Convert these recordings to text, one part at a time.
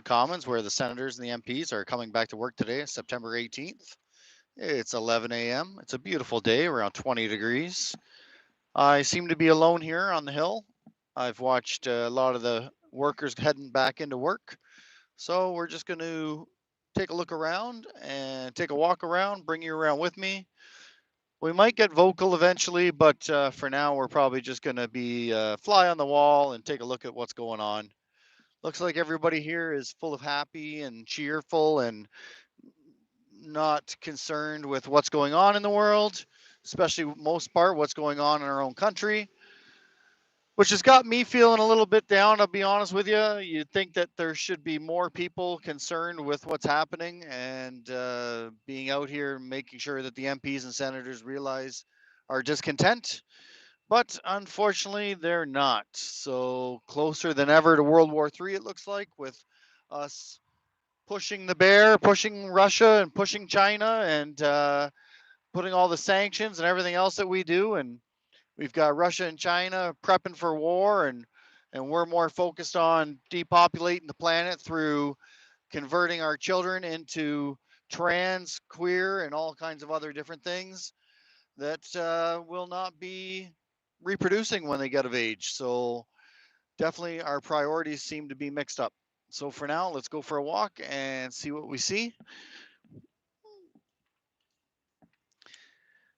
Commons, where the senators and the MPs are coming back to work today, September 18th. It's 11 a.m. It's a beautiful day, around 20 degrees. I seem to be alone here on the hill. I've watched a lot of the workers heading back into work. So we're just going to take a look around and take a walk around, bring you around with me. We might get vocal eventually, but for now, we're probably just going to be fly on the wall and take a look at what's going on. Looks like everybody here is full of happy and cheerful and not concerned with what's going on in the world, especially most part what's going on in our own country, which has got me feeling a little bit down. I'll be honest with you. You'd think that there should be more people concerned with what's happening and being out here, making sure that the MPs and senators realize our discontent. But unfortunately, they're not. So closer than ever to World War III, it looks like, with us pushing the bear, pushing Russia, and pushing China, and putting all the sanctions and everything else that we do. And we've got Russia and China prepping for war, and we're more focused on depopulating the planet through converting our children into trans, queer, and all kinds of other different things that will not be reproducing when they get of age. So definitely our priorities seem to be mixed up. So for now, let's go for a walk and see what we see.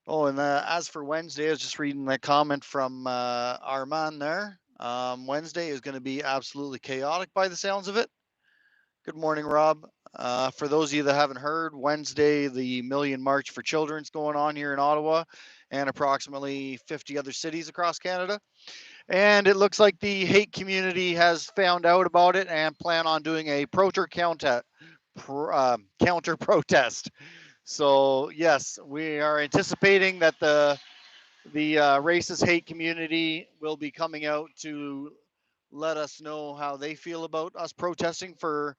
Oh, and as for Wednesday, I was just reading the comment from Armand there. Wednesday is going to be absolutely chaotic by the sounds of it. Good morning, Rob. For those of you that haven't heard, Wednesday, the Million March for Children is going on here in Ottawa and approximately 50 other cities across Canada. And it looks like the hate community has found out about it and plan on doing a counter protest. So yes, we are anticipating that the racist hate community will be coming out to let us know how they feel about us protesting for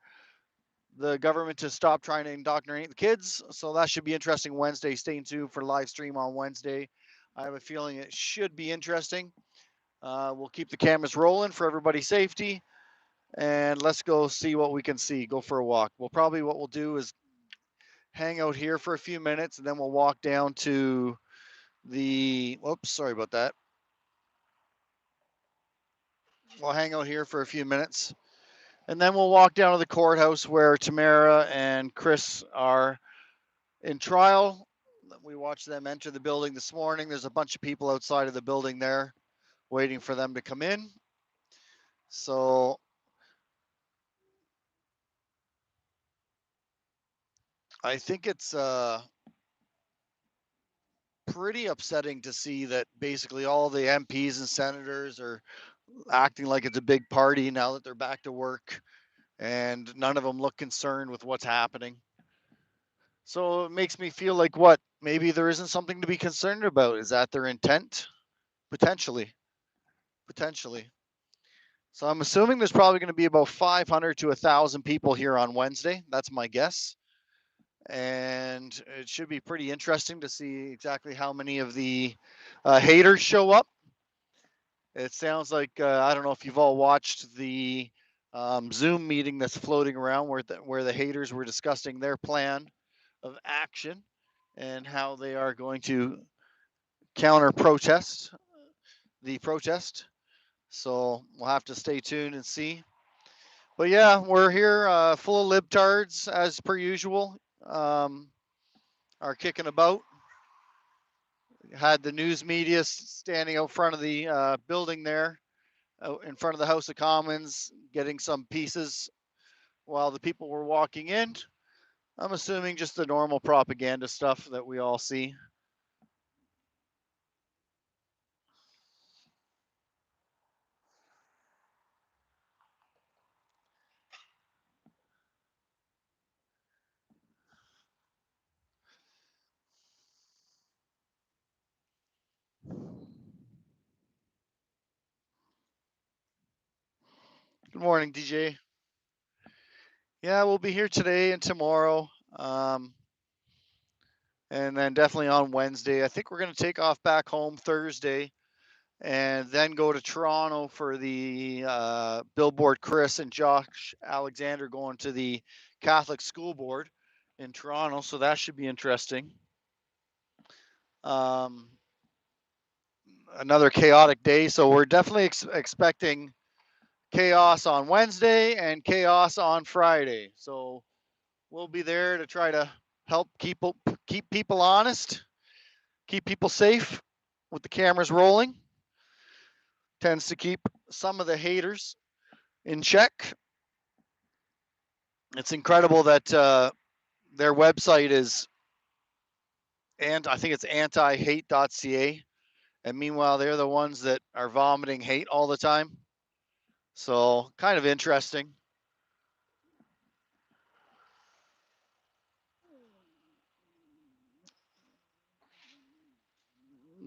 the government to stop trying to indoctrinate the kids. So that should be interesting Wednesday. Stay tuned for live stream on Wednesday. I have a feeling it should be interesting. We'll keep the cameras rolling for everybody's safety, and let's go see what we can see. Go for a walk. What we'll do is hang out here for a few minutes, and then we'll walk down to the. Whoops, sorry about that. We'll hang out here for a few minutes, and then we'll walk down to the courthouse where Tamara and Chris are in trial. We watched them enter the building this morning. There's a bunch of people outside of the building there waiting for them to come in. So I think it's pretty upsetting to see that basically all the MPs and senators are acting like it's a big party now that they're back to work, and none of them look concerned with what's happening. So it makes me feel like what? Maybe there isn't something to be concerned about. Is that their intent? Potentially. Potentially. So I'm assuming there's probably going to be about 500 to 1,000 people here on Wednesday. That's my guess. And it should be pretty interesting to see exactly how many of the haters show up. It sounds like I don't know if you've all watched the Zoom meeting that's floating around where the haters were discussing their plan of action and how they are going to counter protest the protest. So we'll have to stay tuned and see. But yeah, we're here full of libtards as per usual. Are kicking about. Had the news media standing out front of the building there, out in front of the House of Commons, getting some pieces while the people were walking in. I'm assuming just the normal propaganda stuff that we all see. Good morning, DJ. Yeah, we'll be here today and tomorrow. Um, and then definitely on Wednesday. I think we're going to take off back home Thursday and then go to Toronto for the Billboard. Chris and Josh Alexander going to the Catholic School Board in Toronto, so that should be interesting. Um, another chaotic day, so we're definitely expecting chaos on Wednesday and chaos on Friday. So we'll be there to try to help keep people honest, keep people safe with the cameras rolling. Tends to keep some of the haters in check. It's incredible that their website is, and I think it's antihate.ca, and meanwhile they're the ones that are vomiting hate all the time. So kind of interesting.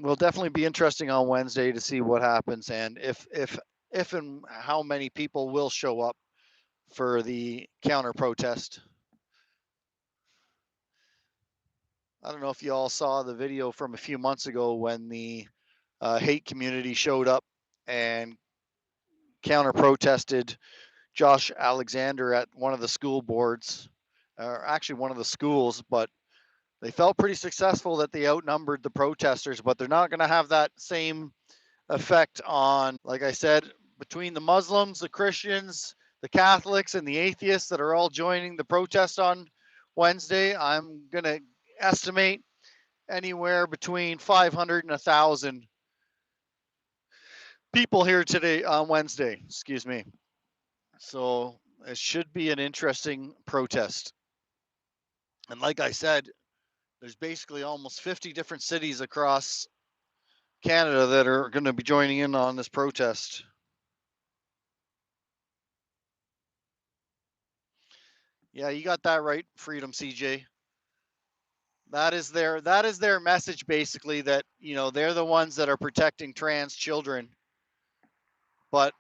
Will definitely be interesting on Wednesday to see what happens and if and how many people will show up for the counter protest. I don't know if you all saw the video from a few months ago when the hate community showed up and counter protested Josh Alexander at one of the school boards, or actually one of the schools, but they felt pretty successful that they outnumbered the protesters, but they're not going to have that same effect on, like I said, between the Muslims, the Christians, the Catholics, and the atheists that are all joining the protest on Wednesday. I'm going to estimate anywhere between 500 and 1,000 people here today on Wednesday. Excuse me. So it should be an interesting protest. And like I said, there's basically almost 50 different cities across Canada that are going to be joining in on this protest. Yeah, you got that right, Freedom CJ. That is their message basically, that they're the ones that are protecting trans children. But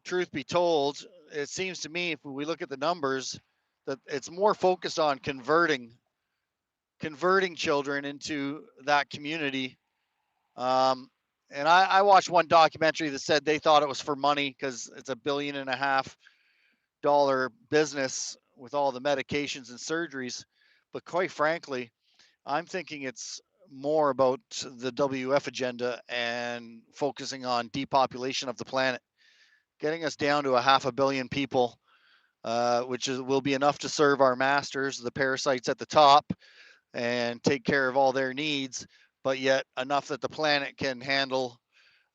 truth be told, it seems to me, if we look at the numbers, that it's more focused on converting children into that community. And I watched one documentary that said they thought it was for money because it's $1.5 billion business with all the medications and surgeries. But quite frankly, I'm thinking it's more about the WF agenda and focusing on depopulation of the planet, getting us down to a 500 million people, which will be enough to serve our masters, the parasites at the top, and take care of all their needs, but yet enough that the planet can handle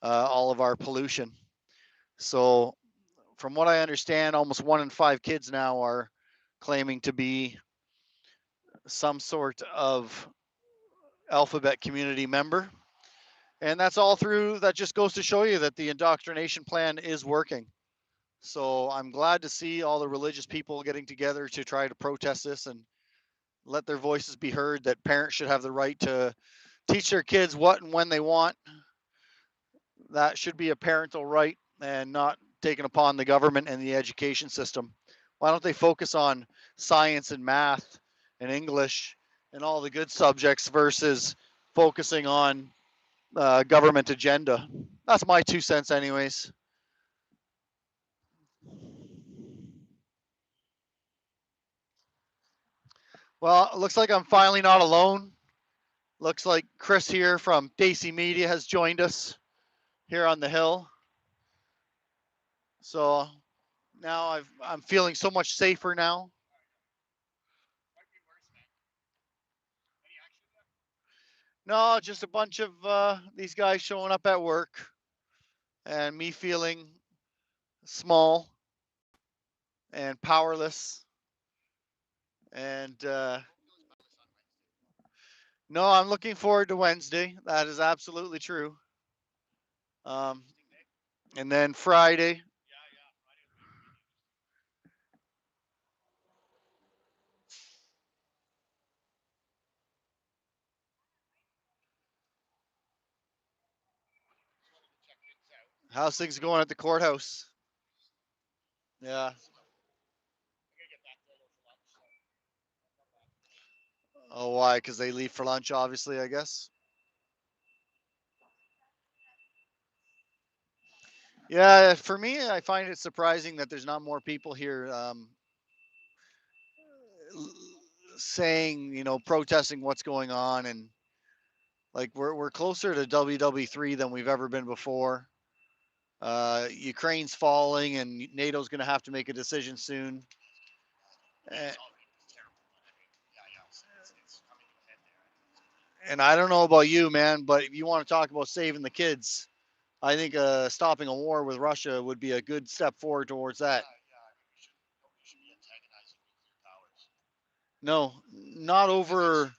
all of our pollution. So, from what I understand, almost 1 in 5 kids now are claiming to be some sort of alphabet community member. And that's all through, that just goes to show you that the indoctrination plan is working. So I'm glad to see all the religious people getting together to try to protest this and let their voices be heard, that parents should have the right to teach their kids what and when they want. That should be a parental right and not taken upon the government and the education system. Why don't they focus on science and math and English and all the good subjects versus focusing on government agenda? That's my 2 cents, anyways. Well, it looks like I'm finally not alone. Looks like Chris here from Daisy Media has joined us here on the hill. So now I'm feeling so much safer now. No, just a bunch of these guys showing up at work and me feeling small and powerless. And no, I'm looking forward to Wednesday. That is absolutely true. Um, and then Friday. How's things going at the courthouse? Yeah. Oh, why? Because they leave for lunch, obviously, I guess. Yeah, for me, I find it surprising that there's not more people here saying, protesting what's going on, and like we're closer to WW3 than we've ever been before. Ukraine's falling, and NATO's going to have to make a decision soon. Uh, and I don't know about you, man, but if you want to talk about saving the kids, I think stopping a war with Russia would be a good step forward towards that. No, not over,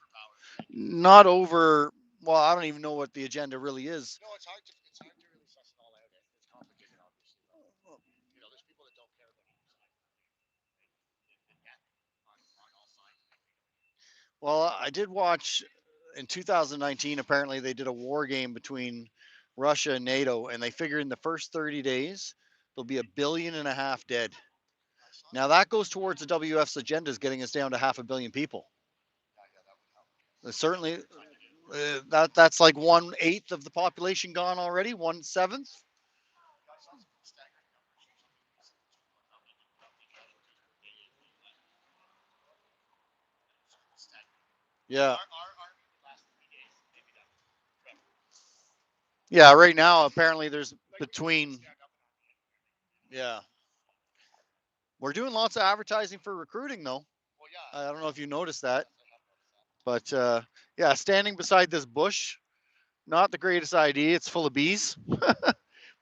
not over. Well, I don't even know what the agenda really is. Well, I did watch in 2019. Apparently, they did a war game between Russia and NATO, and they figure in the first 30 days there'll be 1.5 billion dead. Now that goes towards the WF's agenda, is getting us down to 500 million people. Certainly, that's like 1/8 of the population gone already. 1/7. Yeah, yeah. Right now, apparently, there's between. Yeah, we're doing lots of advertising for recruiting, though. I don't know if you noticed that, but yeah, standing beside this bush, not the greatest idea. It's full of bees, but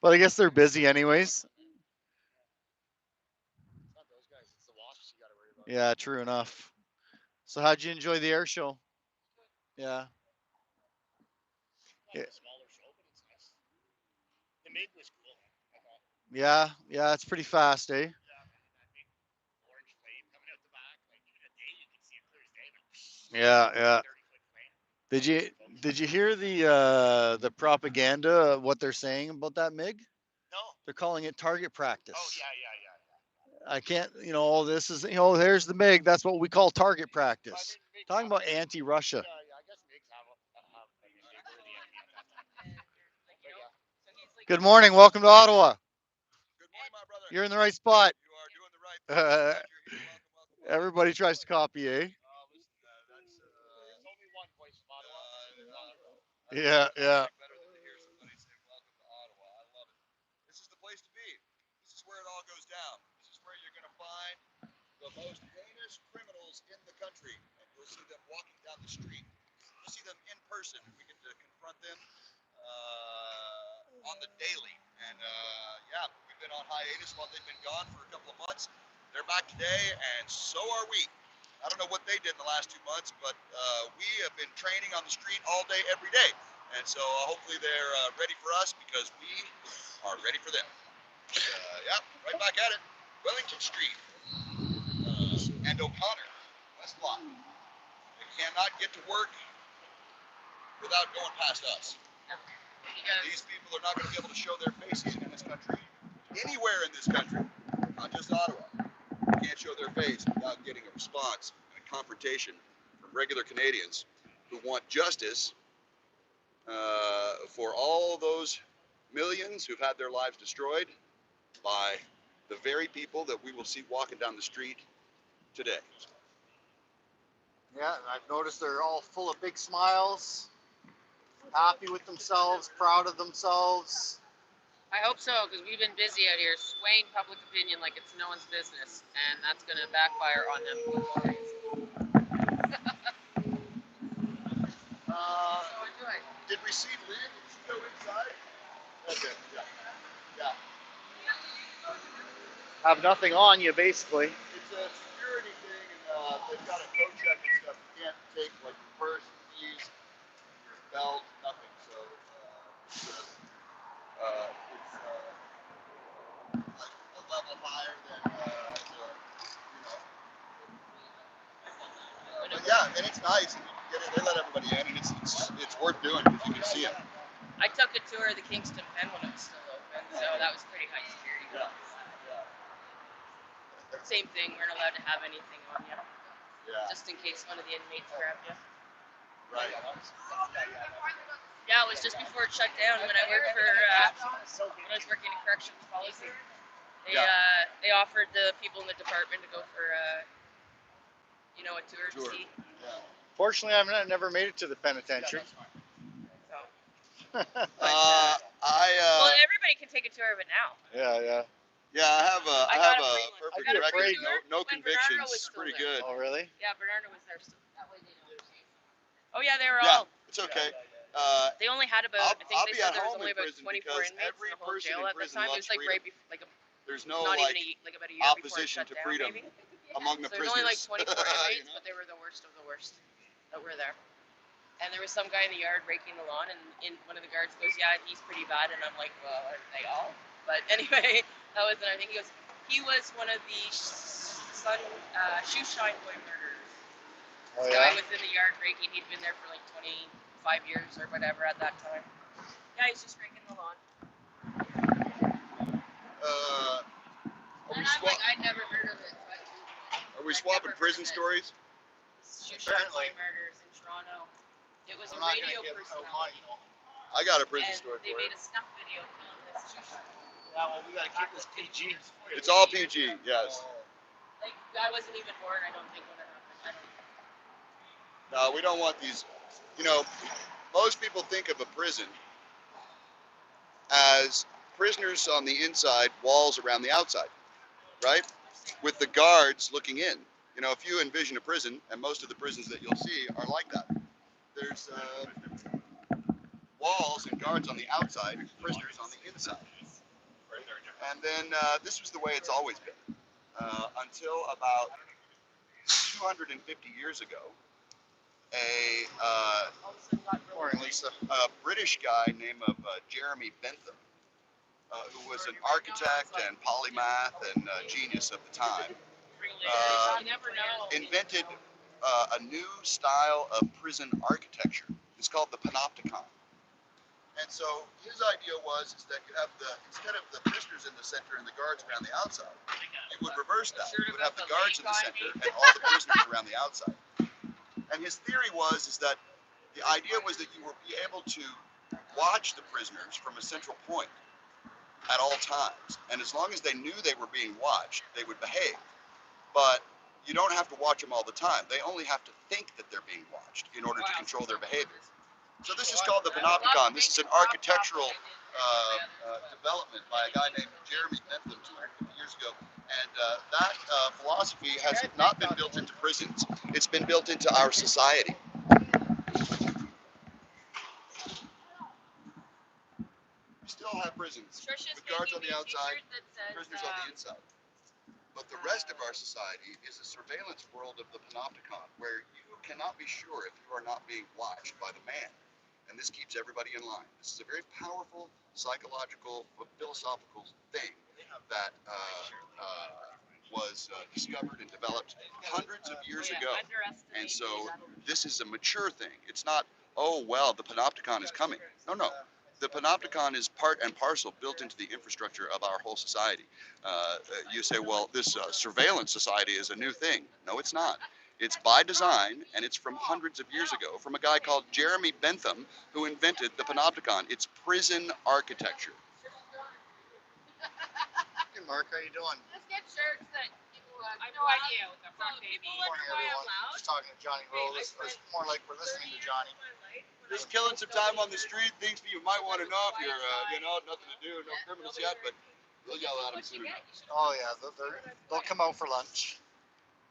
I guess they're busy anyways. Yeah, true enough. So, how'd you enjoy the air show? Yeah. Yeah, yeah, it's pretty fast, eh? Yeah, yeah. Did you did you hear the propaganda? What they're saying about that MiG? They're calling it target practice. I can't, all this is, there's the MiG. That's what we call target practice. Talking about anti-Russia. Good morning. Welcome to Ottawa. You're in the right spot. Uh, everybody tries to copy, eh? Yeah, yeah. Yeah, I've noticed they're all full of big smiles, happy with themselves, proud of themselves. I hope so, because we've been busy out here swaying public opinion like it's no one's business, and that's going to backfire on them glorious. Uh, So enjoy. did we see Lynn? Did she go inside? Okay, yeah, yeah. Have nothing on you, basically. It's a security thing, and they've got a code check and stuff. You can't take like your purse, keys, your belt, nothing. So it's like a level higher than but yeah, and it's nice. And you can get in, they let everybody in, and it's worth doing because you can see them. I took a tour of the Kingston Pen when it was still open, so that was pretty high security. Yeah. Same thing, we're not allowed to have anything on you, Yeah. just in case one of the inmates grabbed you. Right. Yeah, it was just before it shut down when I worked for when I was working in corrections policy. They offered the people in the department to go for a tour to see. Yeah. Fortunately, I've never made it to the penitentiary. So. Well, everybody can take a tour of it now. Yeah. Yeah, I have a perfect I got a record. free tour No when convictions. Bernardo was It's still pretty there. good. Oh, really? Yeah, Bernardo was there. So that way they know. Oh yeah, they were Yeah, all. it's okay. They only had about. I think I'll they be said at there was home only in about prison 24 because inmates every in the whole person jail in at that prison time. It loves was like freedom. right before, There's no not like even about a year opposition before it shut to down, freedom maybe. among the So there's only like prisoners. 24 inmates, You know? but they were the worst of the worst that were there. And there was some guy in the yard raking the lawn, and one of the guards goes, "Yeah, he's pretty bad." And I'm like, "Well, are they all?" But anyway, that was another thing. He was one of the shoe shine boy murderers. Oh, This yeah? guy was in the yard raking. He'd been there for like 25 years or whatever at that time. Yeah, he's just raking the lawn. I'd never heard of it. Are we swapping prison stories? Shoe shine boy murders in Toronto. It was a radio personality. I got a prison And story they for made you. a snuff video telling this shoe shine. Yeah, well, we gotta keep this PG. It's all PG, yes. Like, I wasn't even born, I don't think, when it happened. I don't No, know. we don't want these. You know, most people think of a prison as prisoners on the inside, walls around the outside, right? With the guards looking in. You know, if you envision a prison, and most of the prisons that you'll see are like that. There's walls and guards on the outside, prisoners on the inside. And then this was the way it's always been. Until about 250 years ago, Morning, Lisa. a British guy named Jeremy Bentham, who was an architect and polymath and genius of the time, invented a new style of prison architecture. It's called the panopticon. And so his idea was that you have instead of the prisoners in the center and the guards around the outside, you would reverse that. You would have the guards in the center and all the prisoners around the outside. And his theory was that the idea was that you would be able to watch the prisoners from a central point at all times. And as long as they knew they were being watched, they would behave. But you don't have to watch them all the time. They only have to think that they're being watched in order to control their behavior. So this is called the panopticon. This is an architectural development by a guy named Jeremy Bentham 250 years ago. And that philosophy has not been built into prisons. It's been built into our society. We still have prisons with guards on the outside, prisoners on the inside. But the rest of our society is a surveillance world of the panopticon, where you cannot be sure if you are not being watched by the man. And this keeps everybody in line. This is a very powerful psychological, philosophical thing that was discovered and developed hundreds of years ago. And so this is a mature thing. It's not, oh, well, the panopticon is coming. No. The panopticon is part and parcel built into the infrastructure of our whole society. You say, well, this surveillance society is a new thing. No, it's not. It's by design, and it's from hundreds of years ago, from a guy called Jeremy Bentham, who invented the panopticon. It's prison architecture. Hey, Mark, how you doing? Let's get shirts that people have no idea what the fuck they mean. Morning, everyone. Just talking to Johnny Roll. It's more like we're listening to Johnny. Just killing some time on the street, things you might want to know if you're, nothing to do, no criminals yet, but we'll yell at them soon enough. Oh, yeah, they'll come out for lunch.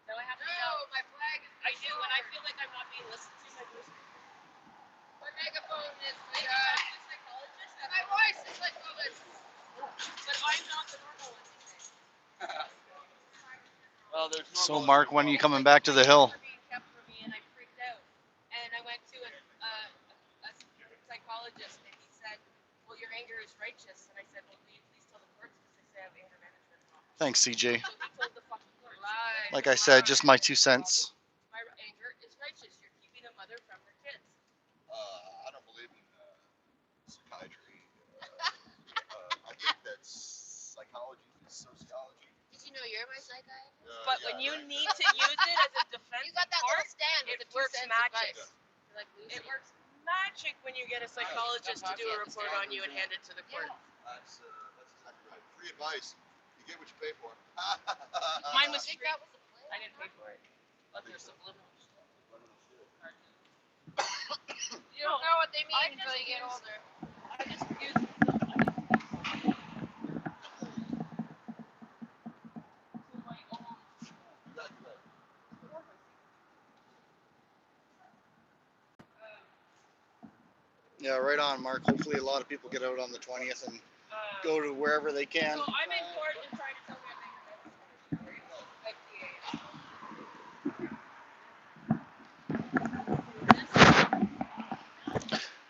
No, I have to know. My flag is. I do when I feel like I'm not being listened to. My megaphone is like a psychologist, and my voice is like this. But I'm not the normal one. Well, there's So, Mark, when are you coming back to the hill? Being kept from me, and I freaked out. And I went to a psychologist, and he said, "Well, your anger is righteous." And I said, "Well, will you please tell the courts because they say I have anger management problems." Thanks, CJ. So he told the fucking court. Like I said, just my 2 cents. My anger is righteous. You're keeping a mother from her kids. I don't believe in psychiatry. I think that's psychology is sociology. Did you know you're my psychiatrist? But When you need to use it as a defense, You got that little stand with it the 2 works cents magic. advice. It works magic when you get a psychologist to do a report on you and hand it to the court. That's exactly right. Free advice. You get what you pay for. Mine was free. I didn't pay for it. But there's subliminal shit. You don't know what they mean until you get older. I just use Yeah, right on, Mark. Hopefully, a lot of people get out on the 20th and go to wherever they can. So I'm in court and trying to tell me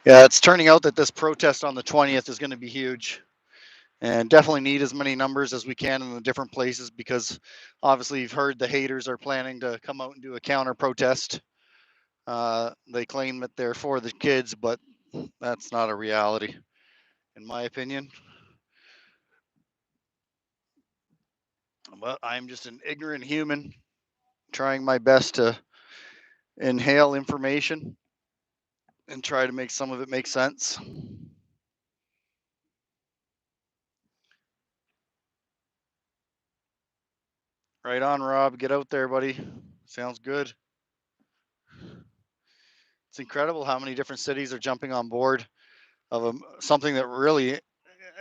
Yeah, it's turning out that this protest on the 20th is going to be huge, and definitely need as many numbers as we can in the different places, because obviously you've heard the haters are planning to come out and do a counter protest. They claim that they're for the kids, but that's not a reality, in my opinion. But I'm just an ignorant human trying my best to inhale information and try to make some of it make sense. Right on, Rob. Get out there, buddy. Sounds good. It's incredible how many different cities are jumping on board of something that really,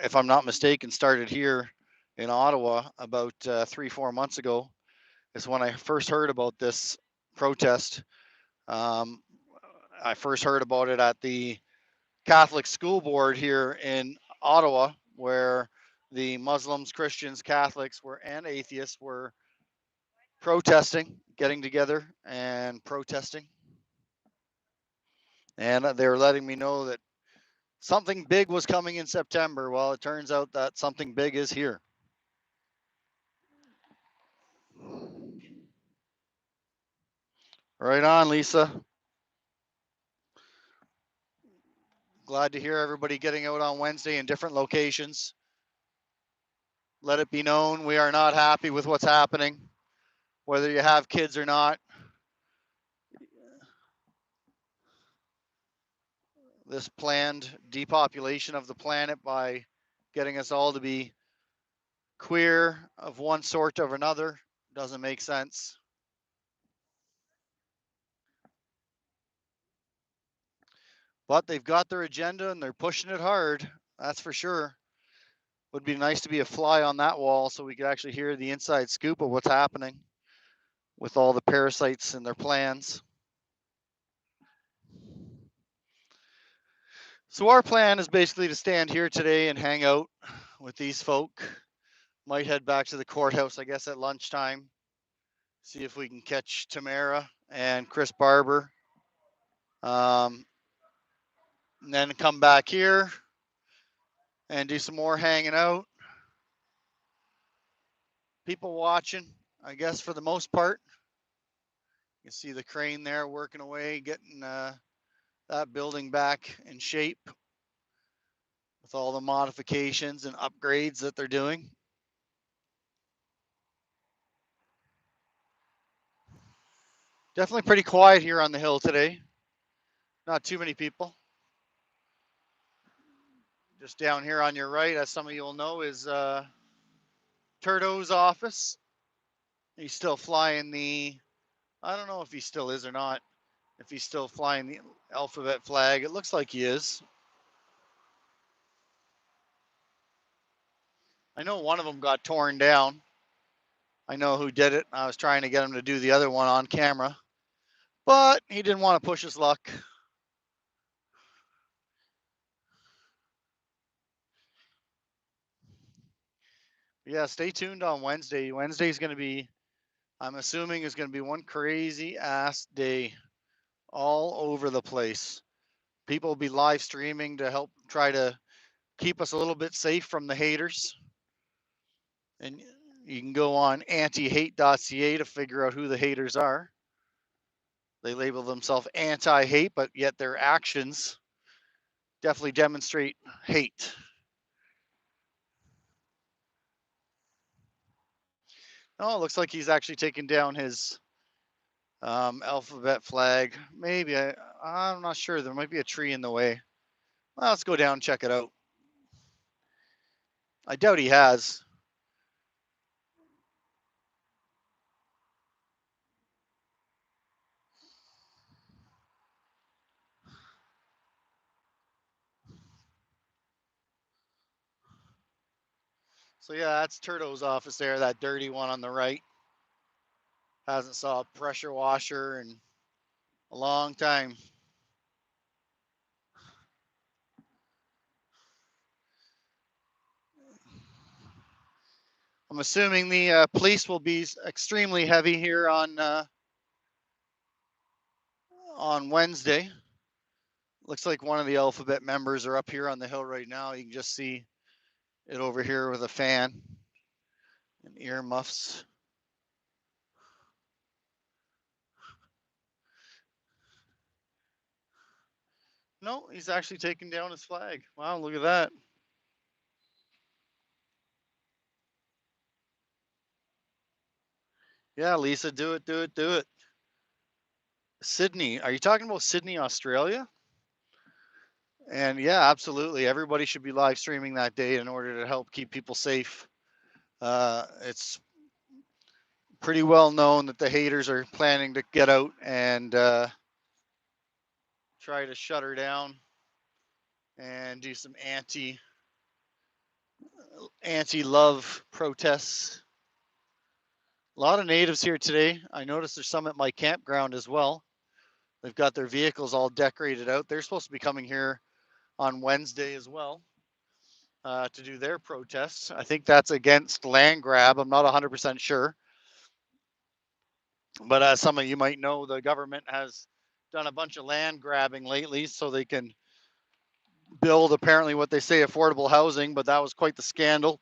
if I'm not mistaken, started here in Ottawa about 3-4 months ago. Is when I first heard about this protest. Um, I first heard about it at the Catholic School Board here in Ottawa, where the Muslims, Christians, Catholics and atheists were protesting, getting together and protesting. And they were letting me know that something big was coming in September. Well, it turns out that something big is here. Right on, Lisa. Glad to hear everybody getting out on Wednesday in different locations. Let it be known we are not happy with what's happening, whether you have kids or not. This planned depopulation of the planet by getting us all to be queer of one sort or another doesn't make sense. But they've got their agenda and they're pushing it hard. That's for sure. Would be nice to be a fly on that wall so we could actually hear the inside scoop of what's happening with all the parasites and their plans. So our plan is basically to stand here today and hang out with these folk. Might head back to the courthouse, I guess, at lunchtime. See if we can catch Tamara and Chris Barber. And then come back here and do some more hanging out. People watching, I guess, for the most part. You see the crane there working away, getting that building back in shape with all the modifications and upgrades that they're doing. Definitely pretty quiet here on the hill today. Not too many people. Just down here on your right, as some of you will know, is Turdo's office. He's still flying the, I don't know if he still is or not, if he's still flying the alphabet flag. It looks like he is. I know one of them got torn down. I know who did it. I was trying to get him to do the other one on camera, but he didn't want to push his luck. Yeah, stay tuned on Wednesday. Wednesday's going to be, I'm assuming, is going to be one crazy ass day all over the place. People will be live streaming to help try to keep us a little bit safe from the haters. And you can go on antihate.ca to figure out who the haters are. They label themselves anti-hate, but yet their actions definitely demonstrate hate. Oh, it looks like he's actually taken down his Alphabet flag. Maybe. I'm not sure. There might be a tree in the way. Well, let's go down and check it out. I doubt he has. So yeah, that's Turto's office there, that dirty one on the right. Hasn't saw a pressure washer in a long time. I'm assuming the police will be extremely heavy here on Wednesday. Looks like one of the Alphabet members are up here on the hill right now. You can just see it over here with a fan and ear muffs. No, he's actually taking down his flag. Wow, look at that. Yeah, Lisa, do it, do it, do it. Sydney, are you talking about Sydney, Australia? And yeah, absolutely. Everybody should be live streaming that day in order to help keep people safe. It's pretty well known that the haters are planning to get out and try to shut her down and do some anti-love protests. A lot of natives here today. I noticed there's some at my campground as well. They've got their vehicles all decorated out. They're supposed to be coming here on Wednesday as well to do their protests. I think that's against land grab. I'm not 100% sure. But as some of you might know, the government has done a bunch of land grabbing lately so they can build apparently what they say affordable housing, but that was quite the scandal.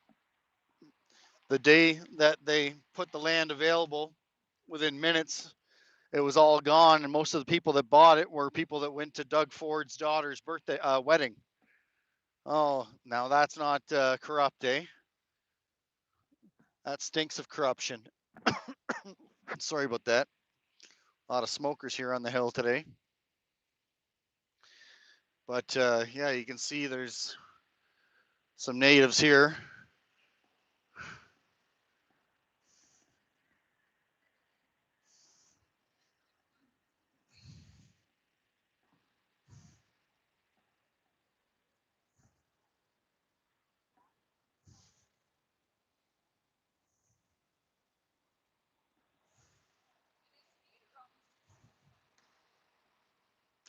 The day that they put the land available, within minutes, it was all gone, and most of the people that bought it were people that went to Doug Ford's daughter's birthday wedding. Oh, now that's not corrupt, eh? That stinks of corruption. Sorry about that. A lot of smokers here on the hill today. But yeah, you can see there's some natives here.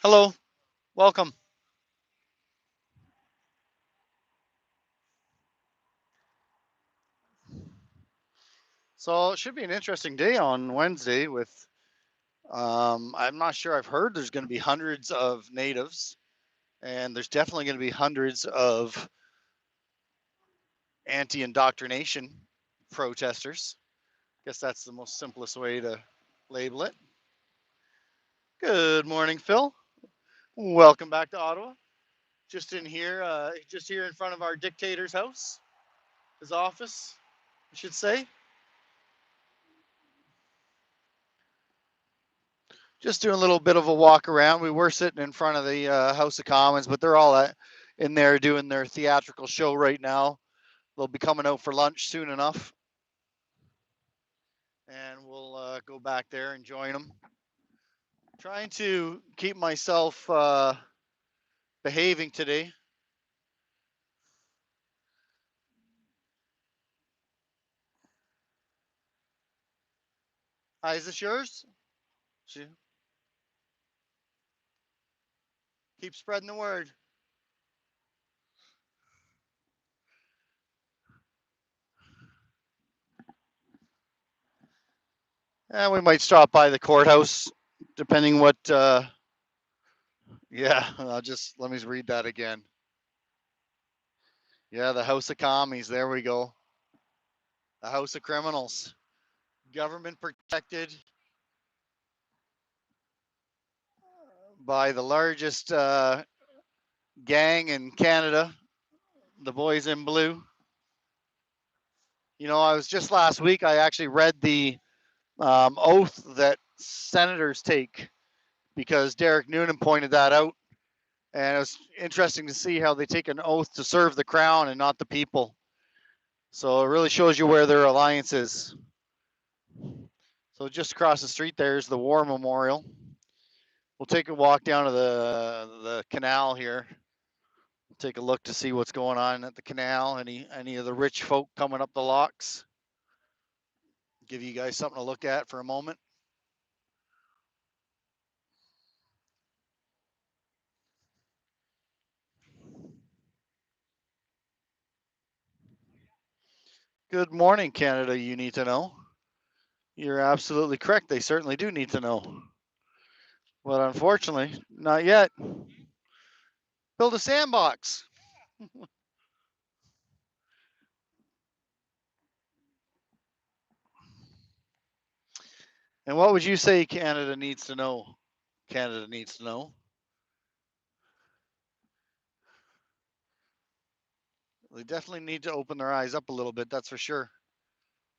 Hello, welcome. So it should be an interesting day on Wednesday with I'm not sure. I've heard there's going to be hundreds of natives, and there's definitely going to be hundreds of anti-indoctrination protesters. Guess that's the most simplest way to label it. Good morning, Phil. Welcome back to Ottawa. Just here in front of our dictator's house, his office, I should say. Just doing a little bit of a walk around. We were sitting in front of the House of Commons, but they're all in there doing their theatrical show right now. They'll be coming out for lunch soon enough, and we'll go back there and join them. Trying to keep myself behaving today. Hi, is this yours? Keep spreading the word. And we might stop by the courthouse, depending what. Yeah, let me read that again. Yeah, the House of Commies. There we go. The House of Criminals. Government protected by the largest gang in Canada, the Boys in Blue. You know, I was just last week, I actually read the oath that senators take, because Derek Noonan pointed that out. And it was interesting to see how they take an oath to serve the crown and not the people. So it really shows you where their alliance is. So just across the street there's the War Memorial. We'll take a walk down to the canal here. Take a look to see what's going on at the canal. Any of the rich folk coming up the locks. Give you guys something to look at for a moment. Good morning, Canada. You need to know. You're absolutely correct. They certainly do need to know. But unfortunately, not yet. Build a sandbox. And what would you say Canada needs to know? Canada needs to know. They definitely need to open their eyes up a little bit. That's for sure.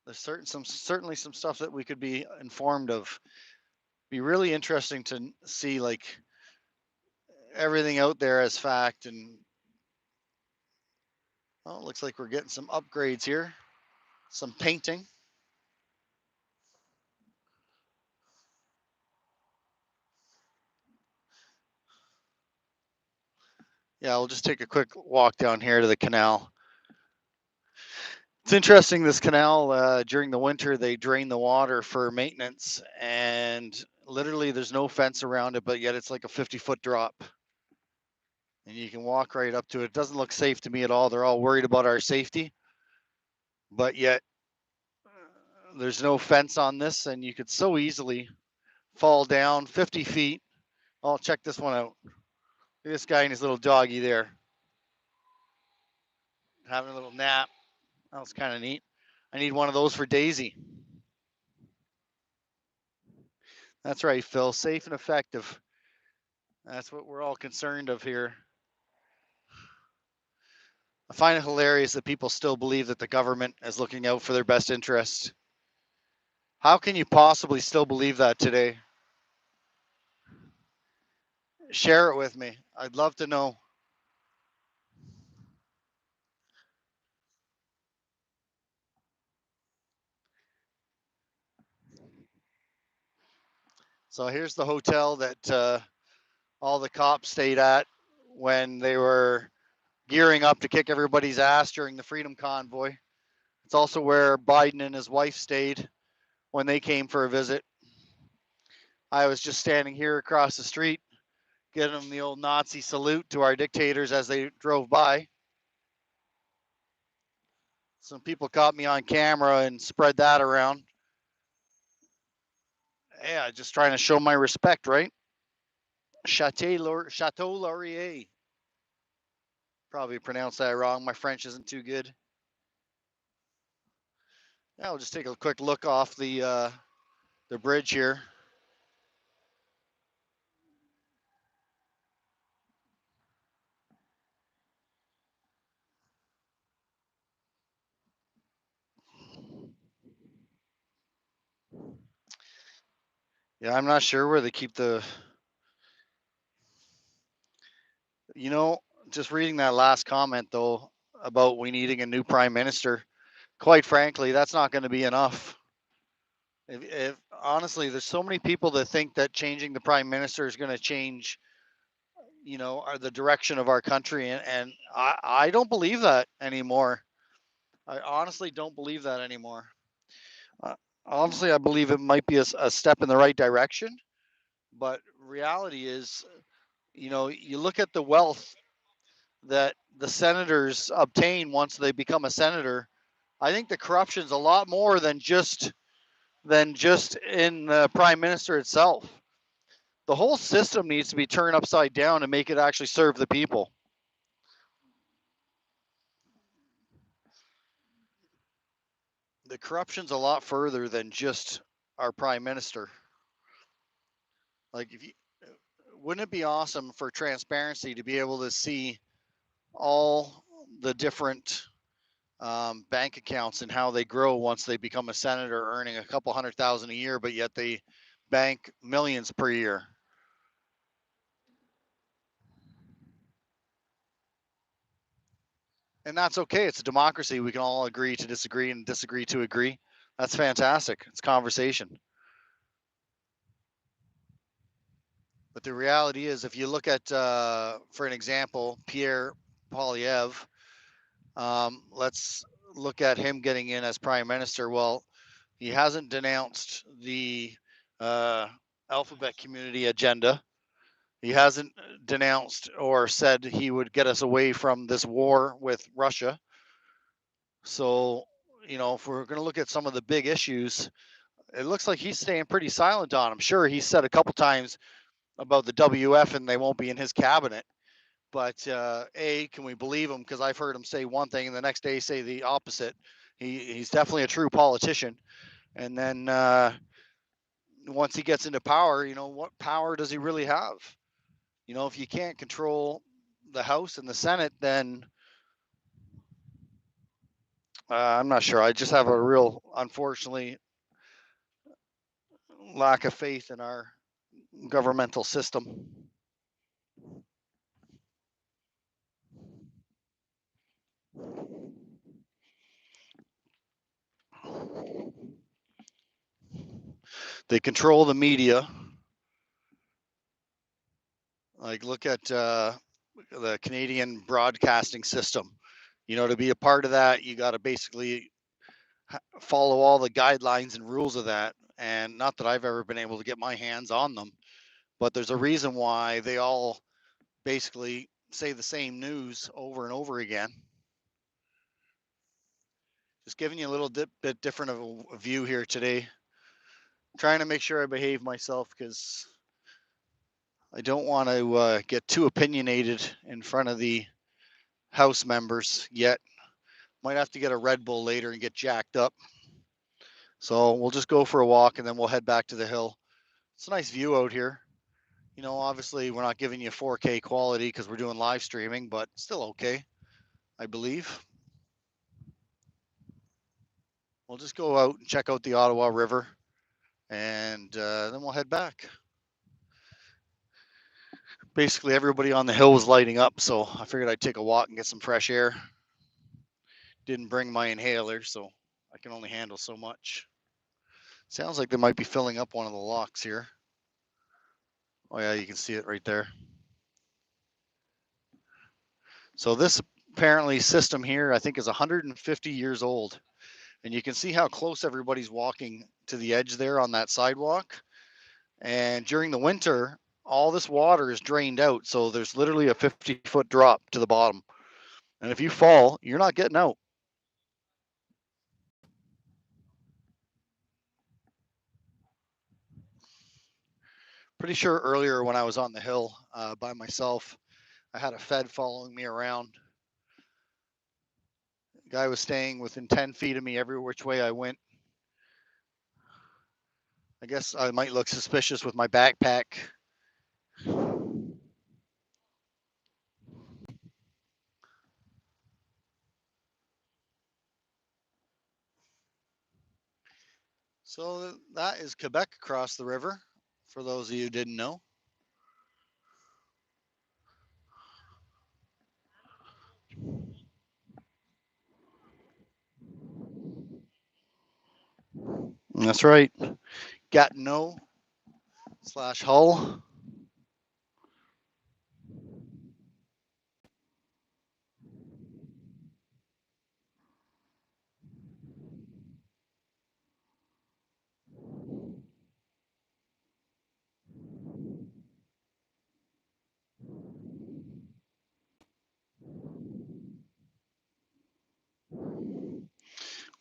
There's certainly some stuff that we could be informed of. Be really interesting to see like everything out there as fact. And well, it looks like we're getting some upgrades here, some painting. Yeah, we'll just take a quick walk down here to the canal. It's interesting, this canal, during the winter, they drain the water for maintenance, and literally there's no fence around it, but yet it's like a 50-foot drop. And you can walk right up to it. It doesn't look safe to me at all. They're all worried about our safety, but yet there's no fence on this, and you could so easily fall down 50 feet. Oh, check this one out. Look at this guy and his little doggy there, having a little nap. That was kind of neat. I need one of those for Daisy. That's right, Phil. Safe and effective. That's what we're all concerned of here. I find it hilarious that people still believe that the government is looking out for their best interest. How can you possibly still believe that today? Share it with me. I'd love to know. So here's the hotel that all the cops stayed at when they were gearing up to kick everybody's ass during the Freedom Convoy. It's also where Biden and his wife stayed when they came for a visit. I was just standing here across the street, giving them the old Nazi salute to our dictators as they drove by. Some people caught me on camera and spread that around. Yeah, just trying to show my respect, right? Chateau Laurier. Probably pronounced that wrong. My French isn't too good. Yeah, I'll just take a quick look off the bridge here. Yeah, I'm not sure where they keep the. You know, just reading that last comment though about we needing a new prime minister. Quite frankly, that's not going to be enough. If honestly, there's so many people that think that changing the prime minister is going to change, the direction of our country, and I don't believe that anymore. I honestly don't believe that anymore. Uh, Honestly, I believe it might be a step in the right direction, but reality is, you look at the wealth that the senators obtain once they become a senator. I think the corruption's a lot more than just in the prime minister itself. The whole system needs to be turned upside down and make it actually serve the people. The corruption's a lot further than just our prime minister. Like, if you wouldn't it be awesome for transparency to be able to see all the different bank accounts and how they grow once they become a senator, earning a couple 100,000 a year, but yet they bank millions per year. And that's okay. It's a democracy. We can all agree to disagree and disagree to agree. That's fantastic. It's conversation. But the reality is, if you look at, for an example, Pierre Poilievre, let's look at him getting in as prime minister. Well, he hasn't denounced the uh, alphabet community agenda. He hasn't denounced or said he would get us away from this war with Russia. So, if we're going to look at some of the big issues, it looks like he's staying pretty silent on them. Sure, he said a couple times about the WF and they won't be in his cabinet. But can we believe him? Because I've heard him say one thing and the next day say the opposite. He's definitely a true politician. And then once he gets into power, what power does he really have? If you can't control the House and the Senate, then I'm not sure. I just have a real, unfortunately, lack of faith in our governmental system. They control the media. Like, look at the Canadian broadcasting system. To be a part of that, you got to basically follow all the guidelines and rules of that. And not that I've ever been able to get my hands on them, but there's a reason why they all basically say the same news over and over again. Just giving you a little bit different of a view here today. Trying to make sure I behave myself because I don't want to get too opinionated in front of the House members yet. Might have to get a Red Bull later and get jacked up. So we'll just go for a walk and then we'll head back to the hill. It's a nice view out here. Obviously we're not giving you 4K quality because we're doing live streaming, but still okay, I believe. We'll just go out and check out the Ottawa River and then we'll head back. Basically everybody on the hill was lighting up, so I figured I'd take a walk and get some fresh air. Didn't bring my inhaler, so I can only handle so much. Sounds like they might be filling up one of the locks here. Oh yeah, you can see it right there. So this apparently system here, I think, is 150 years old. And you can see how close everybody's walking to the edge there on that sidewalk. And during the winter, all this water is drained out. So there's literally a 50-foot drop to the bottom. And if you fall, you're not getting out. Pretty sure earlier when I was on the hill by myself, I had a Fed following me around. The guy was staying within 10 feet of me every which way I went. I guess I might look suspicious with my backpack. So that is Quebec across the river, for those of you who didn't know. That's right. Gatineau / Hull.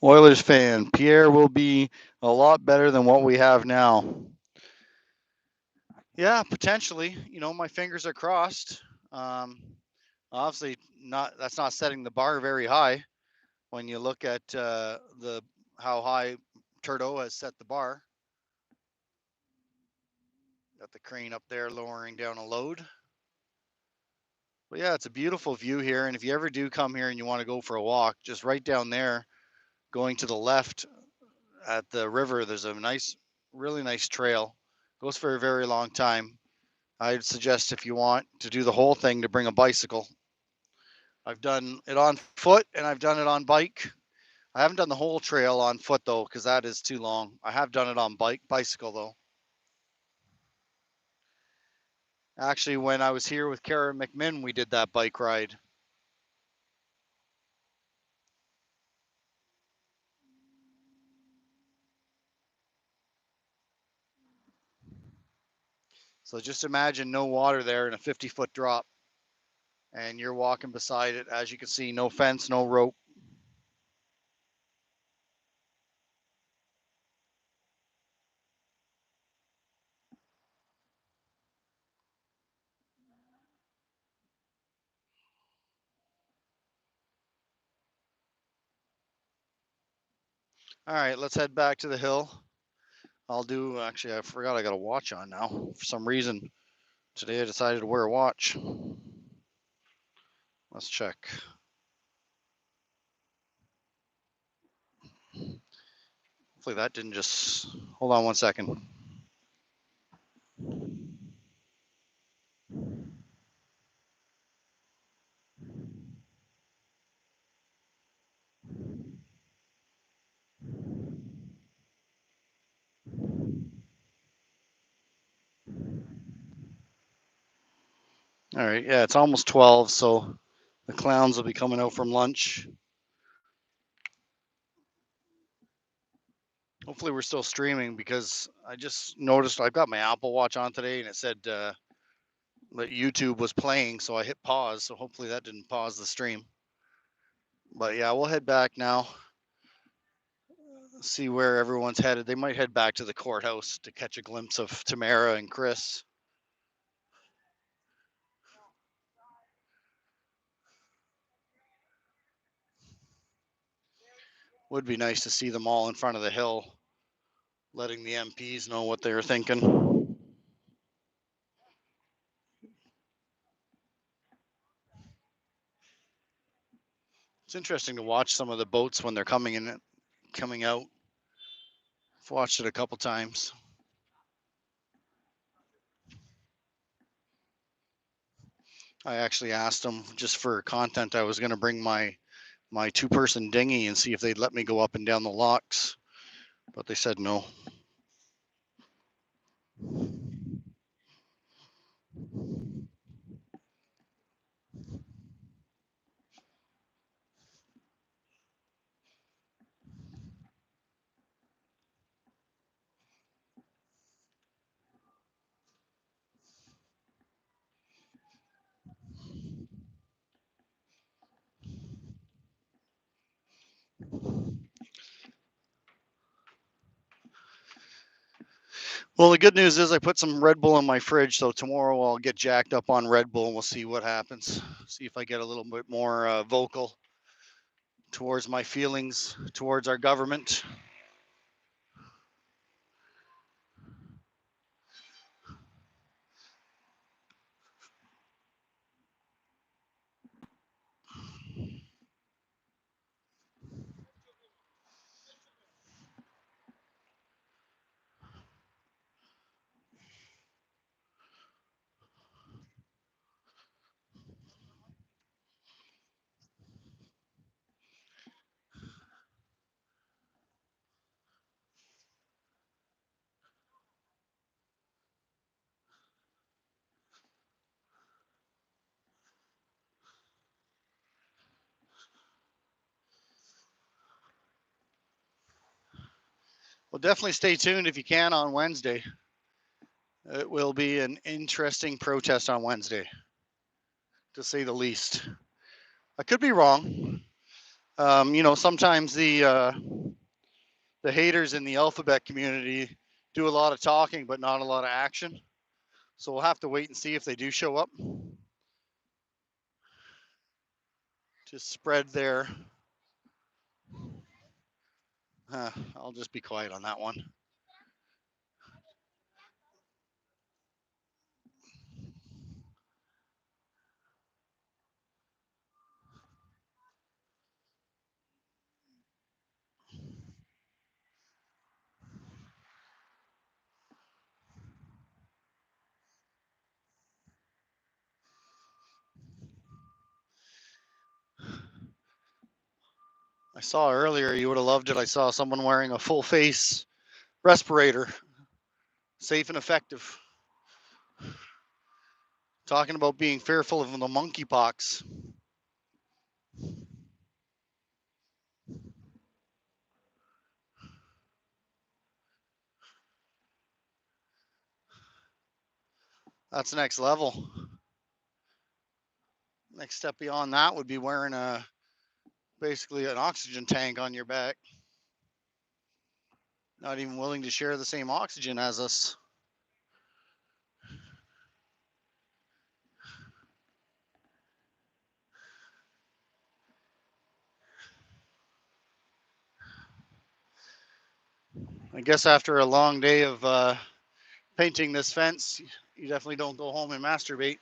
Oilers fan, Pierre will be a lot better than what we have now. Yeah, potentially. My fingers are crossed. Obviously, that's not setting the bar very high. When you look at how high Trudeau has set the bar. Got the crane up there lowering down a load. But yeah, it's a beautiful view here. And if you ever do come here and you want to go for a walk, just right down there, going to the left at the river, there's a really nice trail. Goes for a very long time. I'd suggest if you want to do the whole thing to bring a bicycle. I've done it on foot and I've done it on bike. I haven't done the whole trail on foot though, because that is too long. I have done it on bicycle though. Actually, when I was here with Karen McMinn, we did that bike ride. So just imagine no water there and a 50-foot drop, and you're walking beside it. As you can see, no fence, no rope. All right, let's head back to the hill. I'll do, actually, I forgot I got a watch on now. For some reason, today I decided to wear a watch. Let's check. Hopefully that didn't just, hold on one second. All right, yeah, it's almost 12, so the clowns will be coming out from lunch. Hopefully we're still streaming, because I just noticed I've got my Apple Watch on today and it said that YouTube was playing, so I hit pause. So hopefully that didn't pause the stream. But yeah, we'll head back now. See where everyone's headed. They might head back to the courthouse to catch a glimpse of Tamara and Chris. Would be nice to see them all in front of the hill, letting the MPs know what they were thinking. It's interesting to watch some of the boats when they're coming in, coming out. I've watched it a couple times. I actually asked them, just for content, I was going to bring my 2-person dinghy and see if they'd let me go up and down the locks, but they said no. Well, the good news is I put some Red Bull in my fridge, so tomorrow I'll get jacked up on Red Bull and we'll see what happens. See if I get a little bit more vocal towards my feelings towards our government. Well, definitely stay tuned if you can on Wednesday. It will be an interesting protest on Wednesday, to say the least. I could be wrong. Sometimes the haters in the alphabet community do a lot of talking, but not a lot of action. So we'll have to wait and see if they do show up to spread their. I'll just be quiet on that one. I saw earlier, you would have loved it. I saw someone wearing a full face respirator, safe and effective. Talking about being fearful of the monkeypox. That's next level. Next step beyond that would be wearing basically an oxygen tank on your back. Not even willing to share the same oxygen as us. I guess after a long day of painting this fence, you definitely don't go home and masturbate.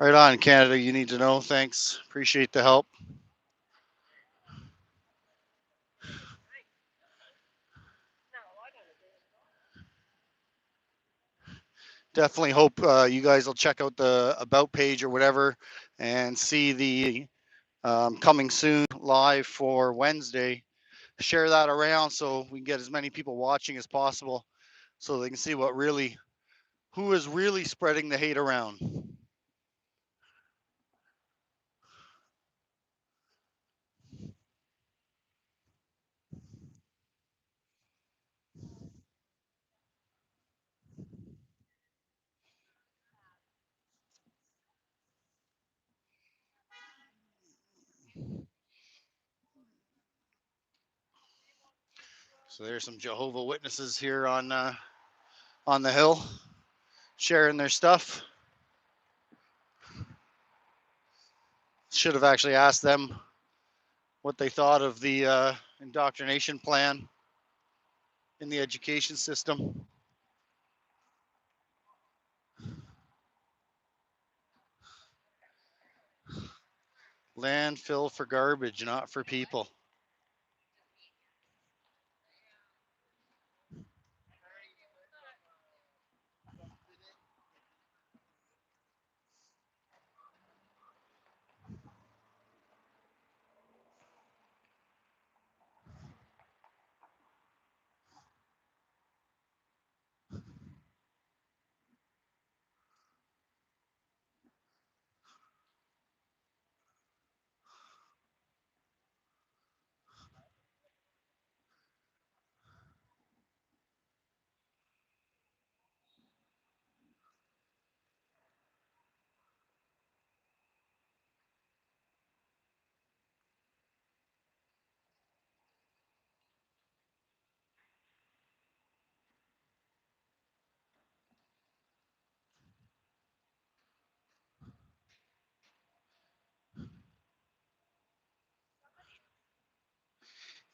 Right on, Canada. You need to know. Thanks. Appreciate the help. Definitely hope you guys will check out the about page or whatever and see the coming soon live for Wednesday. Share that around so we can get as many people watching as possible so they can see who is really spreading the hate around. So there's some Jehovah Witnesses here on the hill sharing their stuff. Should have actually asked them what they thought of the indoctrination plan in the education system. Landfill for garbage, not for people.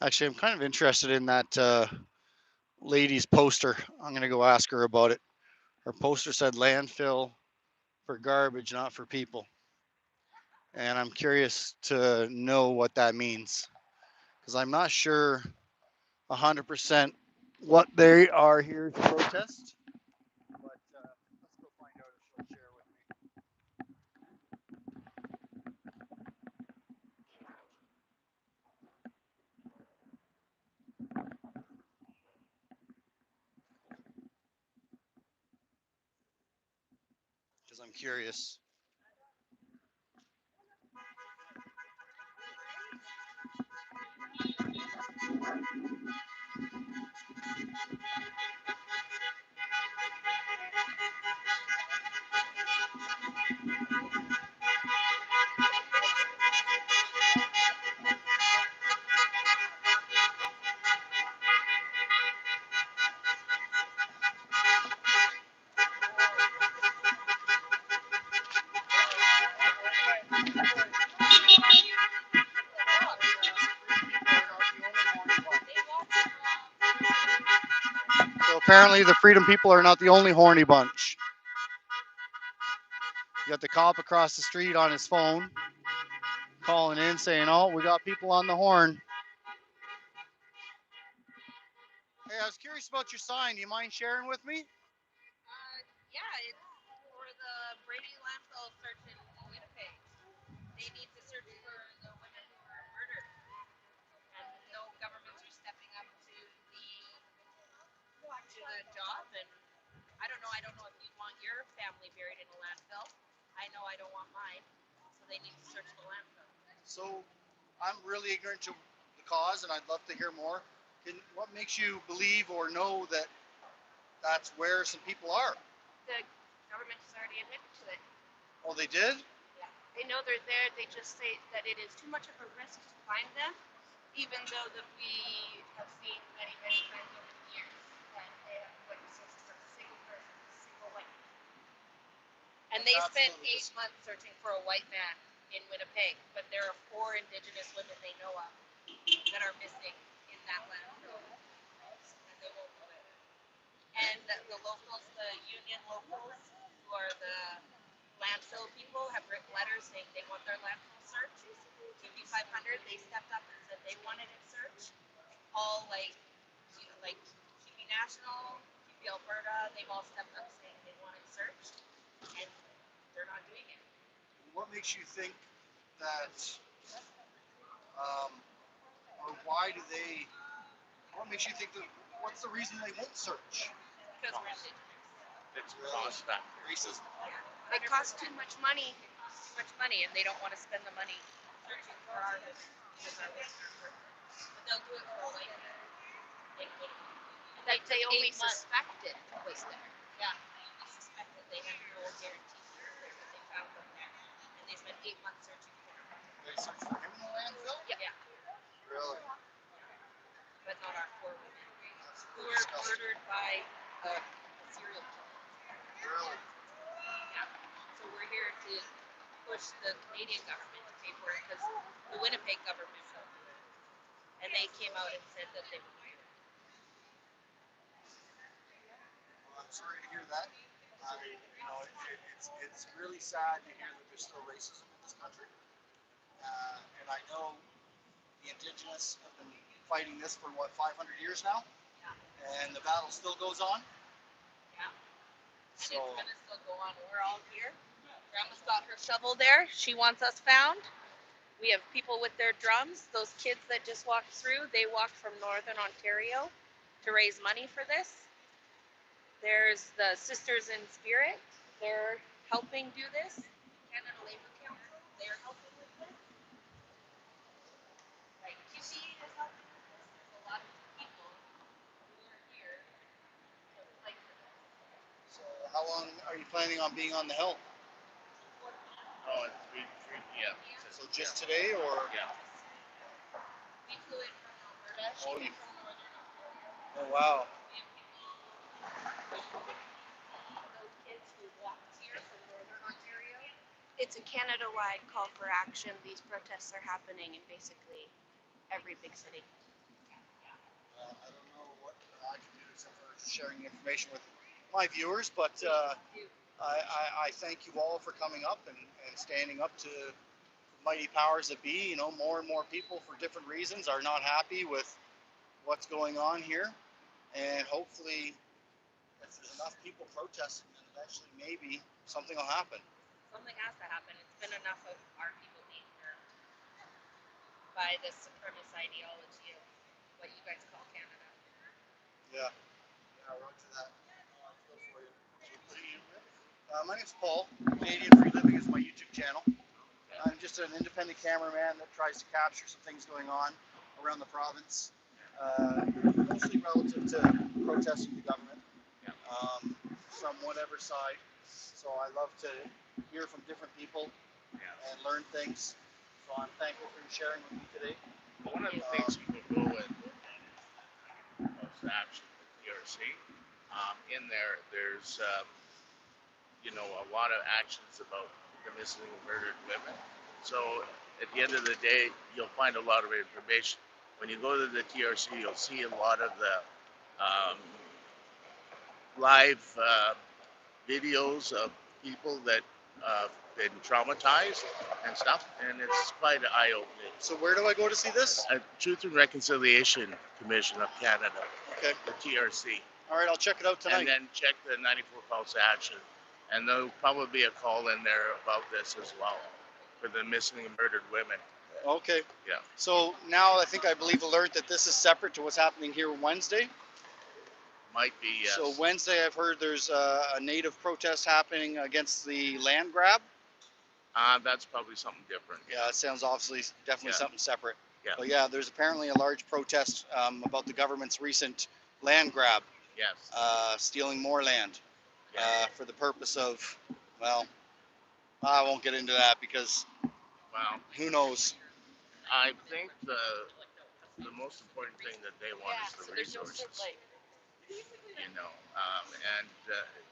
Actually, I'm kind of interested in that lady's poster. I'm going to go ask her about it. Her poster said landfill for garbage, not for people. And I'm curious to know what that means because I'm not sure 100% what they are here to protest. But let's go find out if she'll share with me. Because I'm curious. So apparently the Freedom people are not the only horny bunch. You got the cop across the street on his phone calling in saying, oh, we got people on the horn. Hey, I was curious about your sign. Do you mind sharing with me? Yeah, it's for the Brady landfill search in Winnipeg. They need to search for the women who were murdered, and no governments are stepping up to the job. And I don't know. I don't know if you want your family buried in a landfill. I know I don't want mine, so they need to search the landfill. So I'm really ignorant to the cause, and I'd love to hear more. What makes you believe or know that that's where some people are? The government has already admitted to it. Oh, they did? Yeah. They know they're there. They just say that it is too much of a risk to find them, even though that we have seen many, many times over the years that they have witnesses for a single person, a single white man. And they spent 8 months searching for a white man in Winnipeg, but there are 4 Indigenous women they know of that are missing in that landfill, and they won't know it. And the locals, the union locals, who are the landfill people, have written letters saying they want their landfill searched. TP 500, they stepped up and said they wanted it searched. All like TP National, TP Alberta, they've all stepped up saying they want it searched, and they're not doing it. What makes you think that, or why do they, what makes you think that, what's the reason they won't search? Because we're Indigenous. It's cost factor. Racism. It costs too much money, and they don't want to spend the money searching for our because our women are hurt. But they'll do it for a white man. That they only suspected was there. Yeah, they only suspected. They had no guarantee that they found them there, and they spent 8 months searching for him. They search for him in the landfill? Yeah, Really? but not our 4 women who were murdered by a serial killer. Really? Yeah. So we're here to push the Canadian government to pay for it because the Winnipeg government will do it. And they came out and said that they would do it. Well, I'm sorry to hear that. It's really sad to hear that there's still racism in this country. And I know the Indigenous have been fighting this for, 500 years now? Yeah. And the battle still goes on? Yeah. And So, it's gonna still go on. We're all here. Grandma's got her shovel there. She wants us found. We have people with their drums. Those kids that just walked through, they walked from Northern Ontario to raise money for this. There's the Sisters in Spirit. They're helping do this. Canada Labour Council, they're helping with this. Like QC is helping with this. There's a lot of people who are here to fight for this. so how long are you planning on being on the hill? Oh, it's 3 p.m. So just today, or? Yeah. We flew in from Alberta. She Oh, came you- from Northern Ontario. Oh, wow. We have people, those kids who walked here from Northern Ontario. It's a Canada-wide call for action. These protests are happening in basically every big city. I don't know what I can do except for sharing information with my viewers, but I thank you all for coming up and standing up to mighty powers that be. You know, more and more people for different reasons are not happy with what's going on here. And hopefully, if there's enough people protesting, then eventually maybe something will happen. Something has to happen. It's been enough of our people being hurt by this supremacist ideology of what you guys call Canada. Yeah. Yeah, roger that. I feel for you. My name's Paul. Canadian Free Living is my YouTube channel. I'm just an independent cameraman that tries to capture some things going on around the province, mostly relative to protesting the government from whatever side. So I love to hear from different people and learn things. So I'm thankful for you sharing with me today. One of the things we will go with was actually the PRC. In there's a lot of actions about the missing and murdered women. So at the end of the day, you'll find a lot of information. When you go to the TRC, you'll see a lot of the live videos of people that been traumatized and stuff, and it's quite eye opening. So where do I go to see this? Truth and Reconciliation Commission of Canada, Okay. the TRC, All right, I'll check it out and tonight. then check the 94 Calls to Action, and there'll probably be a call in there about this as well for the missing and murdered women. Okay. Yeah. So now I believe alert that this is separate to what's happening here Wednesday. Might be, yes. So Wednesday, I've heard there's a native protest happening against the land grab. That's probably something different. Yeah, it sounds obviously definitely Yeah. something separate. Yeah. But yeah, there's apparently a large protest about the government's recent land grab, Yes. stealing more land Yeah. for the purpose of, well, I won't get into that because Well, who knows. I think the most important thing that they want is the resources. You know, and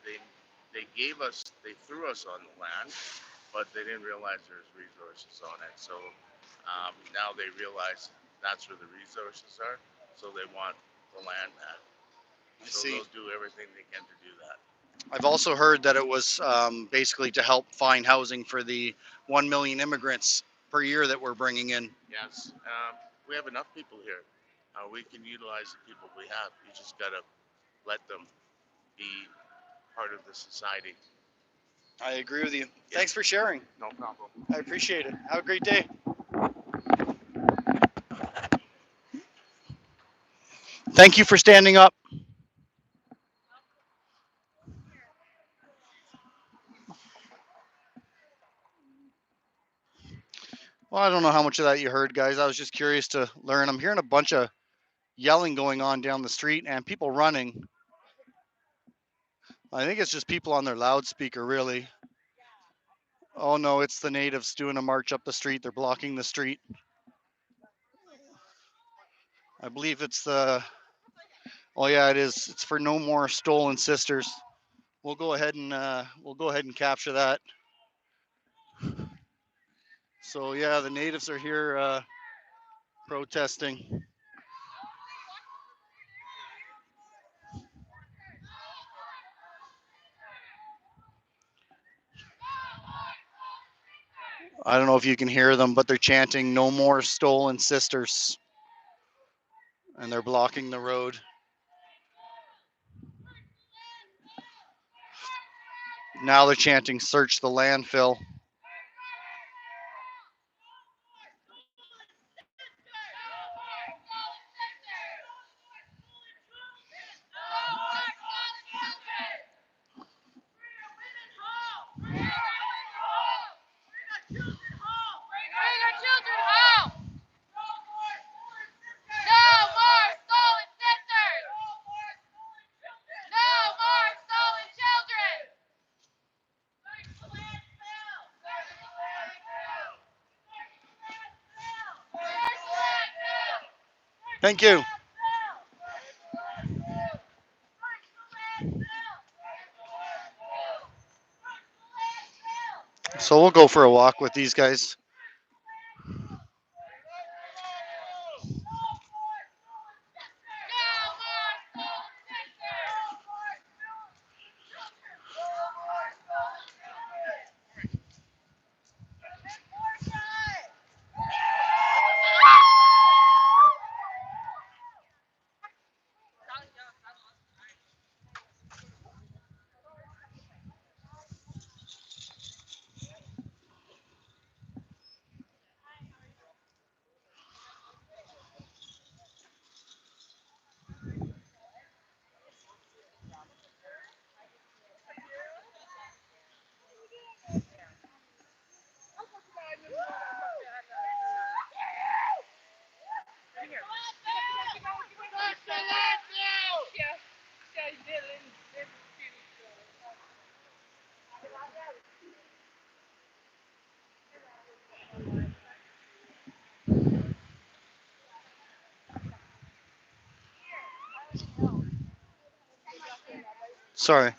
they they threw us on the land, but they didn't realize there's resources on it. So now they realize that's where the resources are. So they want the land back. I So see. they'll do everything they can to do that. I've also heard that it was basically to help find housing for the 1 million immigrants per year that we're bringing in. Yes, we have enough people here. We can utilize the people we have. You just gotta let them be part of the society. I agree with you. Yeah. Thanks for sharing. No problem. I appreciate it. Have a great day. Thank you for standing up. Well, I don't know how much of that you heard, guys. I was just curious to learn. I'm hearing a bunch of yelling going on down the street and people running. I think it's just people on their loudspeaker, really. Oh no, it's the natives doing a march up the street. They're blocking the street. I believe it's the. Oh yeah, it is. It's for no more stolen sisters. We'll go ahead and capture that. So yeah, the natives are here protesting. I don't know if you can hear them, but they're chanting "No more stolen sisters," and they're blocking the road. Now they're chanting "Search the landfill." Bring our children home! No more stolen sisters! No more stolen children! Thank you. So we'll go for a walk with these guys. Sorry.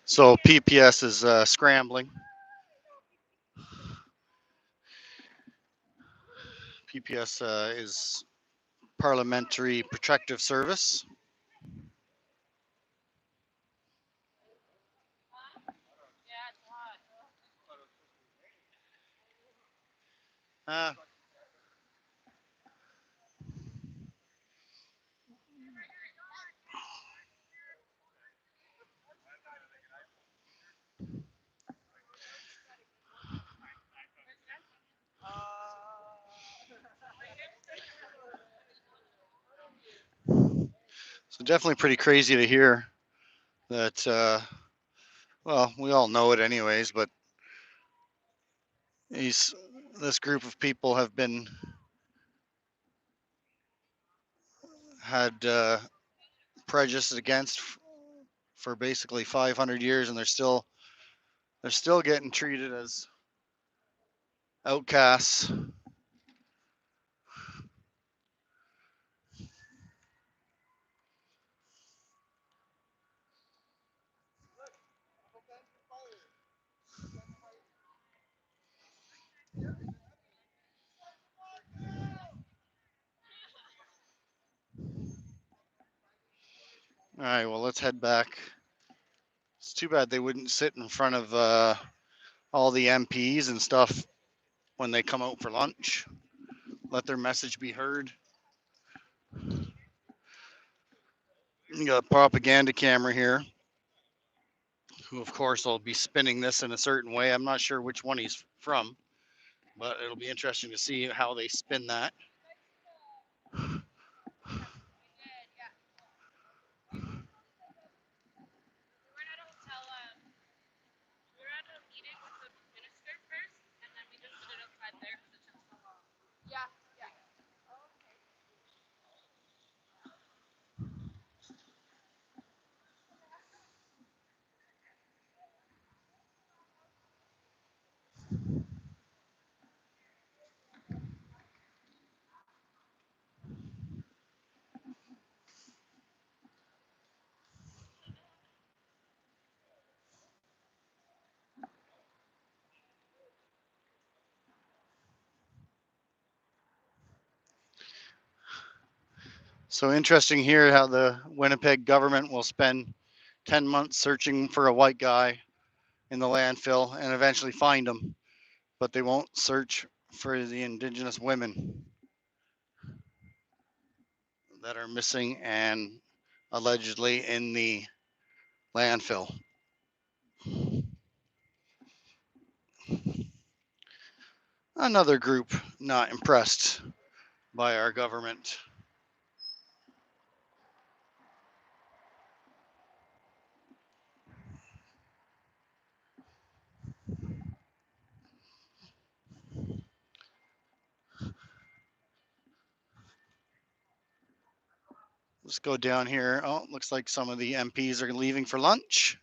So PPS is scrambling. PPS is Parliamentary Protective Service. Uh, so definitely pretty crazy to hear that. Well, we all know it anyways, but these this group of people have been had prejudice against for basically 500 years, and they're still getting treated as outcasts. All right, well, let's head back. It's too bad they wouldn't sit in front of all the MPs and stuff when they come out for lunch. Let their message be heard. You got a propaganda camera here, who of course will be spinning this in a certain way. I'm not sure which one he's from, but it'll be interesting to see how they spin that. So interesting here how the Winnipeg government will spend 10 months searching for a white guy in the landfill and eventually find him, but they won't search for the Indigenous women that are missing and allegedly in the landfill. Another group not impressed by our government. Let's go down here. Oh, looks like some of the MPs are leaving for lunch.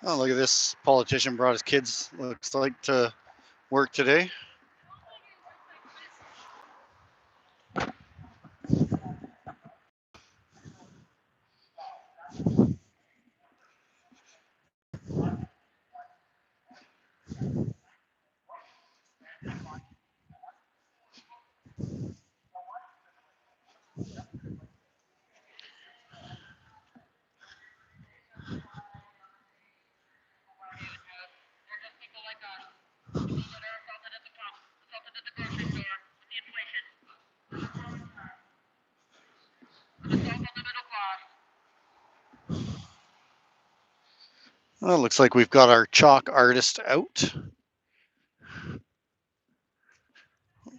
Oh, look at this politician brought his kids, looks like, to work today. Well, it looks like we've got our chalk artist out.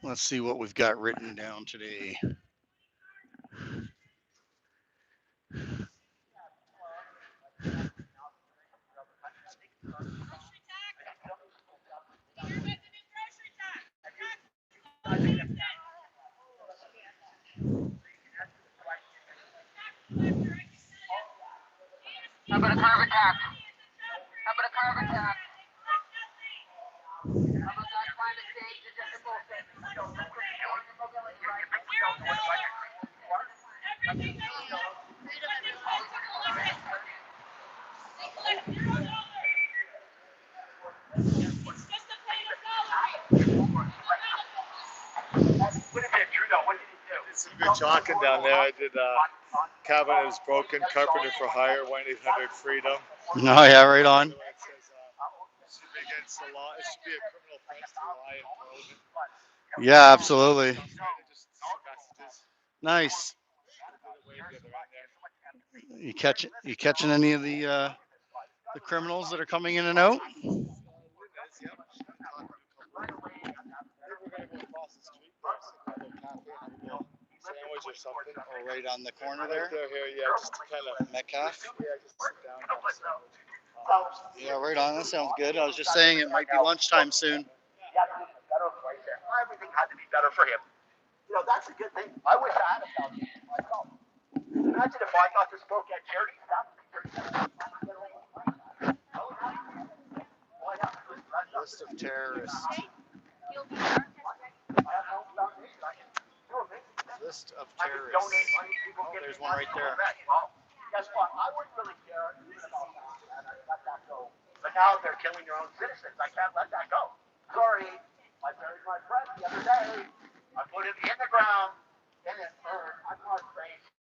Let's see what we've got written down today. about a carve attack? How about a carve attack? How about that climate stage is just a bullshit? Mobility, right? Did some good talking down there. I did Cabinet is Broken, Carpenter for Hire, 1-800 Freedom. Oh yeah, right on. It says it should be against the law. It should be a criminal offense to lie and probe. Yeah, absolutely. Just some messages. Nice. Wave the other end there. You catching any of the criminals that are coming in and out? Yep. We're gonna go across the street there, sit in a little cafe, have a little sandwich or something. Oh, right on the corner Right there. there, here, yeah, just to kind of Metcalf. yeah, just sit down. Have a sandwich. Yeah, right on. That sounds good. I was just saying it might be lunchtime soon. Everything had to be better for him. You know, that's a good thing. I wish I had a foundation myself. Imagine if I got to spoke at charities. That would be List of terrorists. List of terrorists. Oh, there's one right there. Guess what? I wouldn't really care even about that. I let that go. But now they're killing their own citizens. I can't let that go. Sorry. I buried my friend the other day. I put him in the ground. In an urn. I'm not crazy.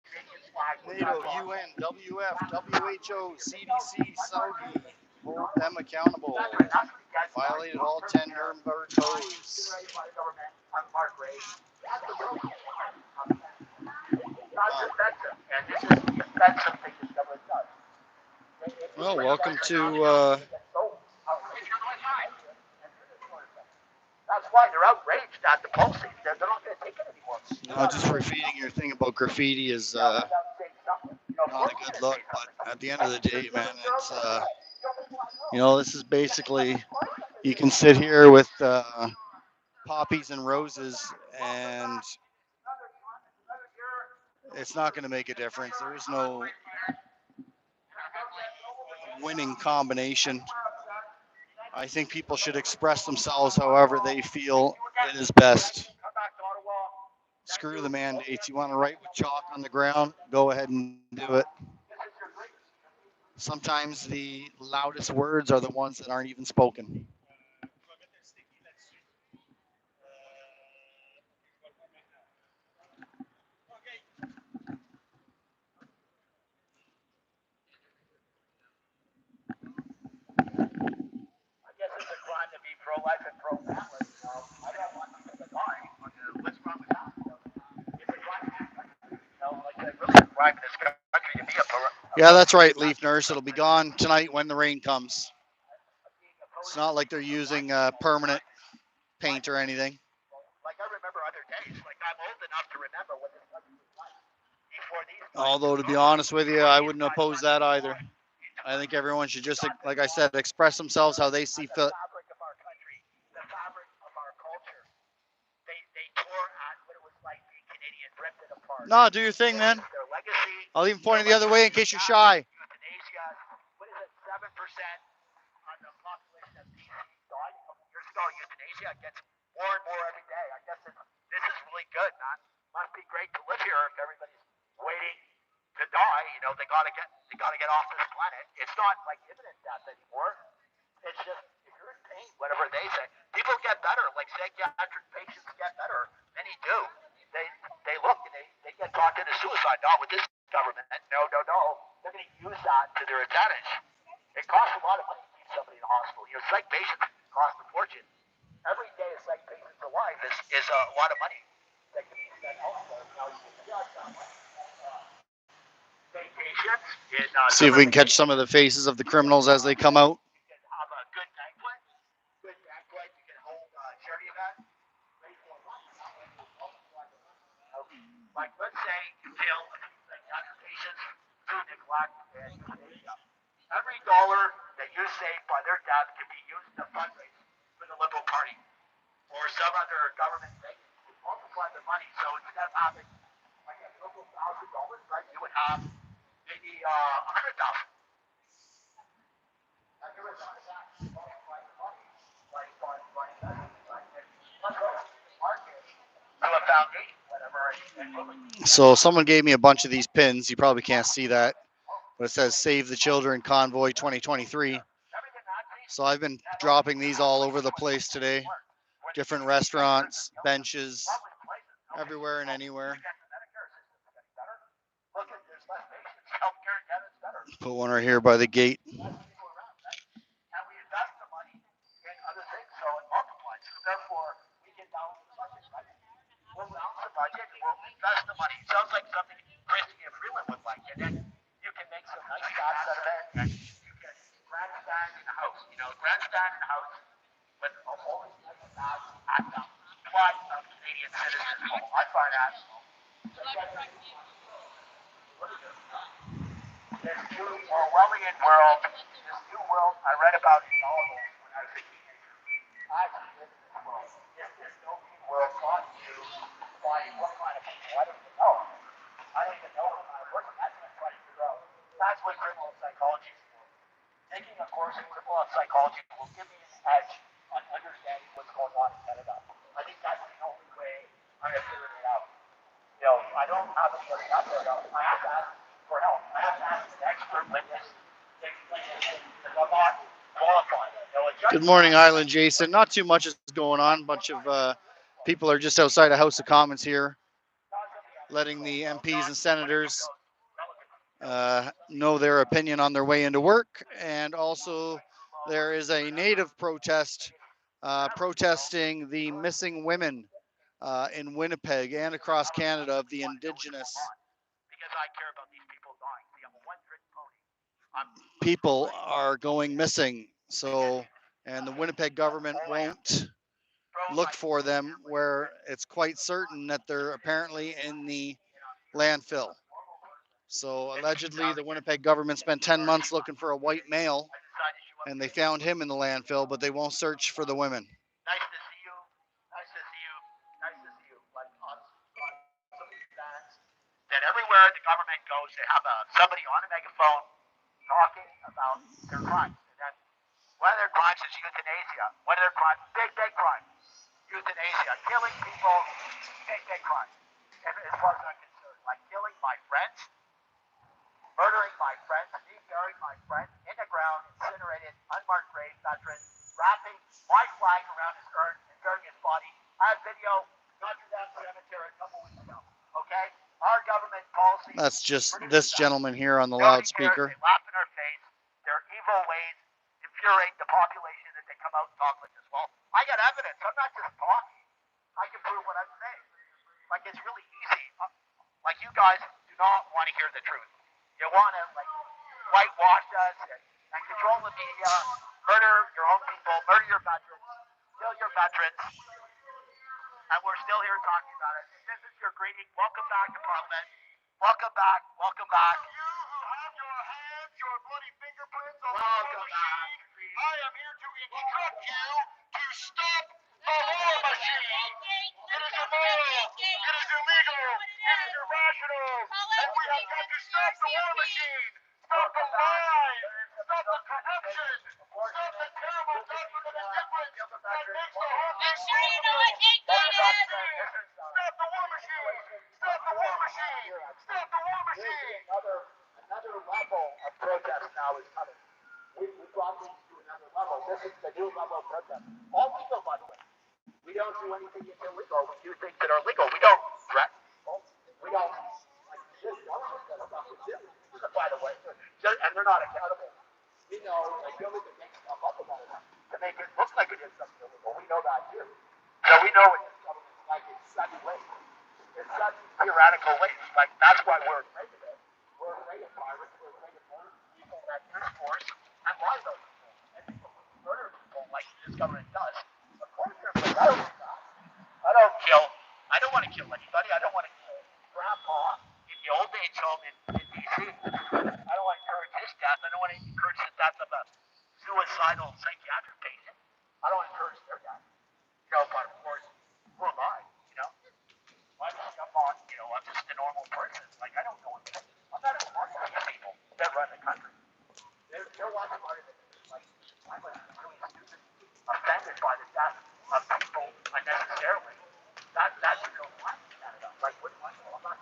NATO, UN, WF, WHO, CDC, Saudi. Hold them accountable. Violated all 10 Nuremberg codes. I'm Mark Ray. That's the real not defensive. And this is the offensive thing the government does. Well, welcome to. That's why they're outraged at the policy. They're not going to take it anymore. Just repeating your thing about graffiti is not a good look, but at the end of the day, man, it's this is basically you can sit here with poppies and roses, and it's not going to make a difference. There is no winning combination. I think people should express themselves however they feel it is best. Screw the mandates. You want to write with chalk on the ground? Go ahead and do it. Sometimes the loudest words are the ones that aren't even spoken. I guess it's a crime to be pro-life and pro-family. I don't want people to die. What's wrong with that? It's a crime. Like really a crime in this country to be a pro. Yeah, that's right, Leaf Nurse. It'll be gone tonight when the rain comes. It's not like they're using permanent paint or anything. Like I remember other days. Like I'm old enough to remember what this country was like before these. Although, to be honest with you, I wouldn't oppose that either. I think everyone should just, like I said, express themselves how they see fit. The fabric of our country, the fabric of our culture. They tore at what it was like being Canadian, ripped it apart. No, do your thing, man. Their legacy. I'll even point it the other way in case you're shy. Euthanasia. What is it? 7% on the population of BC died a couple years ago. Euthanasia gets more and more every day. I guess this is really good, man. Must be great to live here if everybody's waiting to die. They gotta get off this planet. It's not like imminent death anymore. It's just if you're in pain, whatever they say, people get better. Like psychiatric patients get better. Many do. They look and they get talked into suicide. Not with this government. No. They're going to use that to their advantage. It costs a lot of money to keep somebody in the hospital. Psych patients cost a fortune. Every day a psych patient's alive is a lot of money that can be spent elsewhere. Now you can judge that money. See if we can catch some of the faces of the criminals as they come out. You can have a good banquet. You can hold charity events. Like let's say you kill psychiatric patients through neglect and euthanasia. Every dollar that you save by their death can be used to fundraise for the Liberal Party or some other government thing. Multiply the money. So instead of having like a couple $1,000, right, you would have maybe 100,000. So someone gave me a bunch of these pins. You probably can't see that, but it says Save the Children Convoy 2023. So I've been dropping these all over the place today. Different restaurants, benches, everywhere and anywhere. Put one right here by the gate. Sounds like something Christy and Freeland would like, and then you can make some nice shots out of it, and you can grandstand in the house, grandstand in the house with a whole nice shot at the plot of Canadian citizens. I find that this new Orwellian world, this new world I read about in novels when I was a teenager. I actually lived in this world. This no world brought to by what kind of people? I don't even know. I don't even know what kind of person. That's what I'm trying to figure out. That's what criminal psychology is for. Taking a course in criminal psychology will give me an edge on understanding what's going on in Canada. I think that's the only way I'm going to figure it out. I don't have any other answer. I have to ask for help. I have to ask an expert witness to explain it because I'm not qualified. Good morning, Island Jason. Not too much is going on. A bunch of people are just outside of House of Commons here, letting the MPs and senators know their opinion on their way into work. And also, there is a native protest protesting the missing women in Winnipeg and across Canada of the Indigenous Because I care about these people dying. We have a one-trick pony. people are going missing. So, and the Winnipeg government won't look for them, where it's quite certain that they're apparently in the landfill. So allegedly the Winnipeg government spent 10 months looking for a white male and they found him in the landfill, but they won't search for the women. Nice to see you. Nice to see you. Nice to see you. Like on some fans. That everywhere the government goes, they have somebody on a megaphone talking about their crimes. And then one of their crimes is euthanasia. One of their crimes, big crime. Euthanasia. Killing people, big crime. As far as I'm concerned. Like killing my friends, murdering my friends, burying my friend in the ground, incinerated, unmarked grave, veteran, wrapping my flag around his urn and burying his body. I have video, Notre Dame Cemetery a couple weeks ago. Okay? Our government policy. That's just this gentleman here on the Nobody loudspeaker. cares. They laugh in our face. Their evil ways infuriate the population that they come out and talk like this. Well, I got evidence. I'm not just talking. I can prove what I'm saying. Like, it's really easy. Like, you guys do not want to hear the truth. You want to, like, whitewash us and control the media, murder your own people, murder your veterans, kill your veterans, and we're still here talking about it. If this is your greeting, welcome back to Parliament. Welcome back, welcome back. You who have your hands, your bloody fingerprints on the Welcome war back. machine, I am here to instruct you to stop the war machine. It is immoral. It is illegal. It is irrational. And we have got to stop the war machine. Stop the lies. Stop the corruption. Stop the terrible government of indifference that makes the whole Make sure you know what hate code is. Stop the war machine. Stop the war machine. Stop the war machine. Another level of protest now is coming. We brought these to another level. This is the new level of protest. All legal, by the way. We don't do anything illegal. We do things that are legal. We don't threaten people. We don't, like, this government does stuff with this, by the way. And they're not accountable. We know, like, the only thing makes stuff up about it to make it look like it is something illegal. We know that too. So we know what this government's like in such ways. In such theoretical ways. Like, that's why we're afraid of it. We're afraid of violence. We're afraid of murder people that use force and lie about people. And people who murder people like this government does. Of course they're afraid. I don't do that. I don't kill. I don't want to kill anybody. I don't want to kill Grandpa in the old age home in D.C. I don't want to encourage his death. I don't want to encourage the death of a suicidal psychiatric patient. I don't want to encourage their death. But of course, who am I? I'm just a normal person. Like, I don't know what to do. I'm not as smart as the people that run the country. They're a lot smarter than me. Like, I'm really stupid, offended by the death of people unnecessarily. That's real life.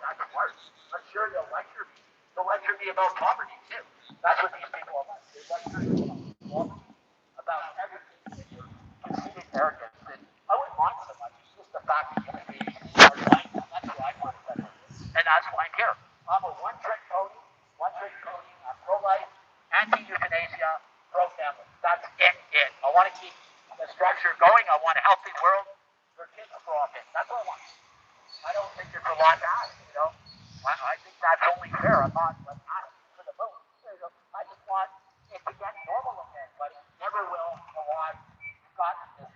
that's worse. I'm sure they'll lecture me. They'll lecture me about poverty too. That's what these people are like. They lecture you about poverty, about everything, and your conceited arrogance. And I wouldn't mind so much. It's just the fact that you are lying. That's what I find better. And that's why I'm here. I'm a one-trick pony. One-trick pony. I'm pro-life, anti-euthanasia, pro-family. That's it. I want to keep the structure going. I want a healthy world for kids to grow up in. That's what I want. I don't think there's a lot to ask, you know. I think that's only fair. I'm not like asking for the moon. You know, I just want it to get normal again, but it never will. You know why? You've got this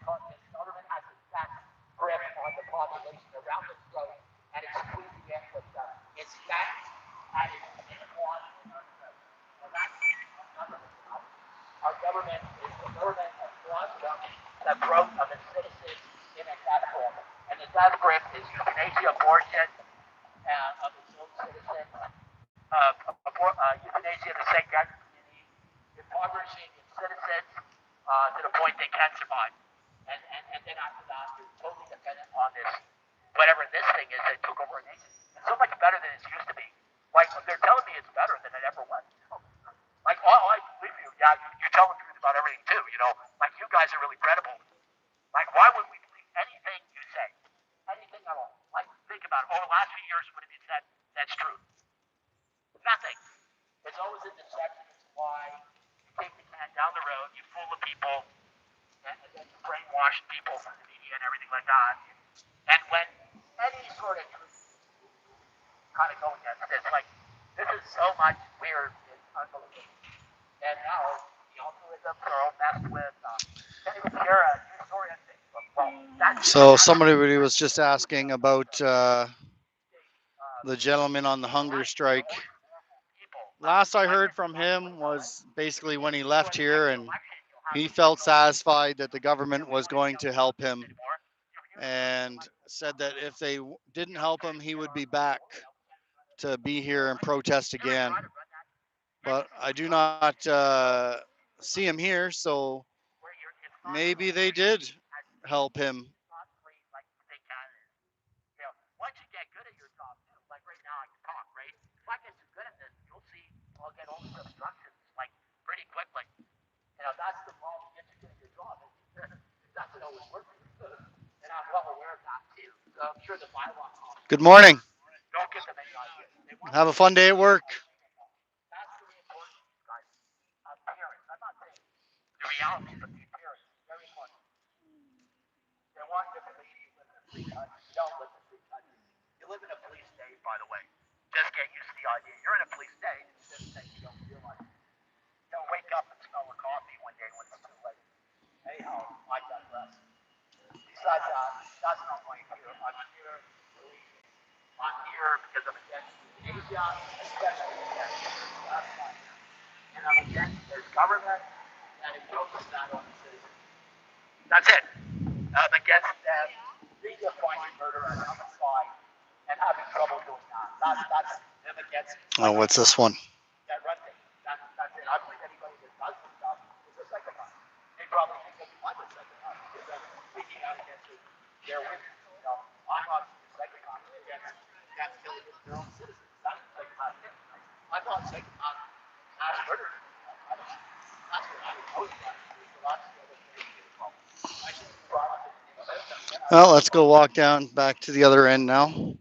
government has a exact grip on the population around its throat, and it's squeezing it with its fat and its claws in our throat. And that's nothing. Our government is the government of claws around the throat of its citizens in a death grip. And the death grip is euthanasia, abortion of its own citizens, euthanasia of the psychiatric community, impoverishing its citizens to the point they can't survive. And then after that, you're totally dependent on this, whatever this thing is that took over our nation. It's so much better than it used to be. Like, they're telling me it's better than it ever was. Like, I believe you. Yeah, you tell the truth about everything too, you know. Like, you guys are really credible. Like, why would we believe anything you say? Anything at all? Like, think about it. Over the last few years, what have you said that's true? Nothing. It's always a deception. It's why you take the can down the road, you fool the people, and then you brainwash people from the media and everything like that. And when any sort of truth kind of go against this, like, this is so much weird and unbelievable. And now the algorithms are all messed with. Can't even share a news story on Facebook. Well, that's So somebody was just asking about the gentleman on the hunger strike. Last I heard from him was basically when he left here, and he felt satisfied that the government was going to help him, and said that if they didn't help him, he would be back to be here and protest again. But I do not see him here, so maybe they did help him. Once you get good at your job, too, like right now I can talk, right? If I get too good at this, you'll see I'll get all these obstructions like pretty quickly. You know, that's the problem. You get too good at your job. It doesn't always work for you. And I'm well aware of that too. So I'm sure the bylaw Good morning. don't get them any ideas. They want Have a fun day at work. that's really important to these guys. Appearance. I'm not saying the reality, but the appearance is very important. They want you to believe you live in a free country. You don't live in a free country. You live in a police state, by the way. Just get used to the idea. You're in a police state. It's just that you don't realize it. You'll wake up and smell the coffee one day when it's too late. Anyhow, I digress. Besides that, that's not why I'm here. I'm here, believe me. I'm here because I'm against euthanasia, especially against euthanasia. That's why I'm here. And I'm against this government that imposes that on the citizens. That's it. I'm against them redefining murder as homicide and having trouble doing that. That's them against it. Oh, what's this one? That run thing. That's it. I believe anybody that does this stuff is a psychopath. They probably think that I'm a psychopath because I'm speaking out against their wishes. You know, I'm not a psychopath against them killing their own citizens. That's a psychopath thing. I'm not a psychopath mass murderer. That's what I would know. That's the other thing to get involved. I should be brought up in the system. Well, let's go walk down back to the other end now.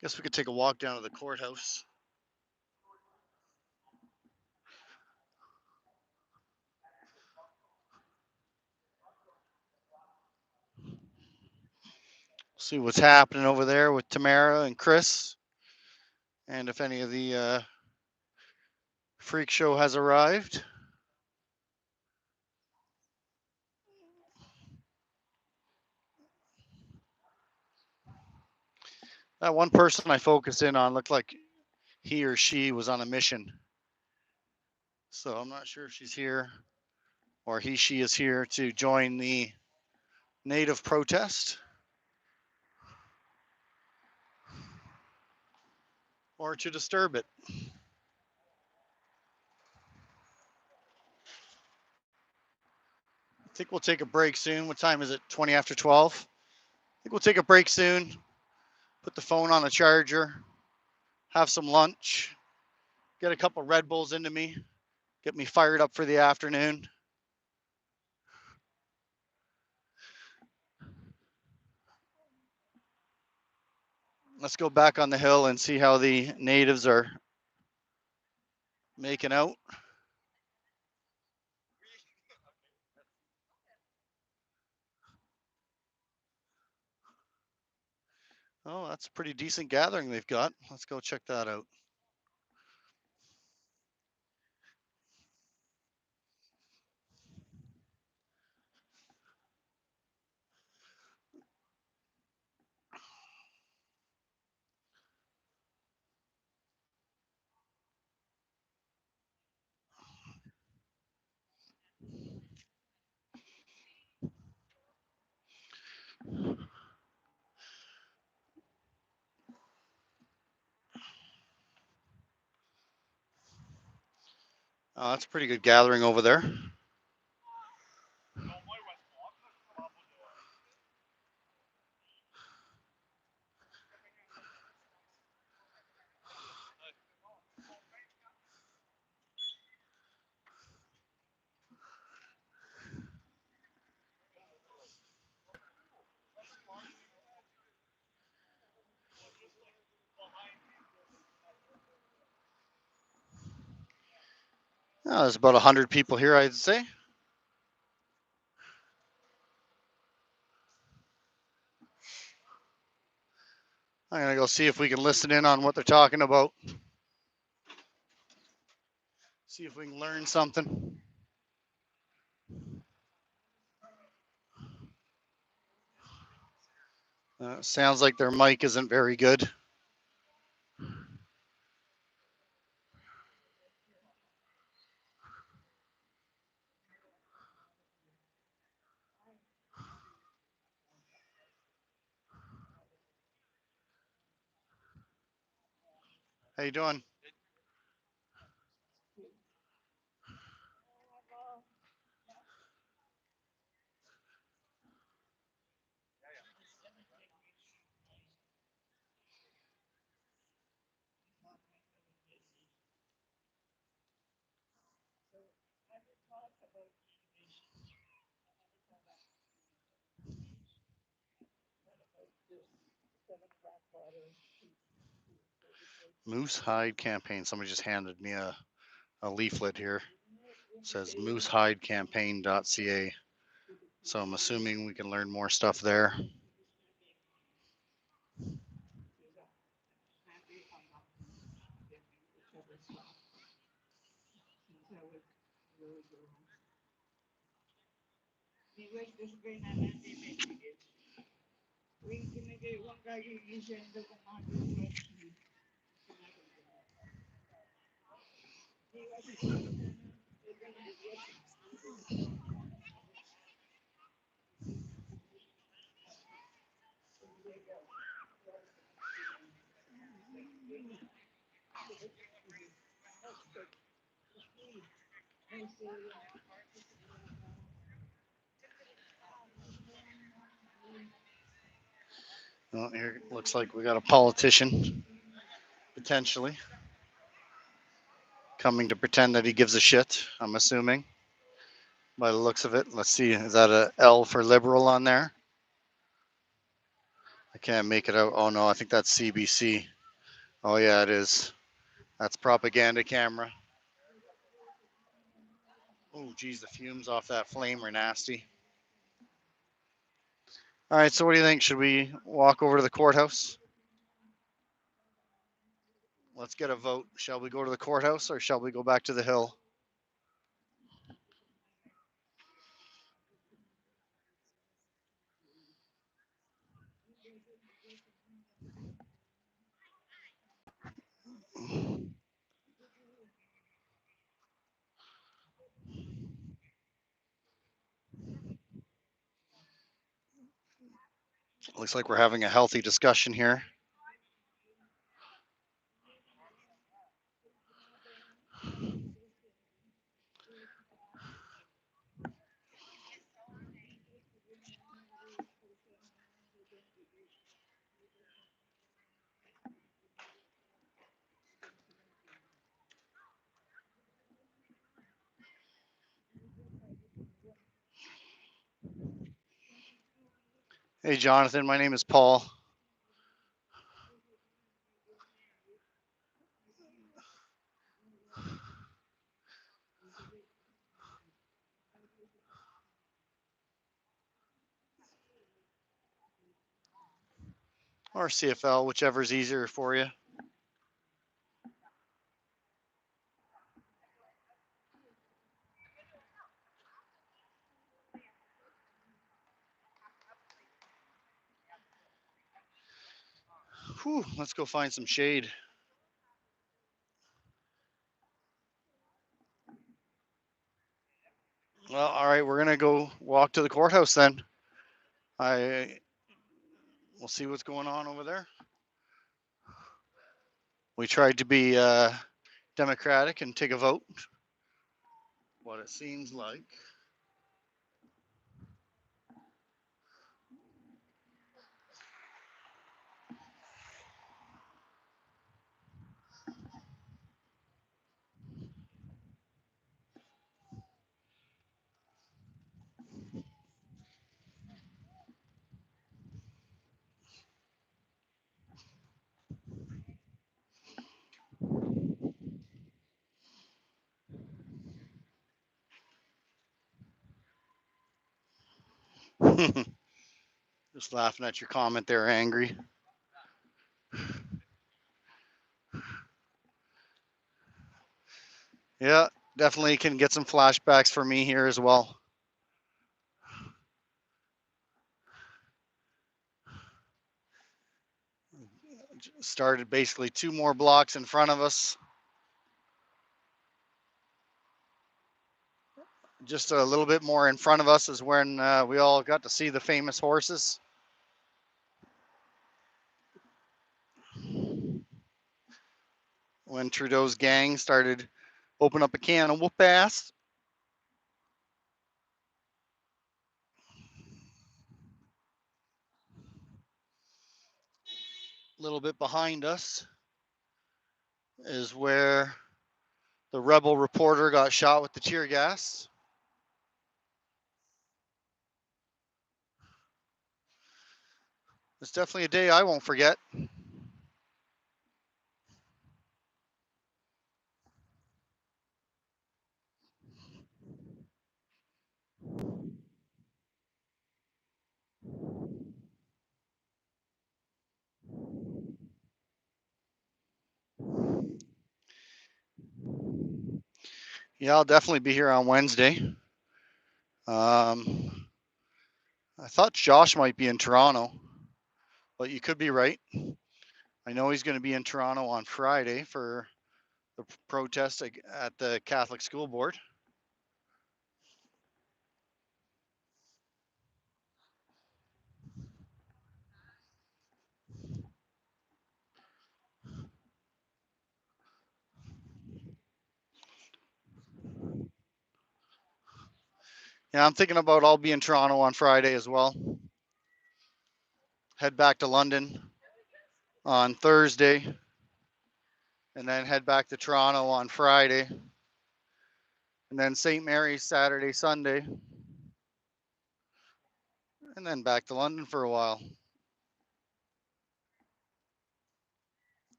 Guess we could take a walk down to the courthouse. See what's happening over there with Tamara and Chris, and if any of the freak show has arrived. That one person I focused in on looked like he or she was on a mission. So I'm not sure if she's here. or she is here to join the native protest, or to disturb it. I think we'll take a break soon. What time is it? 20 after 12. I think we'll take a break soon. Put the phone on a charger, have some lunch, get a couple Red Bulls into me, get me fired up for the afternoon. Let's go back on the hill and see how the natives are making out. Oh, that's a pretty decent gathering they've got. Let's go check that out. Oh, that's a pretty good gathering over there. Oh, there's about 100 people here, I'd say. I'm going to go see if we can listen in on what they're talking about. See if we can learn something. Sounds like their mic isn't very good. How you doing? Moose Hide Campaign. Somebody just handed me a leaflet here. It says moosehidecampaign.ca. So I'm assuming we can learn more stuff there. Well, here it looks like we got a politician, potentially, coming to pretend that he gives a shit, I'm assuming, by the looks of it. Let's see, is that a L for liberal on there? I can't make it out. Oh no, I think that's CBC. Oh yeah, it is. That's propaganda camera. Oh geez, the fumes off that flame are nasty. All right, so what do you think? Should we walk over to the courthouse? Let's get a vote. Shall we go to the courthouse or shall we go back to the hill? Looks like we're having a healthy discussion here. Hey, Jonathan, my name is Paul. Or CFL, whichever's easier for you. Whew, let's go find some shade. Well, all right, we're gonna go walk to the courthouse then. We'll see what's going on over there. We tried to be democratic and take a vote. What it seems like. Just laughing at your comment there, angry. Yeah, definitely can get some flashbacks for me here as well. Started basically 2 more blocks in front of us. Just a little bit more in front of us is when we all got to see the famous horses. When Trudeau's gang started open up a can of whoop ass. A little bit behind us is where the rebel reporter got shot with the tear gas. It's definitely a day I won't forget. Yeah, I'll definitely be here on Wednesday. I thought Josh might be in Toronto, but you could be right. I know he's going to be in Toronto on Friday for the protest at the Catholic School Board. Yeah, I'm thinking about I'll be in Toronto on Friday as well. Head back to London on Thursday, and then head back to Toronto on Friday, and then St. Mary's Saturday, Sunday, and then back to London for a while.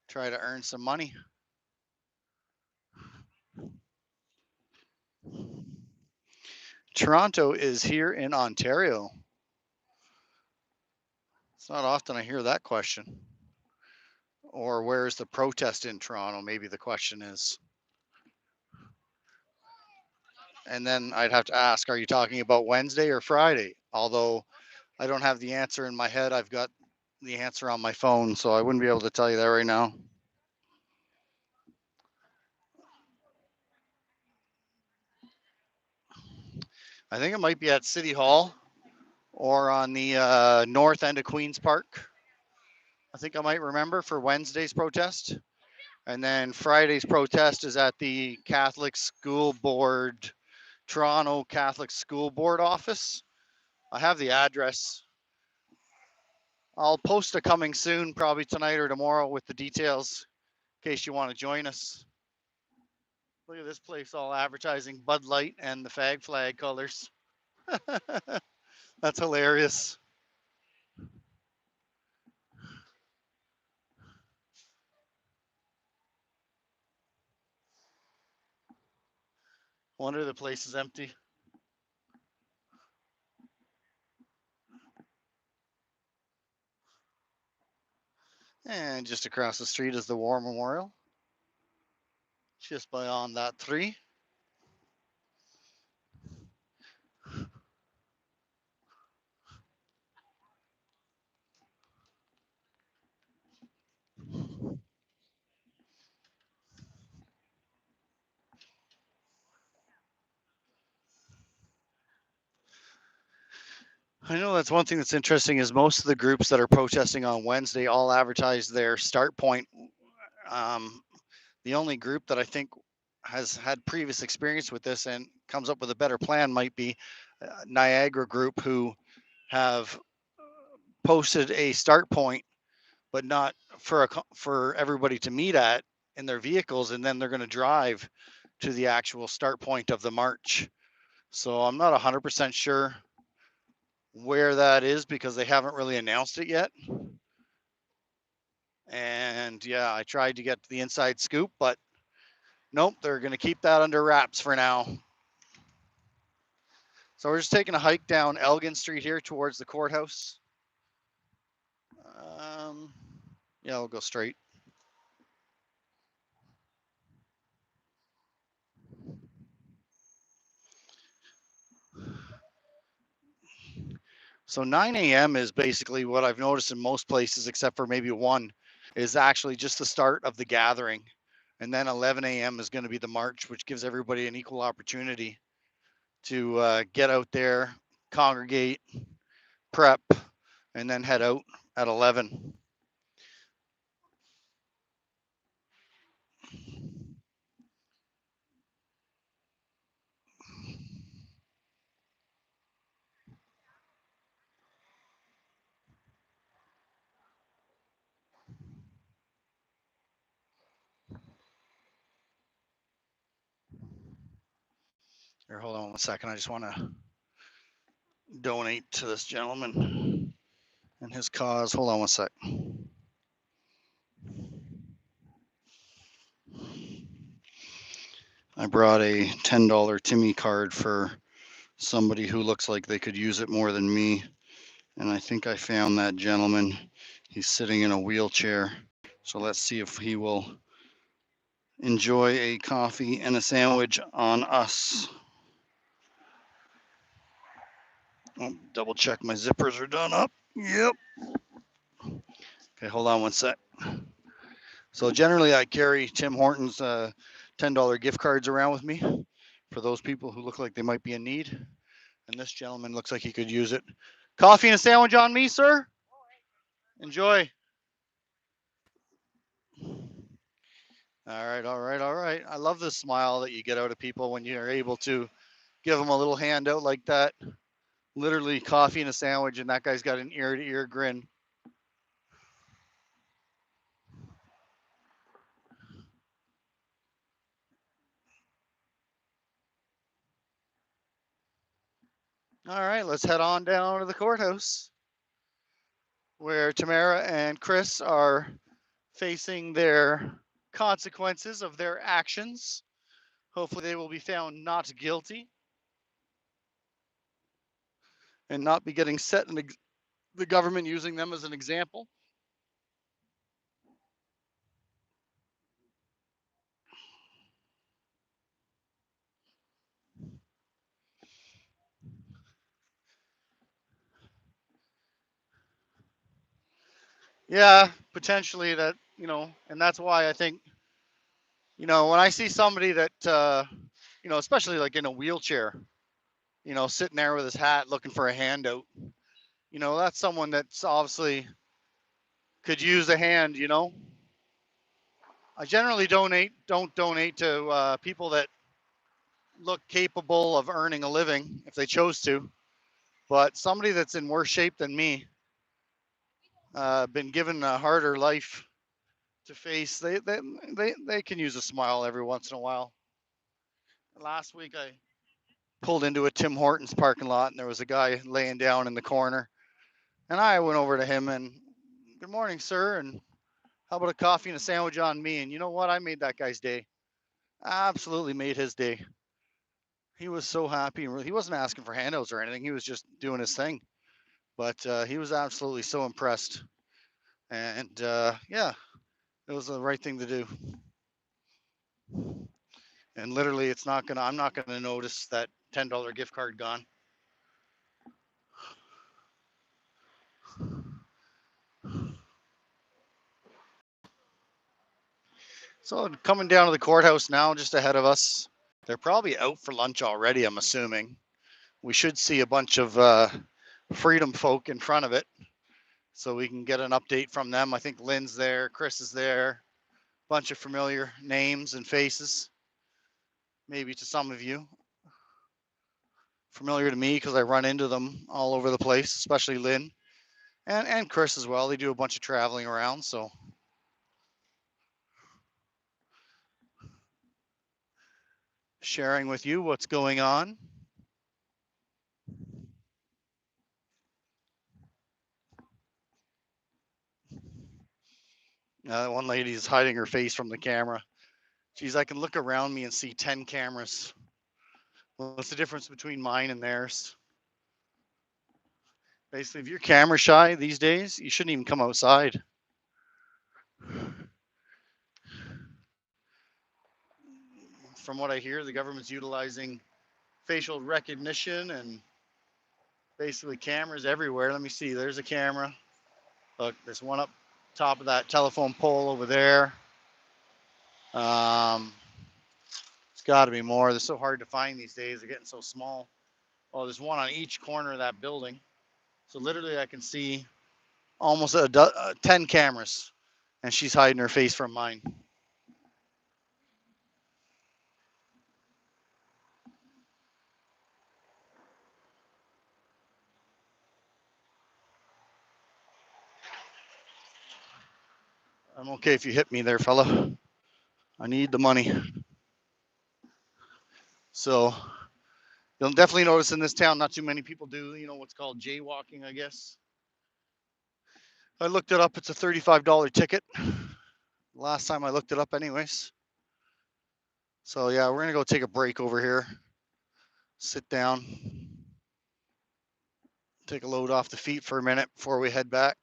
Try to earn some money. Toronto is here in Ontario. It's not often I hear that question. Or where's the protest in Toronto? Maybe the question is. And then I'd have to ask, are you talking about Wednesday or Friday? Although I don't have the answer in my head, I've got the answer on my phone, so I wouldn't be able to tell you that right now. I think it might be at City Hall or on the north end of Queen's Park. I think I might remember for Wednesday's protest. And then Friday's protest is at the Catholic School Board, Toronto Catholic School Board office. I have the address. I'll post a coming soon, probably tonight or tomorrow, with the details in case you want to join us. Look at this place all advertising Bud Light and the fag flag colors. That's hilarious. Wonder the place is empty. And just across the street is the War Memorial. Just beyond that tree. I know that's one thing that's interesting is most of the groups that are protesting on Wednesday all advertise their start point. The only group that I think has had previous experience with this and comes up with a better plan might be Niagara Group, who have posted a start point, but not for everybody to meet at in their vehicles, and then they're going to drive to the actual start point of the march. So I'm not 100% sure where that is because they haven't really announced it yet. And yeah, I tried to get the inside scoop, but nope, they're going to keep that under wraps for now. So we're just taking a hike down Elgin Street here towards the courthouse. Yeah, we'll go straight. So 9 a.m. is basically what I've noticed in most places, except for maybe one, is actually just the start of the gathering. And then 11 a.m. is going to be the march, which gives everybody an equal opportunity to get out there, congregate, prep, and then head out at 11. Here, hold on one second. I just want to donate to this gentleman and his cause. Hold on one sec. I brought a $10 Timmy card for somebody who looks like they could use it more than me. And I think I found that gentleman. He's sitting in a wheelchair. So let's see if he will enjoy a coffee and a sandwich on us. Oh, double check my zippers are done up. Yep. Okay, hold on one sec. So generally I carry Tim Hortons $10 gift cards around with me for those people who look like they might be in need. And this gentleman looks like he could use it. Coffee and a sandwich on me, sir? Enjoy. All right, all right, all right. I love the smile that you get out of people when you're able to give them a little handout like that. Literally coffee and a sandwich, and that guy's got an ear to ear grin. All right, let's head on down to the courthouse where Tamara and Chris are facing their consequences of their actions. Hopefully, they will be found not guilty and not be getting set in the government using them as an example. Yeah, potentially that, and that's why I think, when I see somebody that, especially like in a wheelchair, sitting there with his hat looking for a handout, That's someone that's obviously could use a hand. I generally don't donate to people that look capable of earning a living if they chose to. But somebody that's in worse shape than me, been given a harder life to face, they can use a smile every once in a while. Last week I pulled into a Tim Hortons parking lot and there was a guy laying down in the corner, and I went over to him and, good morning, sir, and how about a coffee and a sandwich on me? And you know what? I made that guy's day. Absolutely made his day. He was so happy. He wasn't asking for handouts or anything. He was just doing his thing. But he was absolutely so impressed. And yeah, it was the right thing to do. And literally, I'm not gonna notice that $10 gift card gone. So coming down to the courthouse now, just ahead of us. They're probably out for lunch already, I'm assuming. We should see a bunch of Freedom folk in front of it, so we can get an update from them. I think Lynn's there, Chris is there, a bunch of familiar names and faces, maybe to some of you. Familiar to me because I run into them all over the place, especially Lynn and Chris as well. They do a bunch of traveling around, so sharing with you what's going on. One lady is hiding her face from the camera. Geez, I can look around me and see 10 cameras. What's the difference between mine and theirs? Basically, if you're camera shy these days, you shouldn't even come outside. From what I hear, the government's utilizing facial recognition and basically cameras everywhere. Let me see. There's a camera. Look, there's one up top of that telephone pole over there. It's got to be more. They're so hard to find these days. They're getting so small. Oh, there's one on each corner of that building. So literally, I can see almost 10 cameras, and she's hiding her face from mine. I'm okay if you hit me there, fella. I need the money. So you'll definitely notice in this town, not too many people do, what's called jaywalking, I guess. I looked it up. It's a $35 ticket. Last time I looked it up anyways. So yeah, we're going to go take a break over here. Sit down. Take a load off the feet for a minute before we head back.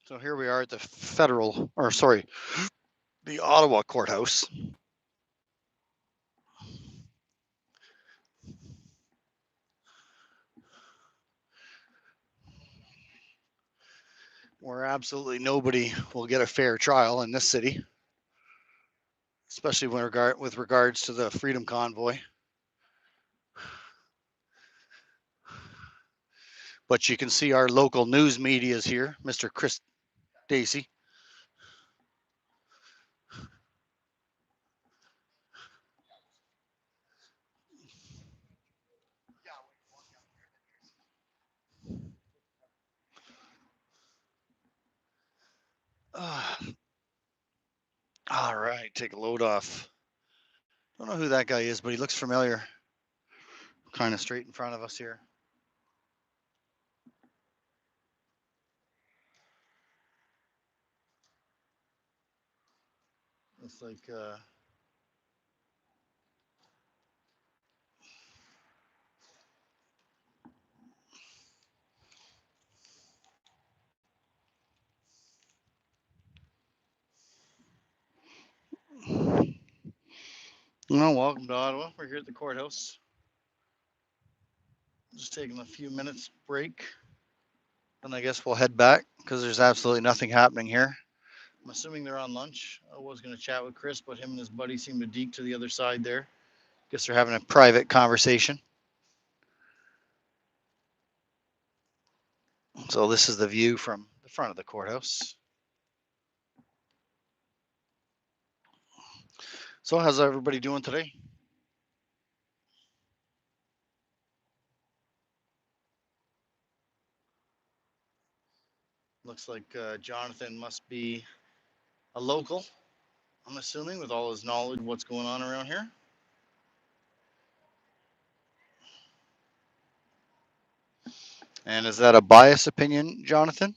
So here we are at the the Ottawa courthouse. Where absolutely nobody will get a fair trial in this city, especially with regards to the Freedom Convoy. But you can see our local news media is here, Mr. Chris Dacey. All right, take a load off. Don't know who that guy is, but he looks familiar. Kind of straight in front of us here. Looks like Well, welcome to Ottawa. We're here at the courthouse. Just taking a few minutes break. And I guess we'll head back because there's absolutely nothing happening here. I'm assuming they're on lunch. I was going to chat with Chris, but him and his buddy seem to deke to the other side there. Guess they're having a private conversation. So this is the view from the front of the courthouse. So how's everybody doing today? Looks like Jonathan must be a local, I'm assuming, with all his knowledge of what's going on around here. And is that a biased opinion, Jonathan,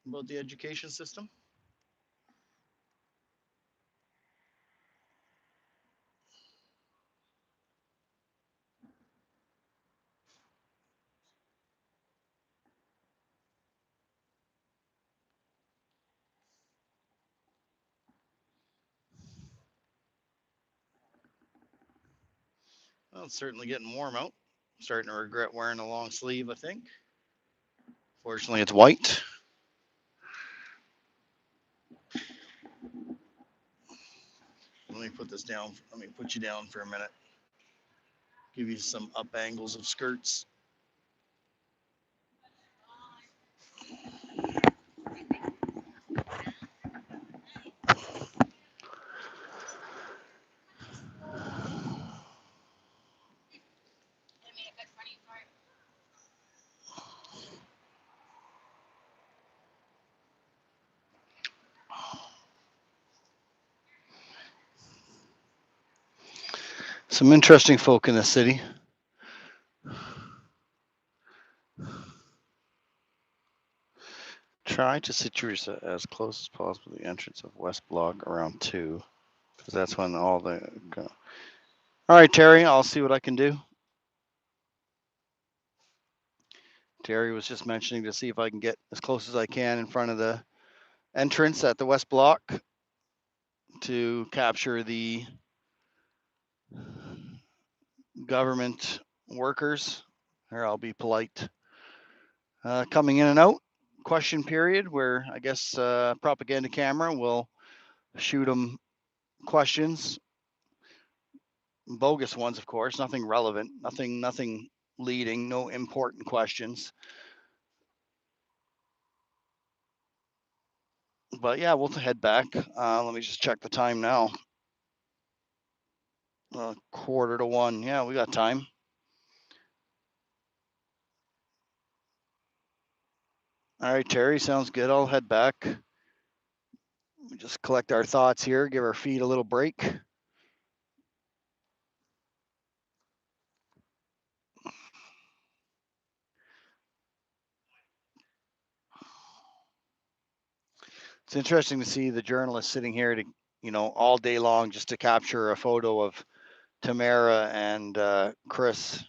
about the education system? Well, it's certainly getting warm out. I'm starting to regret wearing a long sleeve, I think. Fortunately, it's white. Let me put this down. Let me put you down for a minute. Give you some up angles of skirts. Some interesting folk in the city. Try to situate as close as possible to the entrance of West Block around 2, because that's when all the. All right, Terry, I'll see what I can do. Terry was just mentioning to see if I can get as close as I can in front of the entrance at the West Block to capture the government workers. Here, I'll be polite. Coming in and out, question period, where I guess propaganda camera will shoot them questions, bogus ones, of course, nothing relevant, nothing leading, no important questions. But yeah, we'll head back. Let me just check the time now. 1:45. Yeah, we got time. All right, Terry, sounds good. I'll head back. We just collect our thoughts here, give our feet a little break. It's interesting to see the journalists sitting here to, all day long just to capture a photo of Tamara and Chris.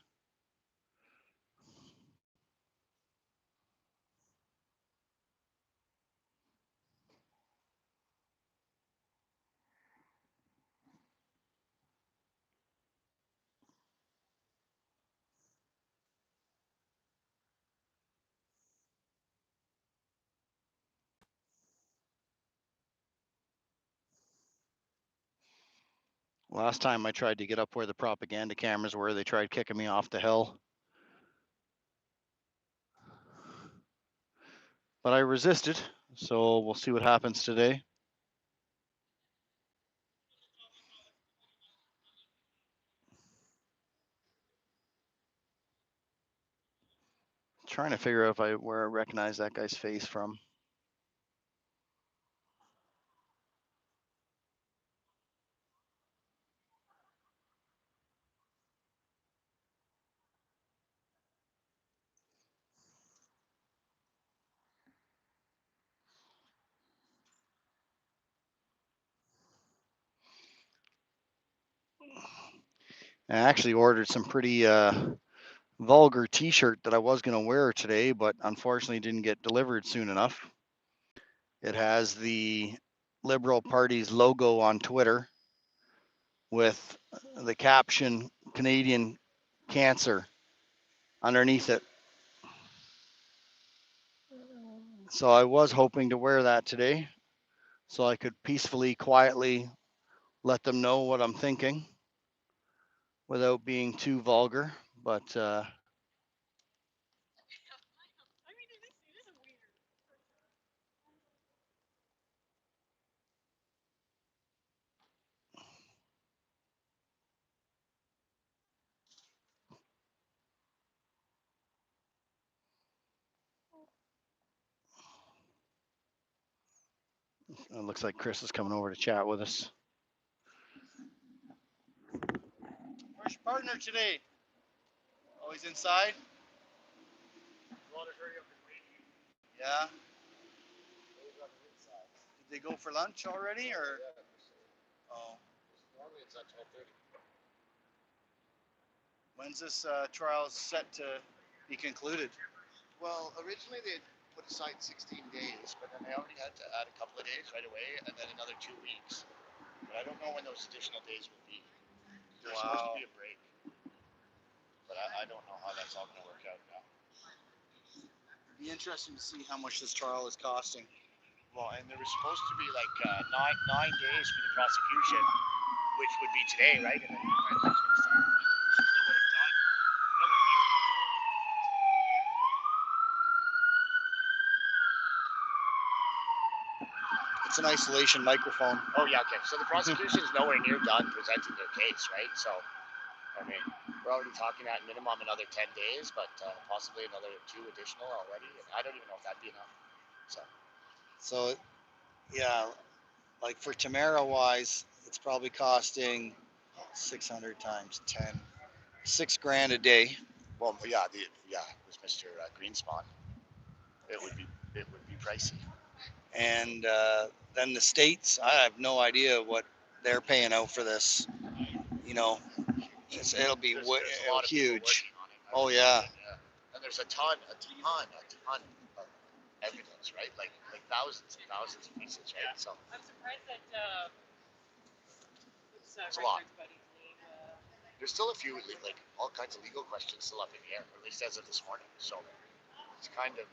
Last time I tried to get up where the propaganda cameras were, they tried kicking me off the hill. But I resisted, so we'll see what happens today. Trying to figure out where I recognize that guy's face from. I actually ordered some pretty vulgar t-shirt that I was going to wear today, but unfortunately didn't get delivered soon enough. It has the Liberal Party's logo on Twitter with the caption Canadian cancer underneath it. So I was hoping to wear that today so I could peacefully, quietly let them know what I'm thinking without being too vulgar. But it looks like Chris is coming over to chat with us. Where's your partner today? Oh, he's inside? Yeah. Did they go for lunch already, or? Oh. Normally it's at 12:30. When's this trial set to be concluded? Well, originally they had put aside 16 days, but then they already had to add a couple of days right away, and then another 2 weeks. But I don't know when those additional days will be. There's supposed to be a break, but I don't know how that's all going to work out now. It'd be interesting to see how much this trial is costing. Well, and there was supposed to be like nine days for the prosecution, which would be today, right? And then that's going to start. It's an isolation microphone. Oh yeah, okay. So the prosecution is nowhere near done presenting their case, right? So, I mean, we're already talking at minimum another 10 days, but possibly another 2 additional already. And I don't even know if that'd be enough. So, yeah, like for Tamara wise, it's probably costing 600 times 10, $6,000 a day. Well, yeah, it was Mr. Greenspan. It would be pricey. And then the states, I have no idea what they're paying out for this. You know, it'll be There's a lot of huge. people working on it. Oh yeah. And there's a ton of evidence, right? Like thousands and thousands of pieces, right? So I'm surprised that it's a lot. There's still a few like all kinds of legal questions still up in the air, or at least as of this morning. So it's kind of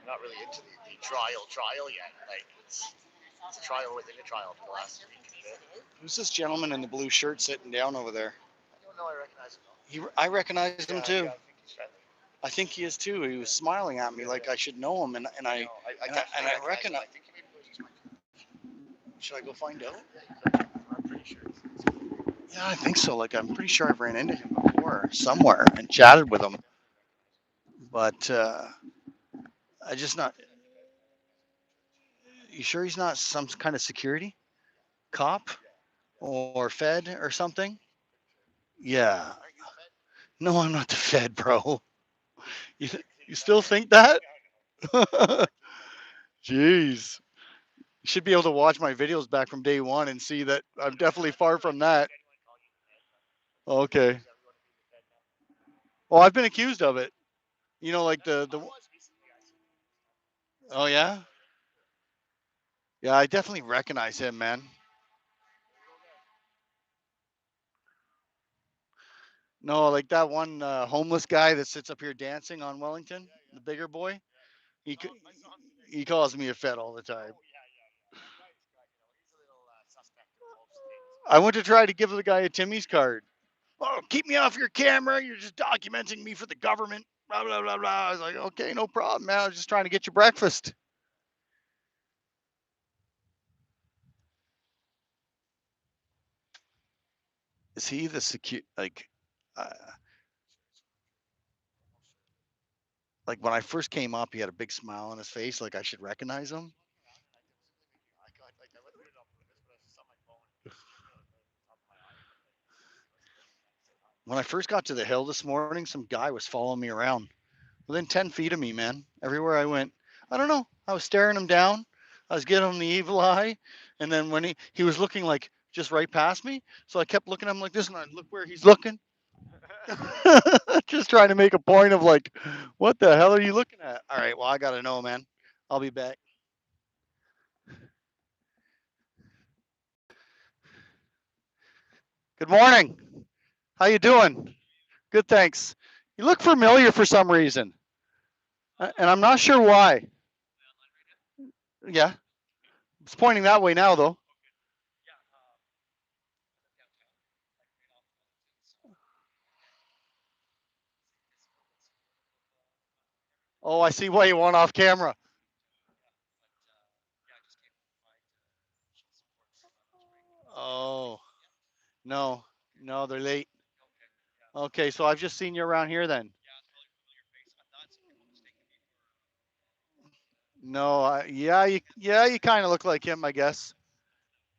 not really into the trial yet. Like it's a trial within a trial for the last week. Who's this gentleman in the blue shirt sitting down over there? I don't know. I recognize him though. I recognized him too. Yeah, I think he's friendly. I think he is too. He was smiling at me like I should know him, and I recognize. I think he maybe goes to my Should I go find out? I'm pretty sure. Yeah, I think so. Like I'm pretty sure I've ran into him before somewhere and chatted with him, but I just not. You sure he's not some kind of security cop or Fed or something? Yeah. No, I'm not the Fed, bro. You, you still think that? Jeez. You should be able to watch my videos back from day one and see that I'm definitely far from that. Okay. Well, I've been accused of it. You know, like the. Oh yeah. Yeah, I definitely recognize him, man. No, like that one homeless guy that sits up here dancing on Wellington, the bigger boy. He he calls me a Fed all the time. I went to try to give the guy a Timmy's card. Oh, keep me off your camera. You're just documenting me for the government. Blah, blah, blah, blah. I was like, okay, no problem, man. I was just trying to get you breakfast. Is he the uh, like when I first came up, he had a big smile on his face, like I should recognize him. When I first got to the hill this morning, some guy was following me around within 10 feet of me, man. Everywhere I went, I don't know. I was staring him down. I was giving him the evil eye. And then when he was looking like just right past me. So I kept looking at him like this and I look where he's looking. Just trying to make a point of like, what the hell are you looking at? All right, well, I got to know, man. I'll be back. Good morning. How you doing? Good, thanks. You look familiar for some reason, and I'm not sure why. Yeah, it's pointing that way now, though. Oh, I see why you want off camera. Oh, no, no, they're late. Okay, so I've just seen you around here then. No, yeah, you kind of look like him, I guess.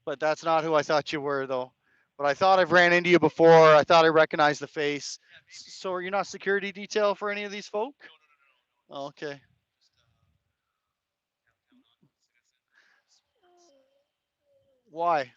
But that's not who I thought you were, though. But I thought I've ran into you before. I thought I recognized the face. So are you not security detail for any of these folk? Okay. Why?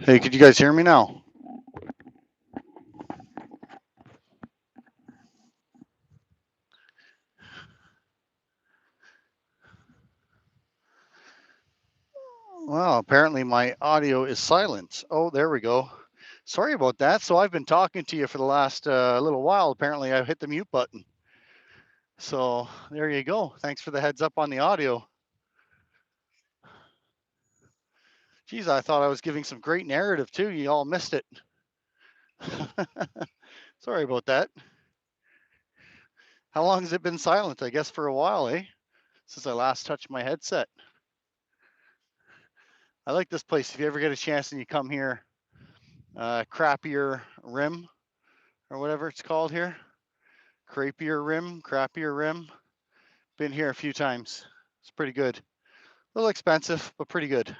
Hey, could you guys hear me now? Well, apparently my audio is silent. Oh, there we go. Sorry about that. So I've been talking to you for the last little while. Apparently I've hit the mute button. So there you go. Thanks for the heads up on the audio. Geez, I thought I was giving some great narrative too. You all missed it. Sorry about that. How long has it been silent? I guess for a while, eh? Since I last touched my headset. I like this place. If you ever get a chance and you come here, Crappier Rim or whatever it's called here. Crappier Rim. Been here a few times. It's pretty good. A little expensive, but pretty good.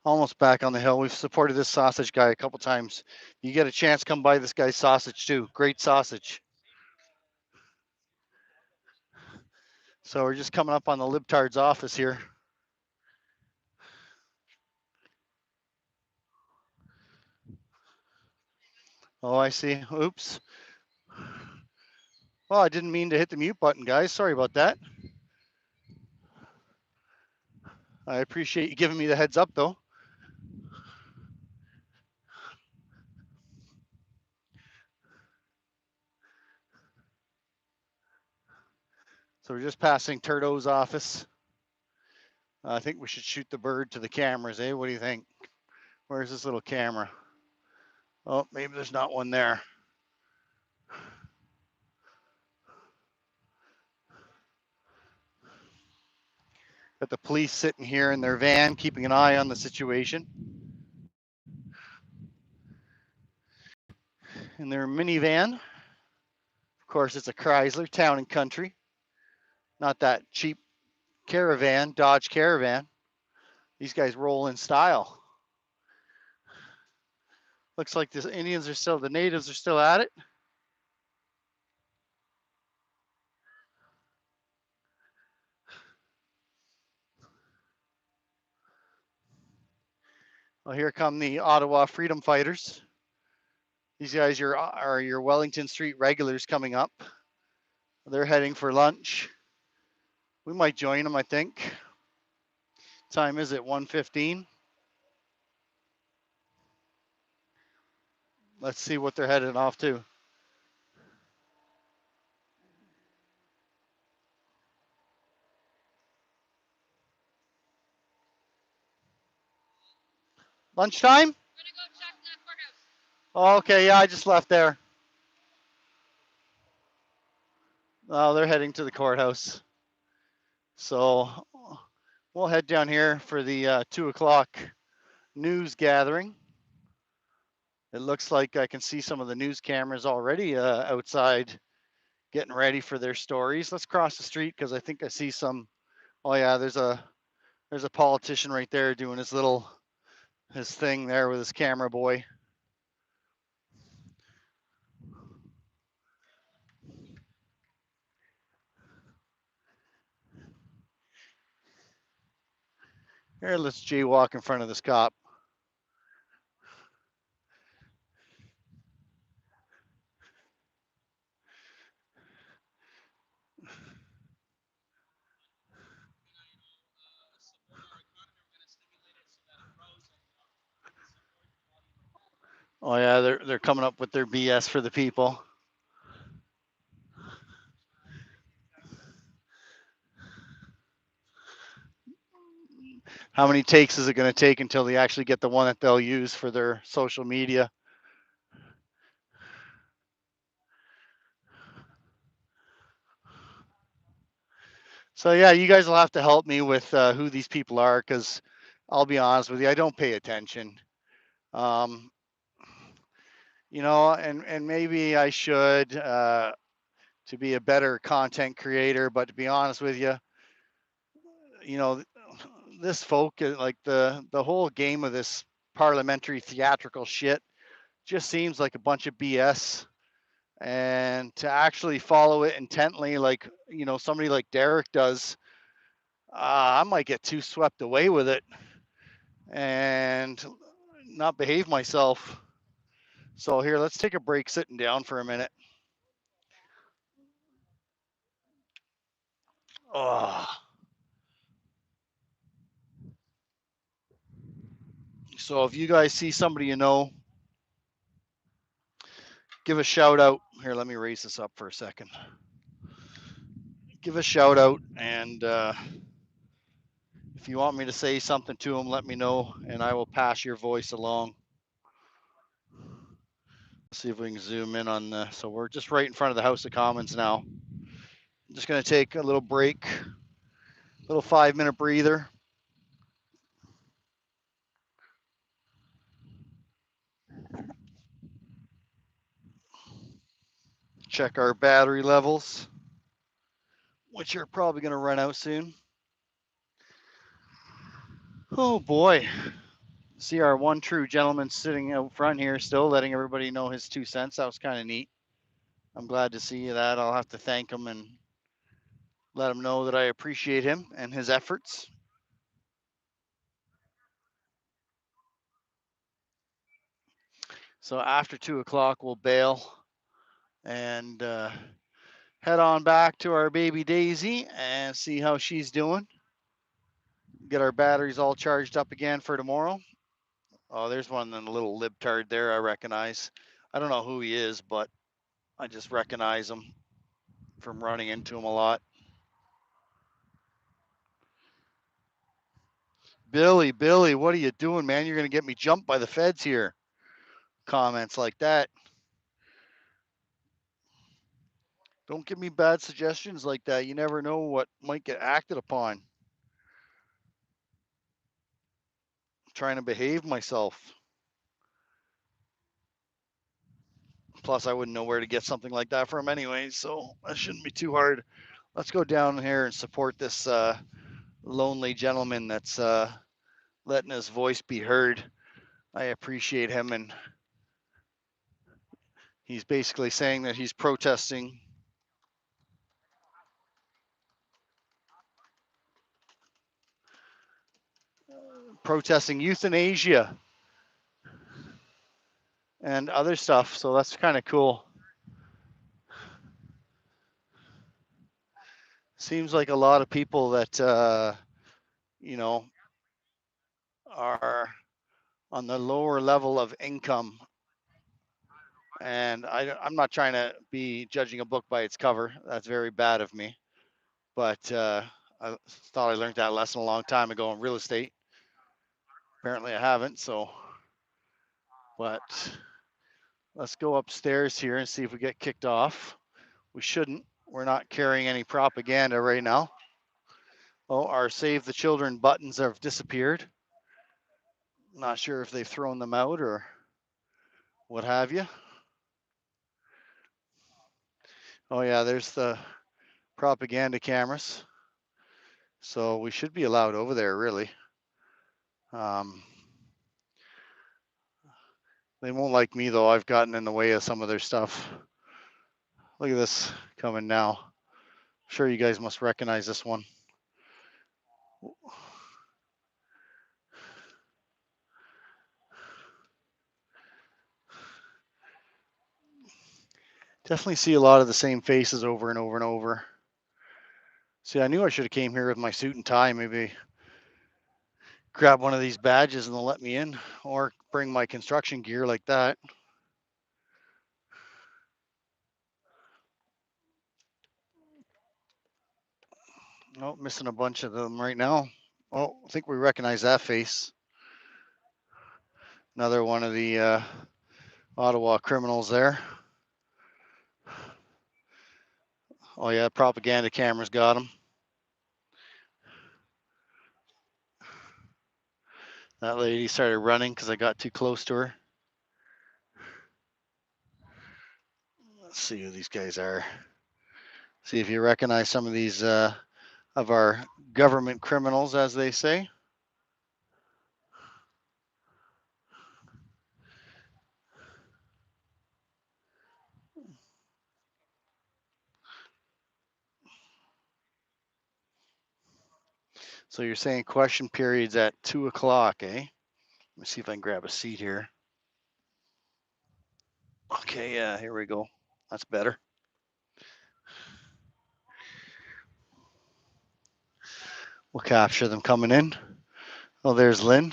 Almost back on the hill. We've supported this sausage guy a couple times. You get a chance, come by this guy's sausage too. Great sausage. So we're just coming up on the libtard's office here. Oh, I see. Oops. Well, I didn't mean to hit the mute button, guys. Sorry about that. I appreciate you giving me the heads up, though. So we're just passing Turdo's office. I think we should shoot the bird to the cameras, eh? What do you think? Where's this little camera? Oh, maybe there's not one there. Got the police sitting here in their van, keeping an eye on the situation. In their minivan. Of course, it's a Chrysler Town and Country. Not that cheap Caravan, Dodge Caravan. These guys roll in style. Looks like the Indians are still, the natives are still at it. Well, here come the Ottawa Freedom Fighters. These guys are your Wellington Street regulars coming up. They're heading for lunch. We might join them, I think. Time is it 1:15? Let's see what they're heading off to. Lunchtime? We're gonna go check the courthouse. Oh, okay, yeah, I just left there. Oh, they're heading to the courthouse. So we'll head down here for the 2 o'clock news gathering. It looks like I can see some of the news cameras already outside getting ready for their stories. Let's cross the street because I think I see some. Oh yeah, there's a politician right there doing his thing there with his camera boy. Here, let's jaywalk in front of this cop. Oh yeah, they're coming up with their BS for the people. How many takes is it going to take until they actually get the one that they'll use for their social media? So yeah, you guys will have to help me with who these people are because I'll be honest with you, I don't pay attention. You know, and maybe I should to be a better content creator, but to be honest with you, you know, this folk like the whole game of this parliamentary theatrical shit just seems like a bunch of BS. And to actually follow it intently, like, you know, somebody like Derek does, I might get too swept away with it and not behave myself. So here, let's take a break sitting down for a minute. Oh. So if you guys see somebody you know, give a shout out. Here, let me raise this up for a second. Give a shout out, and if you want me to say something to them, let me know, and I will pass your voice along. Let's see if we can zoom in on the. So we're just right in front of the House of Commons now. I'm just going to take a little break, a little 5-minute breather. Check our battery levels, which are probably going to run out soon. Oh boy. See our one true gentleman sitting out front here still letting everybody know his 2 cents. That was kind of neat. I'm glad to see that. I'll have to thank him and let him know that I appreciate him and his efforts. So after 2 o'clock, we'll bail and head on back to our baby Daisy and see how she's doing. Get our batteries all charged up again for tomorrow. Oh, there's one in a little libtard there I recognize. I don't know who he is, but I just recognize him from running into him a lot. Billy, what are you doing, man? You're going to get me jumped by the feds here. Comments like that. Don't give me bad suggestions like that. You never know what might get acted upon. I'm trying to behave myself. Plus, I wouldn't know where to get something like that from anyway, so that shouldn't be too hard. Let's go down here and support this lonely gentleman that's letting his voice be heard. I appreciate him, and he's basically saying that he's protesting euthanasia and other stuff. So that's kind of cool. Seems like a lot of people that you know are on the lower level of income. And I'm not trying to be judging a book by its cover. That's very bad of me. But I thought I learned that lesson a long time ago in real estate. Apparently I haven't. So, but let's go upstairs here and see if we get kicked off. We shouldn't. We're not carrying any propaganda right now. Oh, our Save the Children buttons have disappeared. Not sure if they've thrown them out or what have you. Oh yeah, there's the propaganda cameras. So we should be allowed over there, really. They won't like me though. I've gotten in the way of some of their stuff. Look at this coming now. I'm sure you guys must recognize this one. Definitely see a lot of the same faces over and over and over. See, I knew I should have came here with my suit and tie. Maybe grab one of these badges and they'll let me in, or bring my construction gear like that. Oh, missing a bunch of them right now. Oh, I think we recognize that face. Another one of the Ottawa criminals there. Oh yeah, propaganda cameras got him. That lady started running because I got too close to her. Let's see who these guys are. See if you recognize some of these of our government criminals, as they say. So you're saying question period's at 2 o'clock, eh? Let me see if I can grab a seat here. Okay, yeah, here we go. That's better. We'll capture them coming in. Oh, there's Lynn.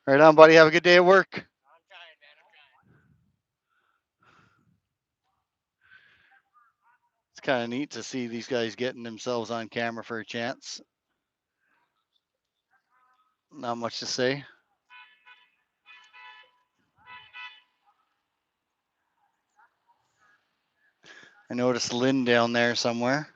Right on, buddy. Have a good day at work. It's kind of neat to see these guys getting themselves on camera for a chance. Not much to say. I noticed Lynn down there somewhere.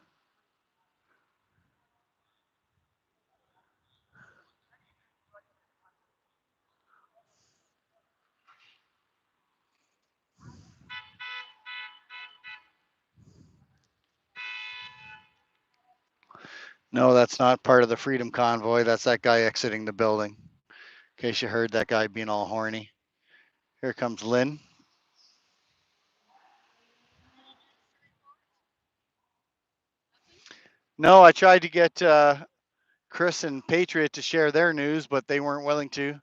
No, that's not part of the Freedom Convoy. That's that guy exiting the building. In case you heard that guy being all horny. Here comes Lynn. No, I tried to get Chris and Patriot to share their news, but they weren't willing to.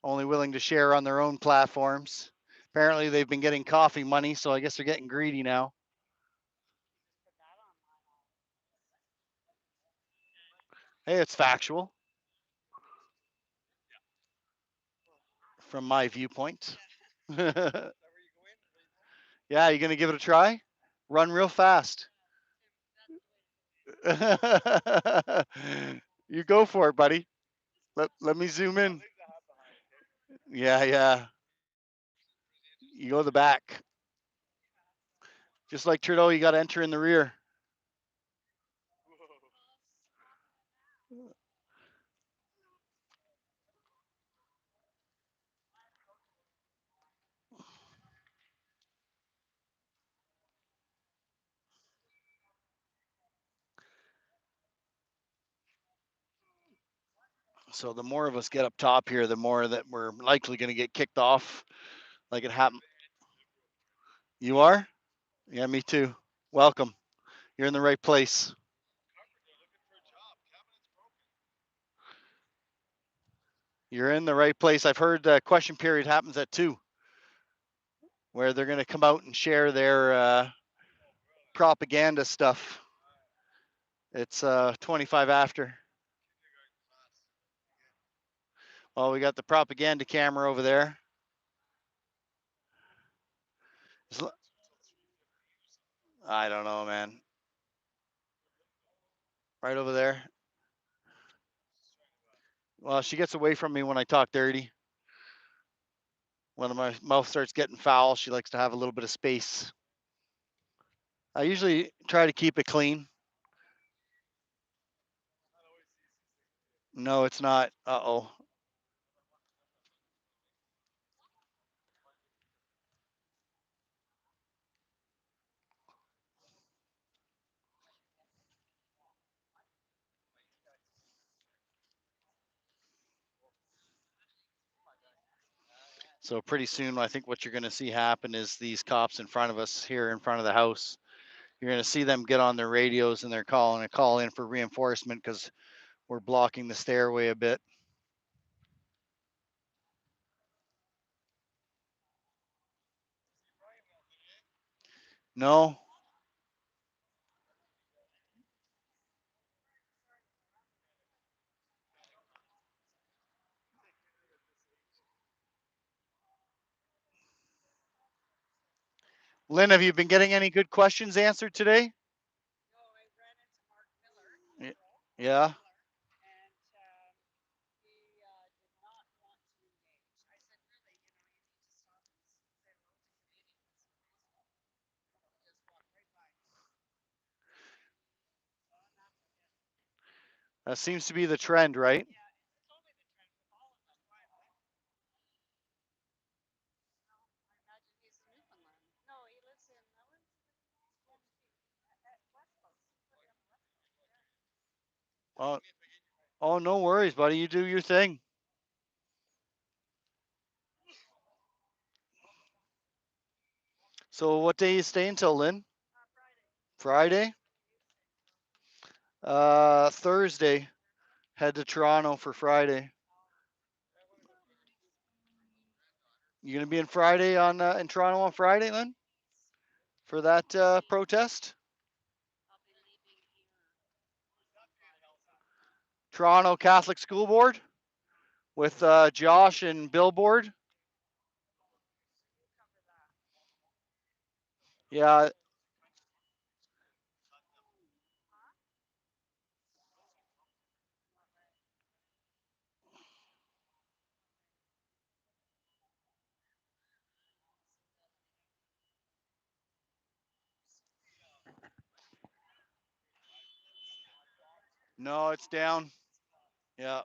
Only willing to share on their own platforms. Apparently, they've been getting coffee money, so I guess they're getting greedy now. Hey, it's factual from my viewpoint. Yeah, you gonna give it a try? Run real fast. You go for it, buddy. Let me zoom in. Yeah, yeah. You go to the back. Just like Trudeau, you got to enter in the rear. So the more of us get up top here, the more that we're likely going to get kicked off, like it happened. You are? Yeah, me too. Welcome. You're in the right place. You're in the right place. I've heard question period happens at 2, where they're going to come out and share their propaganda stuff. It's 25 after. Well, we got the propaganda camera over there. I don't know, man. Right over there. Well, she gets away from me when I talk dirty. When my mouth starts getting foul, she likes to have a little bit of space. I usually try to keep it clean. No, it's not. Uh-oh. So pretty soon, I think what you're going to see happen is these cops in front of us here in front of the house. You're going to see them get on their radios and they're calling a call in for reinforcement because we're blocking the stairway a bit. No. Lynn, have you been getting any good questions answered today? Yeah. That seems to be the trend, right? Oh, oh, no worries, buddy. You do your thing. So what day you stay until, Lynn? Friday? Thursday. Head to Toronto for Friday. You gonna be in Friday on in Toronto on Friday, Lynn, for that protest? Toronto Catholic School Board with Josh and Billboard. Yeah. No, it's down. Yeah.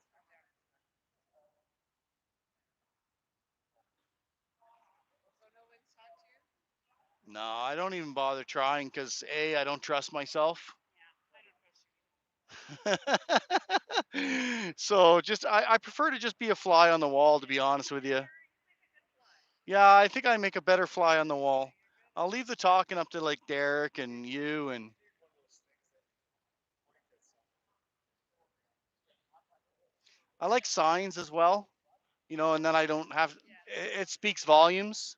No, I don't even bother trying because A, I don't trust myself. So just I prefer to just be a fly on the wall, to be honest with you. Yeah, I think I make a better fly on the wall. I'll leave the talking up to like Derek and you, and I like signs as well, and then I don't have it speaks volumes.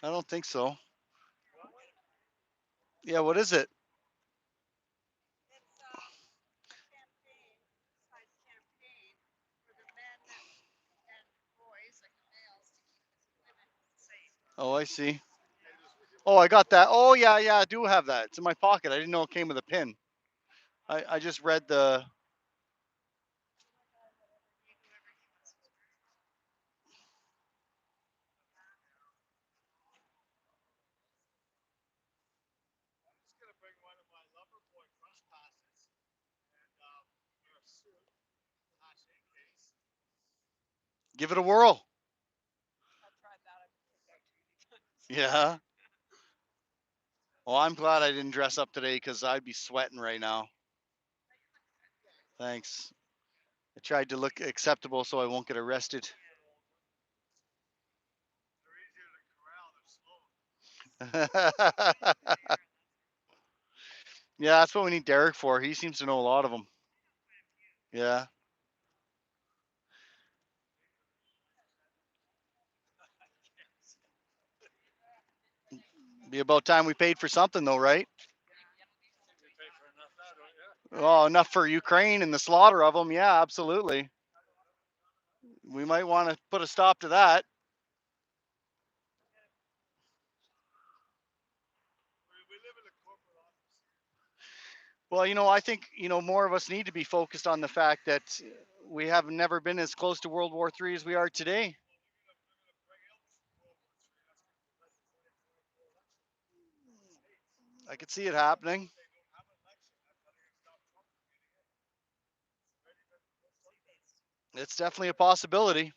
I don't think so. Yeah, what is it? Oh, I see. Oh, I got that. Oh, yeah, yeah, I do have that. It's in my pocket. I didn't know it came with a pin. I just read the. Give it a whirl. Yeah. Well, I'm glad I didn't dress up today because I'd be sweating right now. Thanks. I tried to look acceptable so I won't get arrested. Yeah, that's what we need Derek for. He seems to know a lot of them. Yeah. Be about time we paid for something, though, right? Oh, enough for Ukraine and the slaughter of them. Yeah, absolutely. We might want to put a stop to that. Well, I think, more of us need to be focused on the fact that we have never been as close to World War III as we are today. I could see it happening. It's definitely a possibility.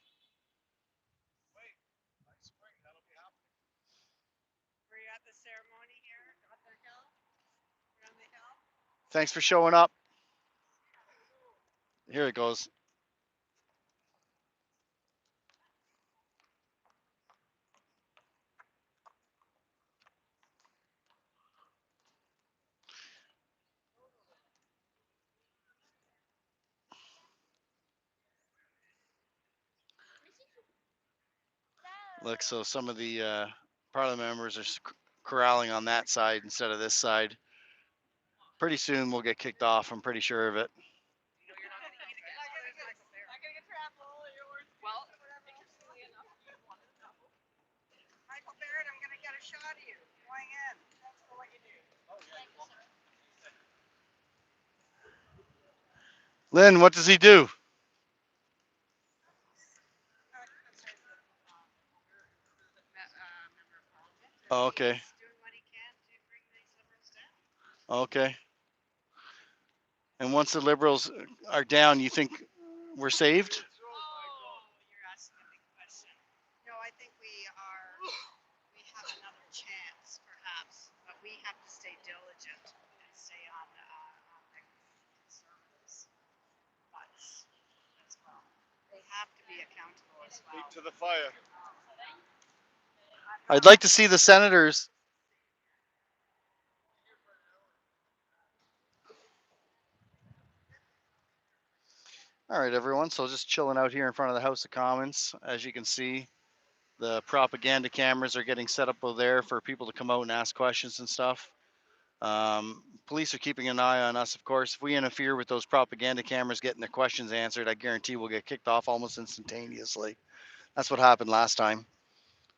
Thanks for showing up. Here it goes. Look, so some of the parliament members are corralling on that side instead of this side. Pretty soon we'll get kicked off. I'm pretty sure of it. Lynn, what does he do? Oh, okay. Okay. And once the Liberals are down, you think we're saved? Oh, you're asking a big question. No, I think we have another chance, perhaps, but we have to stay diligent and stay on the conservatives' butts as well. They have to be accountable as well. To the fire. I'd like to see the senators. All right, everyone. So just chilling out here in front of the House of Commons. As you can see, the propaganda cameras are getting set up over there for people to come out and ask questions and stuff. Police are keeping an eye on us, of course. If we interfere with those propaganda cameras getting their questions answered, I guarantee we'll get kicked off almost instantaneously. That's what happened last time.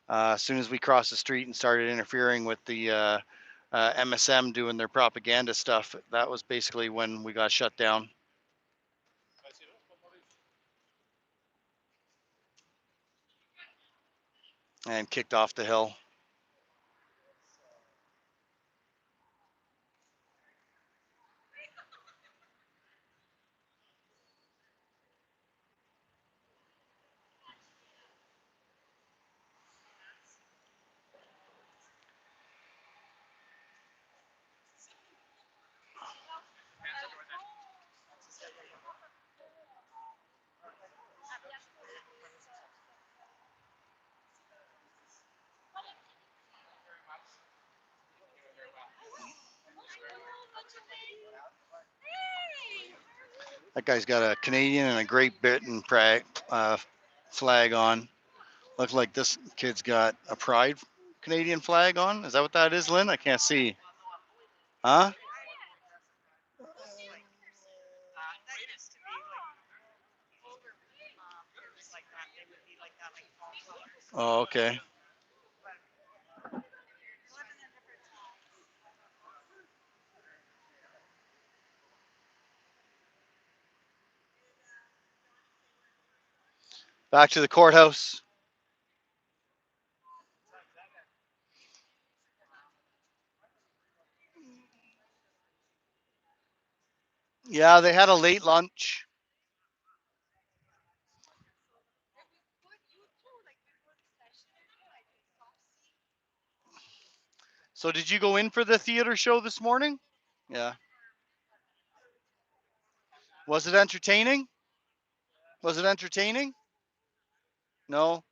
As soon as we crossed the street and started interfering with the MSM doing their propaganda stuff, that was basically when we got shut down and kicked off the hill. That guy's got a Canadian and a Great Britain flag on. Looks like this kid's got a Pride Canadian flag on. Is that what that is, Lynn? I can't see. Huh? That used to be like older years like that. They would be like that, like fall colors. Oh, okay. Living in different times. Back to the courthouse. Yeah, they had a late lunch. So did you go in for the theater show this morning? Yeah. Was it entertaining? Was it entertaining? No.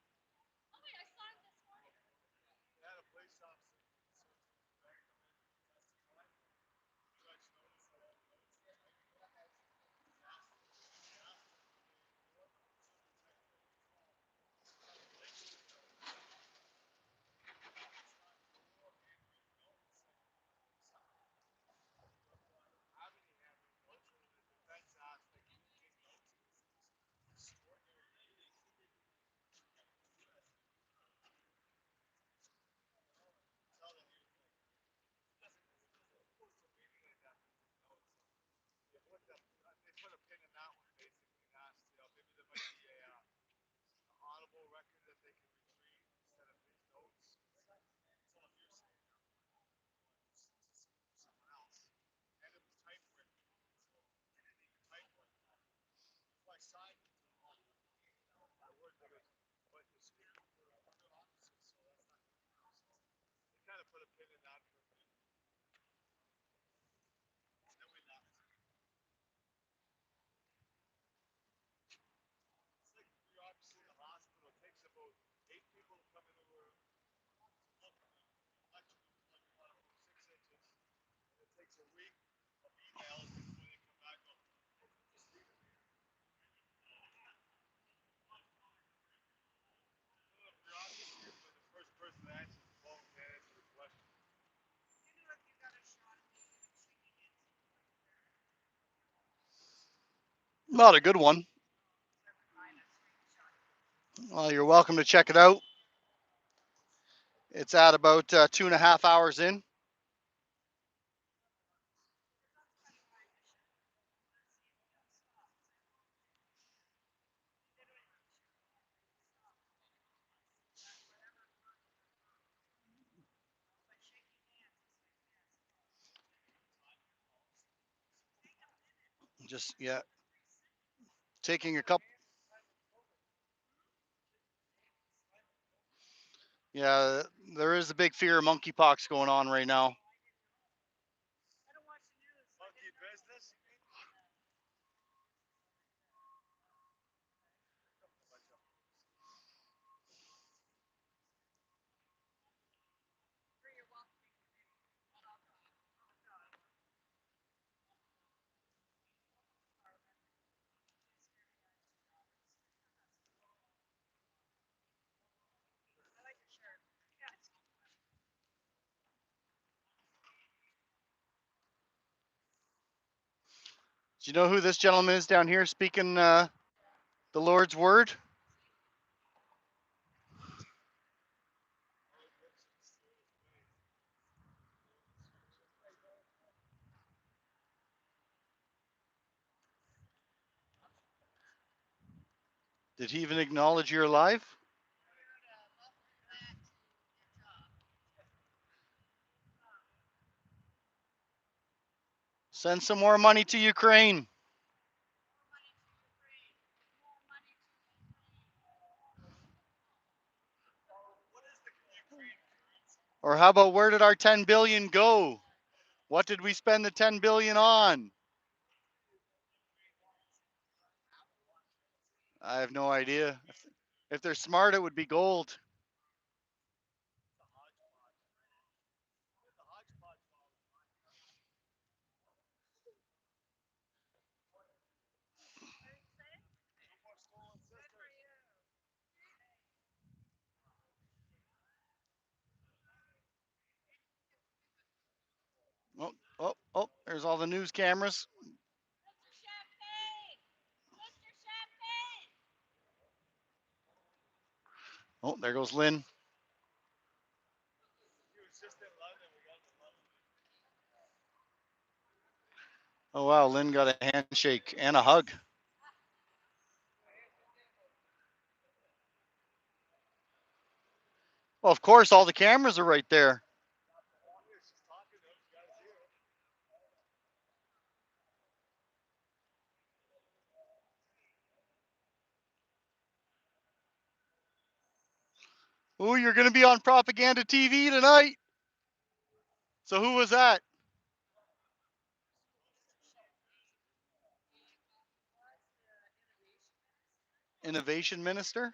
Not a good one. Well, you're welcome to check it out. It's at about 2.5 hours in. Just, yeah. taking a couple. Yeah, there is a big fear of monkeypox going on right now. Monkey business? Do you know who this gentleman is down here speaking the Lord's word? Did he even acknowledge you're alive? Send some more money to Ukraine. Or how about where did our 10 billion go? What did we spend the 10 billion on? I have no idea. If they're smart, it would be gold. Oh, oh, oh, there's all the news cameras. Oh, there goes Lynn. Oh, wow, Lynn got a handshake and a hug. Well, of course, all the cameras are right there. Oh, you're going to be on propaganda TV tonight. So who was that? Innovation minister?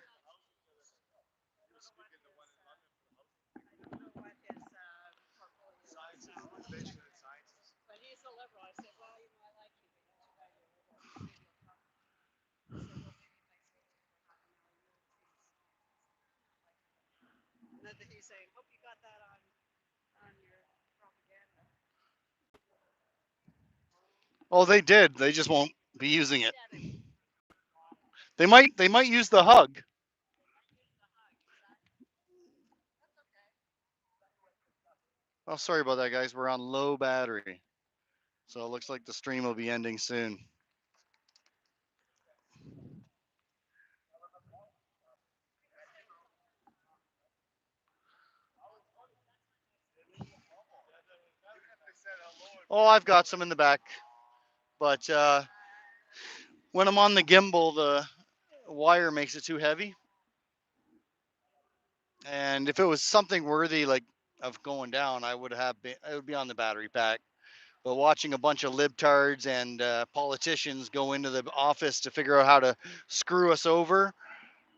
He's saying, hope you got that on your propaganda. Oh, they did. They just won't be using it. They might use the hug. Oh, sorry about that, guys. We're on low battery. So it looks like the stream will be ending soon. Oh, I've got some in the back. But when I'm on the gimbal, the wire makes it too heavy. And if it was something worthy like of going down, I would be on the battery pack. But watching a bunch of libtards and politicians go into the office to figure out how to screw us over,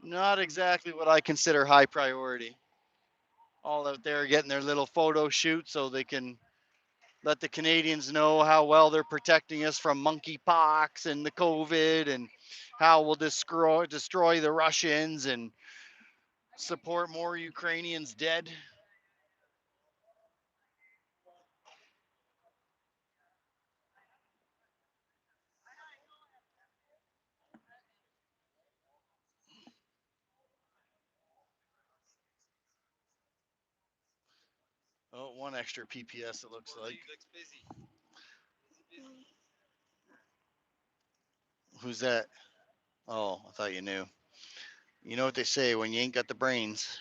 not exactly what I consider high priority. All out there getting their little photo shoot so they can let the Canadians know how well they're protecting us from monkeypox and the COVID and how we'll destroy the Russians and support more Ukrainians dead. Oh, one extra PPS it looks like. Who's that? Oh, I thought you knew. You know what they say when you ain't got the brains.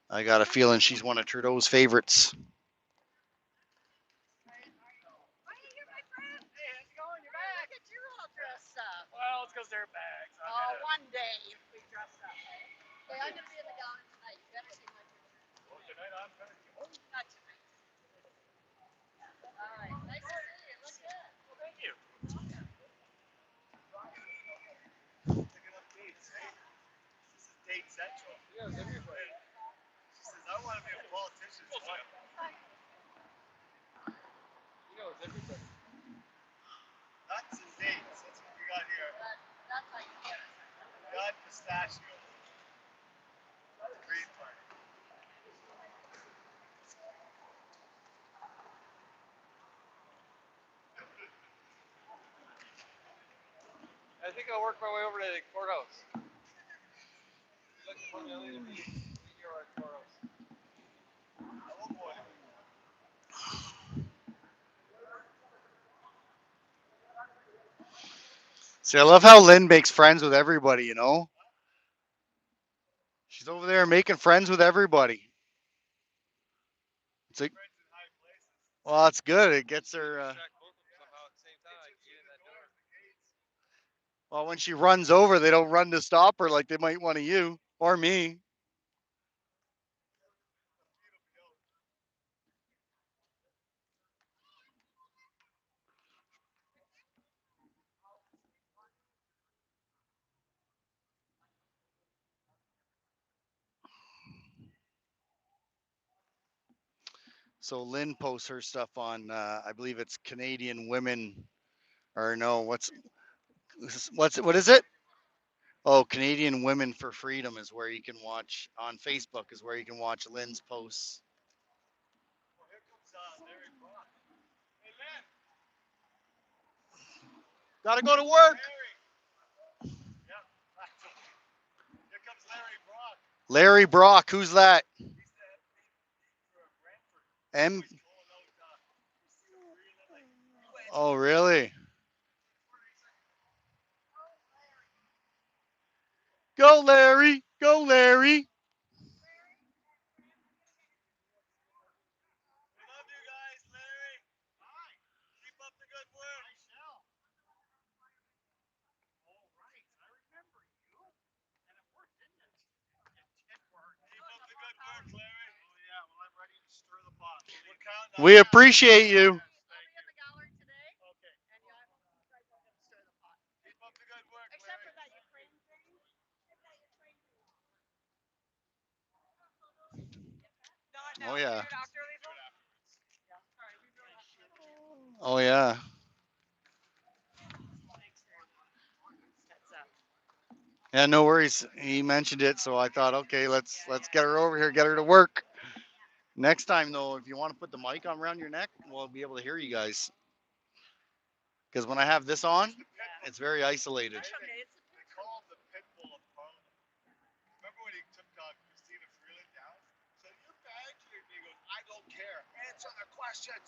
I got a feeling she's one of Trudeau's favorites. airbags. Oh, one day if we dress up. Okay, I'm gonna be in the gallery tonight. You better see my picture. Oh, tonight I'm gonna. Not tonight. All right. Nice to see you. Look good. Well, thank you. Picking up dates, eh? This is date central. Yeah, everybody. She says, I want to be a politician's wife. You know, it's everybody. Nuts and dates. That's what we got here. That's how you get it. Nut pistachio. Green party. I think I'll work my way over to the courthouse. Look for me, I'll either be here or at courthouse. Oh boy. See, I love how Lynn makes friends with everybody, you know? She's over there making friends with everybody. It's like, Friends in high places. well, that's good. It gets her. Distract both of them somehow at the same time. I can get in that door. Well, when she runs over, they don't run to stop her like they might want to you or me. So Lynn posts her stuff on, I believe it's Canadian Women, or no, what is it? Oh, Canadian Women for Freedom is where you can watch on Facebook. Is where you can watch Lynn's posts. Well, here comes Larry Brock. Hey, Lynn. Got to go to work. Larry. Yep. Here comes Larry Brock. Larry Brock, who's that? He's the MP for Brantford. M. He's calling out Christina Freeland. Like, you went. Oh, really? Go, Larry. Go, Larry. We love you guys, Larry. Hi. Keep up the good work. I shall. All right. I remember you. And it worked, didn't it? It did work. Keep up the good work, Larry. Oh, yeah. Well, I'm ready to stir the pot. We're counting on We you. appreciate you. I'll be in the gallery today. Okay. And yeah, I'm going to stir the pot. Keep up the good work, Except Larry. for that Ukraine thing. Not Oh, now. yeah. Can you talk early though? Yeah. Sorry, we really have to. Oh, yeah. That's Yeah, no worries. He mentioned it, so I thought, okay, let's get her over here, get her to work. Next time, though, if you want to put the mic on around your neck, we'll be able to hear you guys. Because when I have this on, it's very isolated. That's okay. It's They call him the pit bull of Parliament. Remember when he took Christina Freeland down? So you're badgering me. He goes, I don't care. Answer the questions.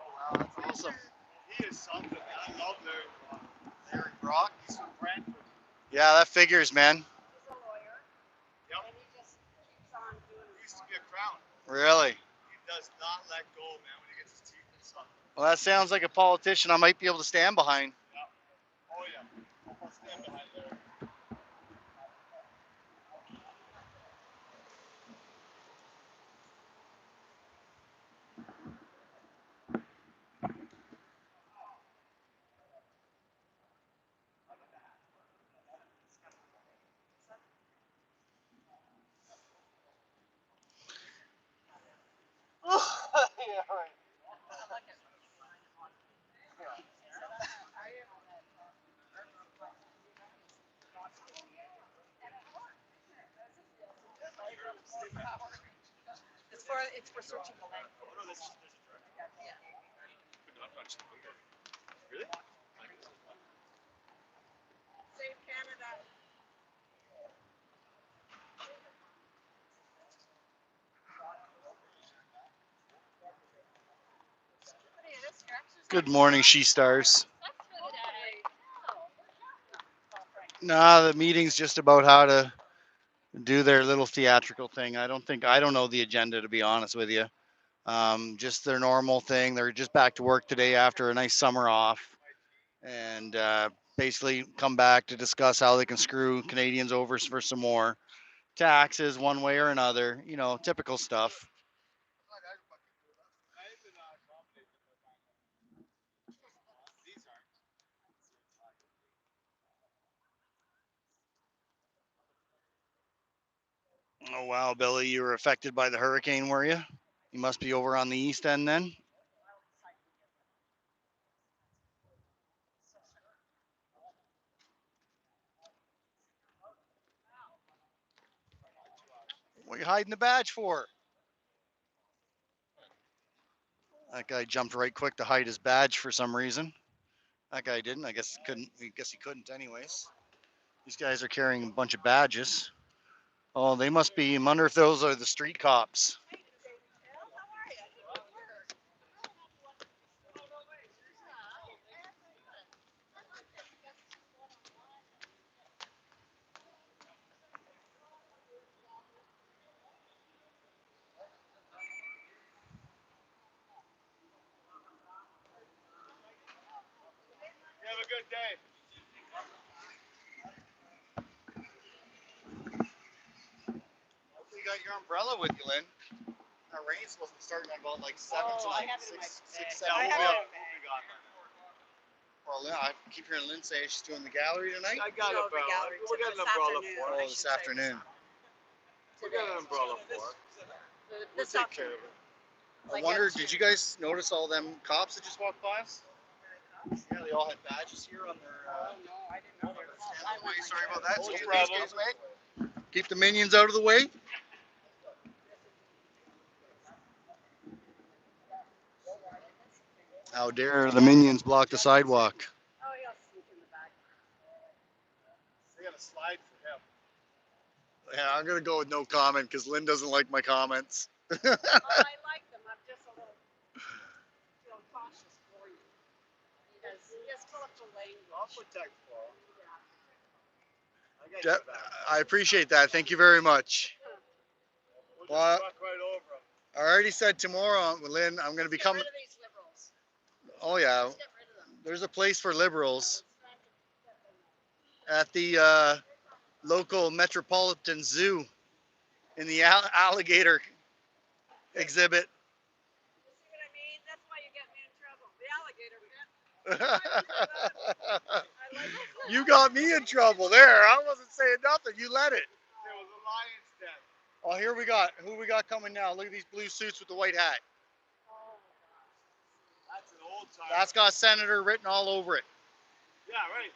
Wow, that's awesome. He is something. I love Larry Brock. Larry Brock? He's from Brantford. Yeah, that figures, man. He's a lawyer. Yep. And he just keeps on doing He his used to be a crown. Really? He does not let go, man, when he gets his teeth in something. Well, that sounds like a politician I might be able to stand behind. Yeah. Oh, yeah. I'll stand behind Larry. Yeah, right. It's for searching the land. Oh, no, there's a director. Yeah. But not much. Really? Save Canada. What is this? Your exercise? Good morning, She Stars. That's for the day. Nah, the meeting's just about how to do their little theatrical thing. I don't know the agenda, to be honest with you. Just their normal thing. They're just back to work today after a nice summer off. and basically come back to discuss how they can screw Canadians over for some more taxes, one way or another. You know, typical stuff. Oh wow, Billy, you were affected by the hurricane, were you? You must be over on the east end then. What are you hiding the badge for? That guy jumped right quick to hide his badge for some reason. That guy didn't. I guess couldn't. I guess he couldn't anyways. These guys are carrying a bunch of badges. Oh, they must be. I wonder if those are the street cops. Have a good day. Hopefully you got your umbrella with you, Lynn. That rain's supposed to be starting at about like 7 tonight. I have it in my Six, bag. 7 I have o'clock. it in my bag. Well, Lynn, I keep hearing Lynn say she's doing the gallery tonight. I got No, an the umbrella. gallery We'll get an this umbrella afternoon. for Oh, it. I this should say afternoon. We'll get an umbrella for it. We'll This take care of afternoon. it. I wonder, did you guys notice all them cops that just walked by us? Yeah, they all had badges here on their. Oh no, I didn't know there was. Sorry about that. No Excuse me, problem. excuse me. Keep the minions out of the way. How dare the minions block the sidewalk? Oh, he'll sneak in the back. We got a slide for him. Yeah, I'm gonna go with no comment because Lynn doesn't like my comments. Oh, I like them. I'm just a little feel cautious for you. Because just pull up the language. I'll protect Paul. I got Je- your back. I appreciate that. Thank you very much. We'll Well, just walk right over him. I already said tomorrow, Lynn, I'm gonna be Get coming. rid of these liberals. Oh yeah, Just get rid of them. there's a place for liberals at the local Metropolitan Zoo in the alligator exhibit. You see what I mean? That's why you get me in trouble. The alligator bit. I like it. You got me in trouble there. I wasn't saying nothing. You let it. There was a lion's den. Oh, here we got. Who we got coming now? Look at these blue suits with the white hat. That's an old time. That's got Senator written all over it. Yeah, right.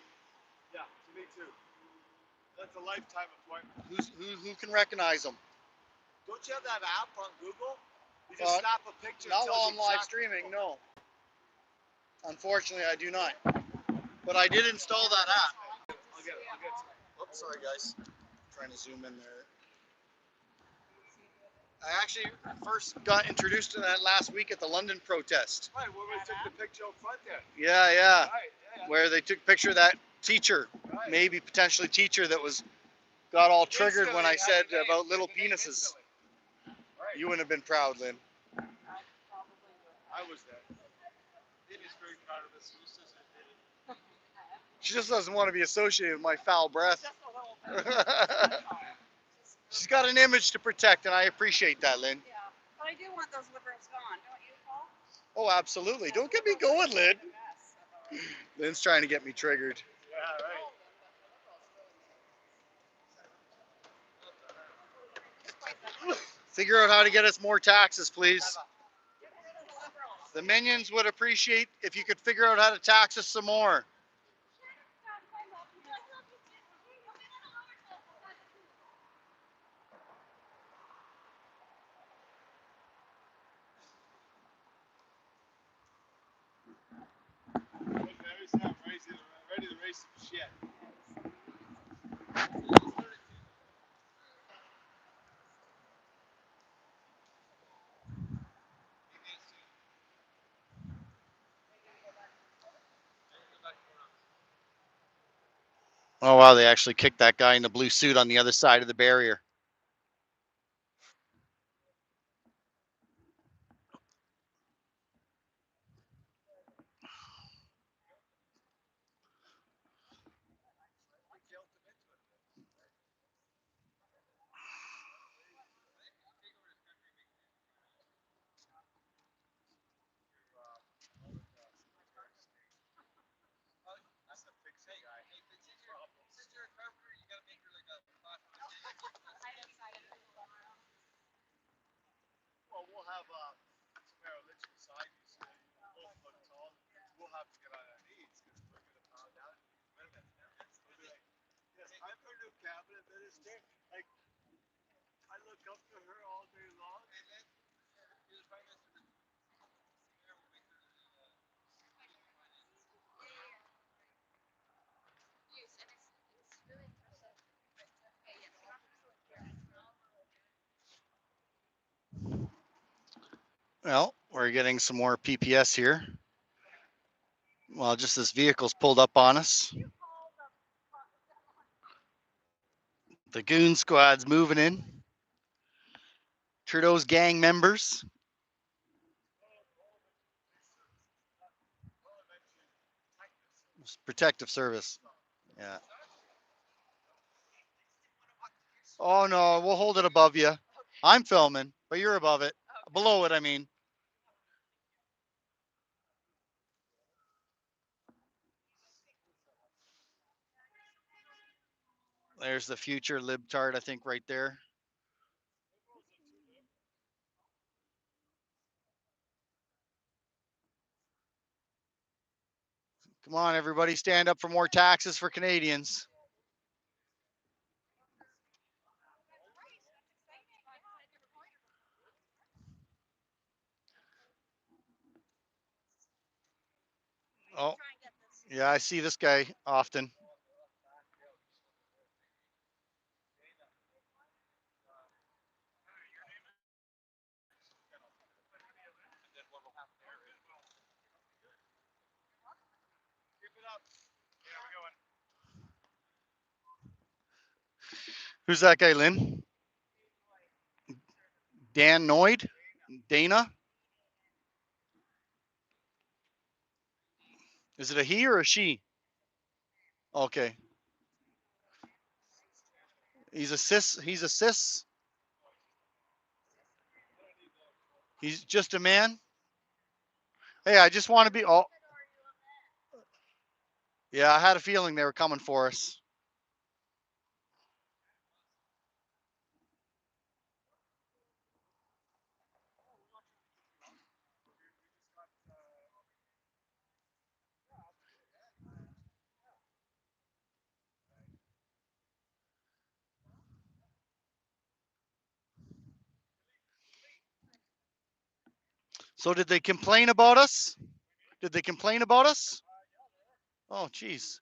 Yeah, to me too. That's a lifetime appointment. Who can recognize them? Don't you have that app on Google? You just snap a picture. Not and while tells I'm you live exactly- streaming, no. Unfortunately, I do not. But I did install that app. I'll get some. Oops, sorry guys. Trying to zoom in there. I actually first got introduced to that last week at the London protest. Right, where we took the picture up front there. Yeah, yeah. Right, yeah. Where they took a picture of that teacher, Right. maybe potentially teacher that got all triggered when I Instantly said had the name, about little had the name penises. instantly. Right. You wouldn't have been proud, Lynn. I was there. Amy's very proud of this. She just doesn't want to be associated with my foul breath. Just a little bit. She's got an image to protect, and I appreciate that, Lynn. Yeah. But I do want those liberals gone, don't you, Paul? Oh, absolutely. Don't get me going, Lynn. Lynn's trying to get me triggered. Yeah, right. Figure out how to get us more taxes, please. The minions would appreciate if you could figure out how to tax us some more. Ready to raise some shit. Oh, wow, they actually kicked that guy in the blue suit on the other side of the barrier. have Samara Litch beside you, so you both look tall. We'll have to get on our knees because we're going to bow down to these women. We'll be like, yes, I'm her new cabinet minister. Like, I look up to her all day long. Well, we're getting some more PPS here. Well, just this vehicle's pulled up on us. The goon squad's moving in. Trudeau's gang members. Protective service. Yeah. Oh no, we'll hold it above you. I'm filming, but you're above it. Below it, I mean. There's the future libtard, I think, right there. Come on, everybody, stand up for more taxes for Canadians. Oh, yeah, I see this guy often. Who's that guy, Lynn? Dan Noyd? Dana? Is it a he or a she? Okay. He's a cis. He's a cis. He's just a man. Hey, I just want to be. Oh, yeah, I had a feeling they were coming for us. So did they complain about us? Did they complain about us? Oh, jeez.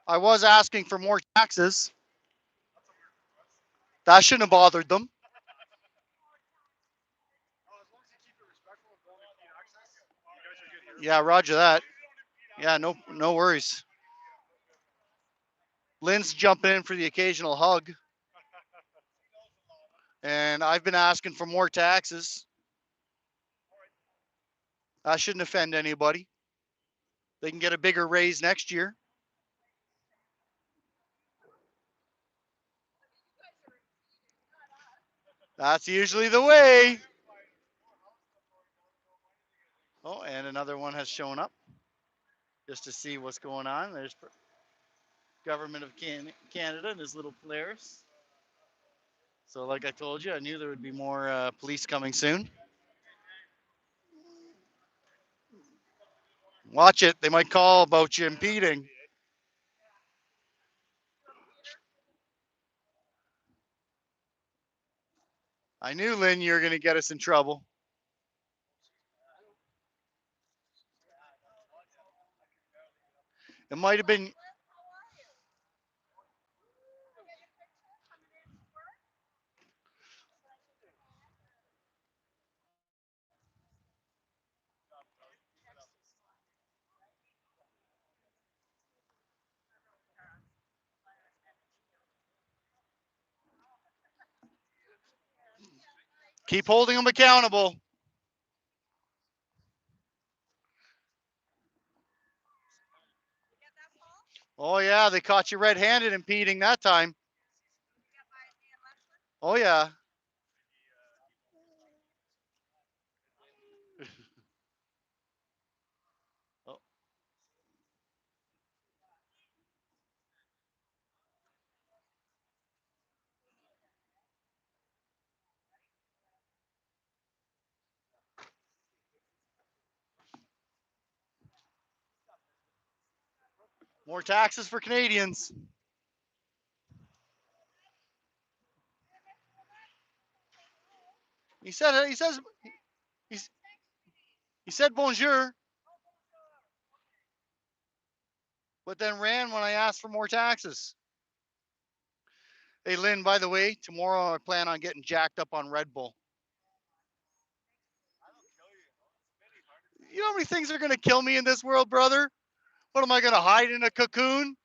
I was asking for more taxes. That shouldn't have bothered them. Yeah, roger that. Yeah, no worries. Lynn's jumping in for the occasional hug. And I've been asking for more taxes. That shouldn't offend anybody. They can get a bigger raise next year. That's usually the way. Oh, and another one has shown up just to see what's going on. There's government of Canada and his little players. So, like I told you, I knew there would be more police coming soon. Watch it. They might call about you impeding. I knew, Lynn, you were going to get us in trouble. It might have been. Keep holding them accountable. Oh, yeah, they caught you red handed impeding that time. Oh, yeah. More taxes for Canadians. He said he's, he said bonjour, but then ran when I asked for more taxes. Hey Lynn, by the way, tomorrow I plan on getting jacked up on Red Bull. You know how many things are gonna kill me in this world, brother? What am I gonna hide in a cocoon?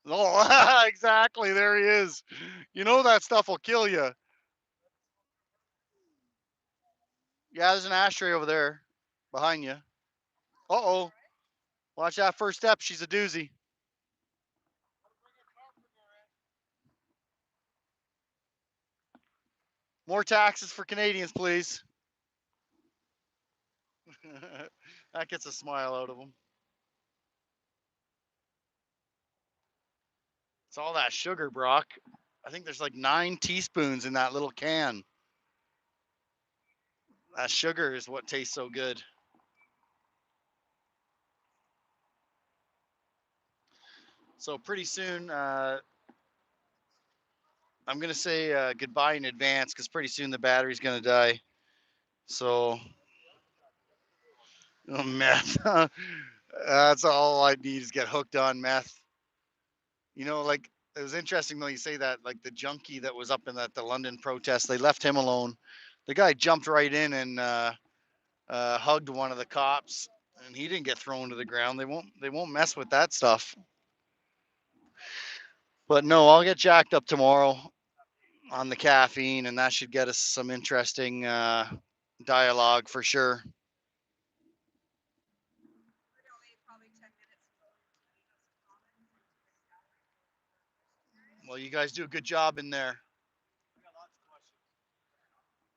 Oh, exactly. There he is. You know that stuff will kill you. Yeah, there's an ashtray over there behind you. Uh-oh. Watch that first step. She's a doozy. More taxes for Canadians, please. That gets a smile out of them. It's all that sugar, Brock. I think there's like 9 teaspoons in that little can. That sugar is what tastes so good. So pretty soon, I'm gonna say goodbye in advance because pretty soon the battery's gonna die. So, oh, meth. That's all I need is get hooked on meth. You know, like it was interesting though you say that. Like the junkie that was up in the London protest, they left him alone. The guy jumped right in and hugged one of the cops, and he didn't get thrown to the ground. They won't mess with that stuff. But no, I'll get jacked up tomorrow on the caffeine, and that should get us some interesting dialogue for sure. Well, you guys do a good job in there.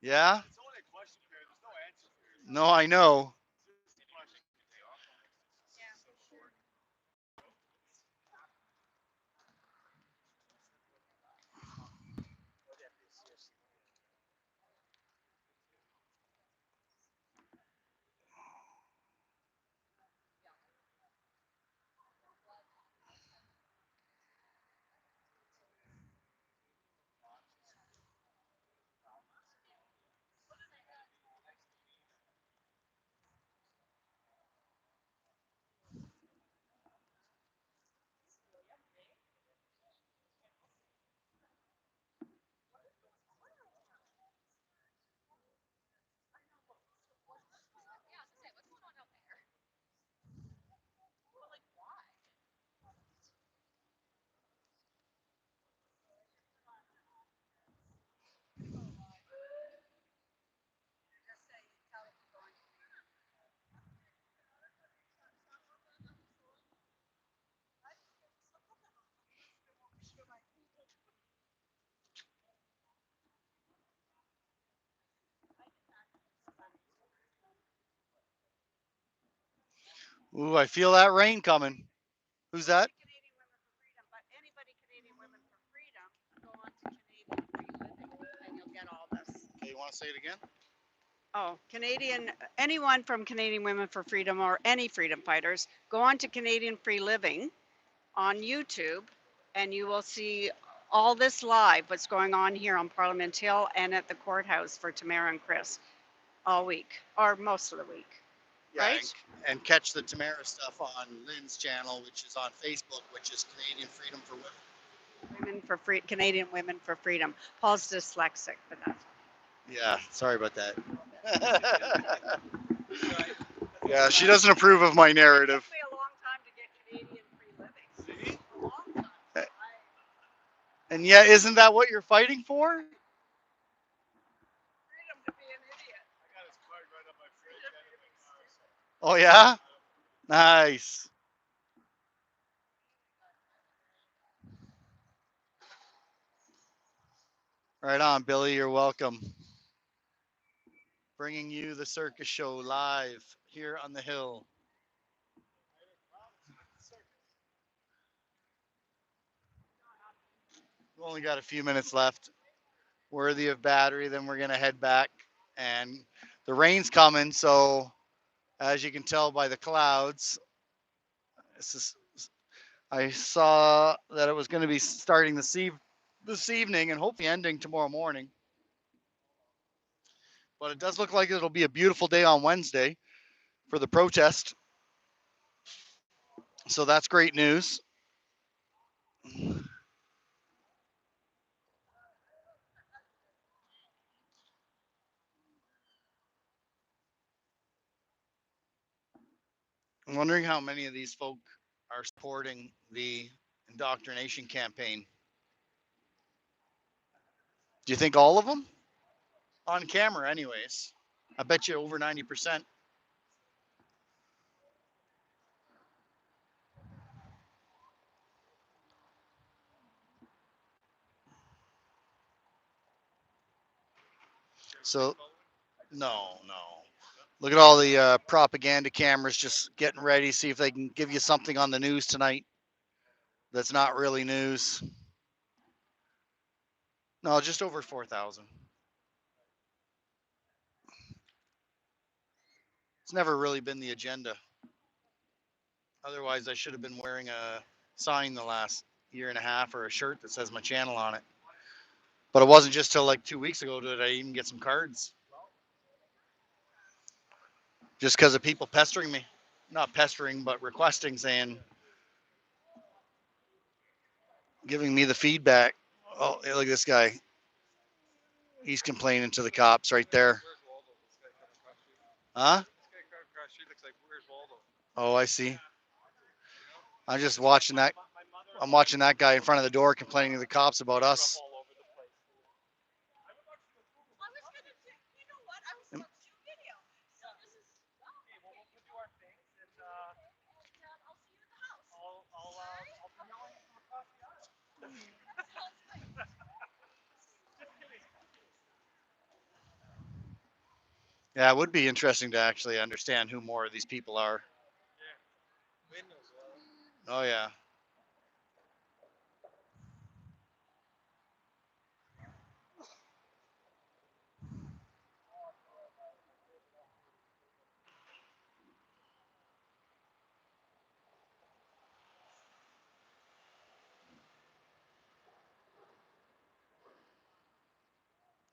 Yeah? No, I know. Ooh, I feel that rain coming. Who's that? Canadian Women for Freedom, but anybody Canadian Women for Freedom, go on to Canadian Free Living and you'll get all this. Okay, you want to say it again? Oh, anyone from Canadian Women for Freedom or any freedom fighters, go on to Canadian Free Living on YouTube and you will see all this live, what's going on here on Parliament Hill and at the courthouse for Tamara and Chris all week or most of the week. Yeah, Right? and catch the Tamara stuff on Lynn's channel, which is on Facebook, which is Canadian Freedom for Women. Canadian Women for Freedom. Paul's dyslexic, but that's Yeah, sorry about that. Yeah, she doesn't approve of my narrative. It took me a long time to get Canadian Free Living. A long time. And yet, isn't that what you're fighting for? Freedom to be an idiot. Oh, yeah? Nice. Right on, Billy. You're welcome. Bringing you the circus show live here on the hill. We've only got a few minutes left. Worthy of battery, then we're going to head back. And the rain's coming, so as you can tell by the clouds, I saw that it was going to be starting this evening and hopefully ending tomorrow morning. But it does look like it'll be a beautiful day on Wednesday for the protest. So that's great news. I'm wondering how many of these folk are supporting the indoctrination campaign. Do you think all of them? On camera, anyways. I bet you over 90%. So, no, no. Look at all the propaganda cameras just getting ready, see if they can give you something on the news tonight that's not really news. No, just over 4,000. It's never really been the agenda. Otherwise, I should have been wearing a sign the last year and a half or a shirt that says my channel on it. But it wasn't just till like 2 weeks ago that I even get some cards. Just because of people pestering me. Not pestering, but requesting, saying, giving me the feedback. Oh, hey, look at this guy. He's complaining to the cops right there. Huh? Oh, I see. I'm just watching that. I'm watching that guy in front of the door complaining to the cops about us. Yeah, it would be interesting to actually understand who more of these people are. Oh yeah.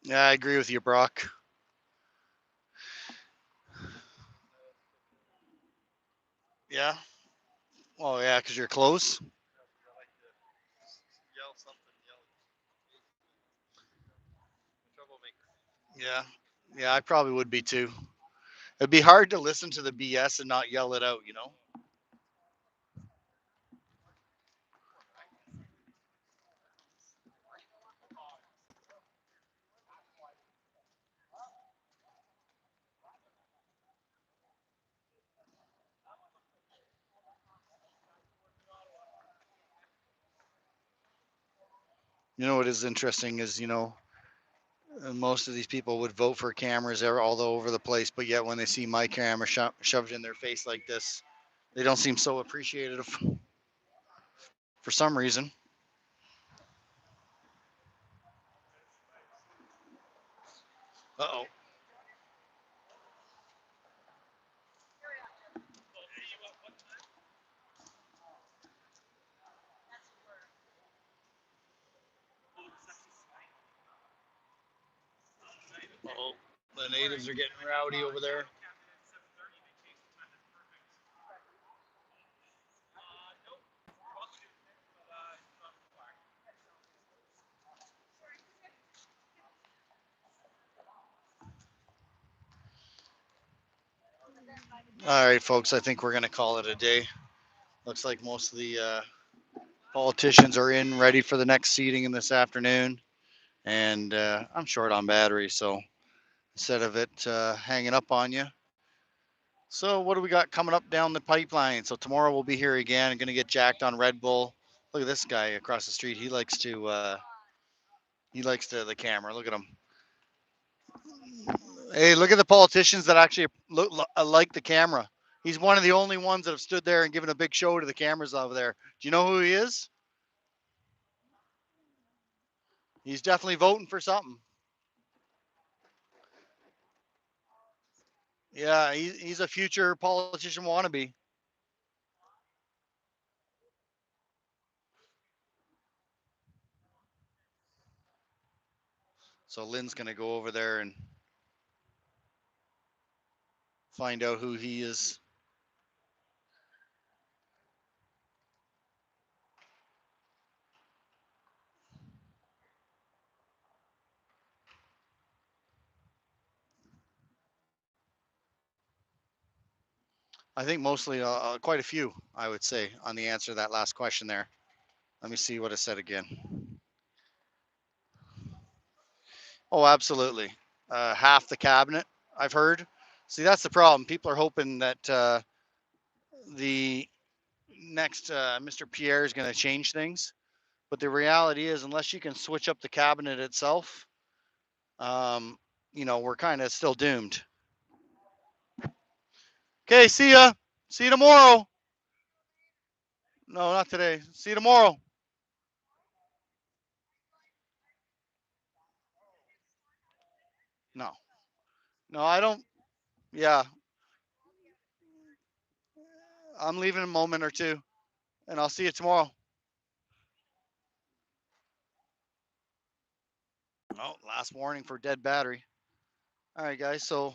Yeah, I agree with you, Brock. Yeah. Oh yeah, because you're close. Yeah. Yeah, I probably would be too. It'd be hard to listen to the BS and not yell it out, you know? You know what is interesting is, most of these people would vote for cameras all over the place, but yet when they see my camera shoved in their face like this, they don't seem so appreciative for some reason. Uh-oh. Uh-oh. The natives are getting rowdy over there. All right, folks, I think we're going to call it a day. Looks like most of the politicians are in ready for the next seating in this afternoon. And I'm short on battery, so instead of it hanging up on you. So what do we got coming up down the pipeline? So tomorrow we'll be here again. I'm going to get jacked on Red Bull. Look at this guy across the street. He likes the camera. Look at him. Hey, look at the politicians that actually like the camera. He's one of the only ones that have stood there and given a big show to the cameras over there. Do you know who he is? He's definitely voting for something. Yeah, he's a future politician wannabe. So Lynn's going to go over there and find out who he is. I think mostly quite a few, I would say, on the answer to that last question there. Let me see what it said again. Oh, absolutely. Half the cabinet, I've heard. See, that's the problem. People are hoping that the next Mr. Pierre is going to change things. But the reality is, unless you can switch up the cabinet itself, um, we're kind of still doomed. Okay, see ya. See you tomorrow. No, not today. See you tomorrow. No, no, I don't. Yeah, I'm leaving in a moment or two, and I'll see you tomorrow. Oh, last warning for dead battery. All right, guys. So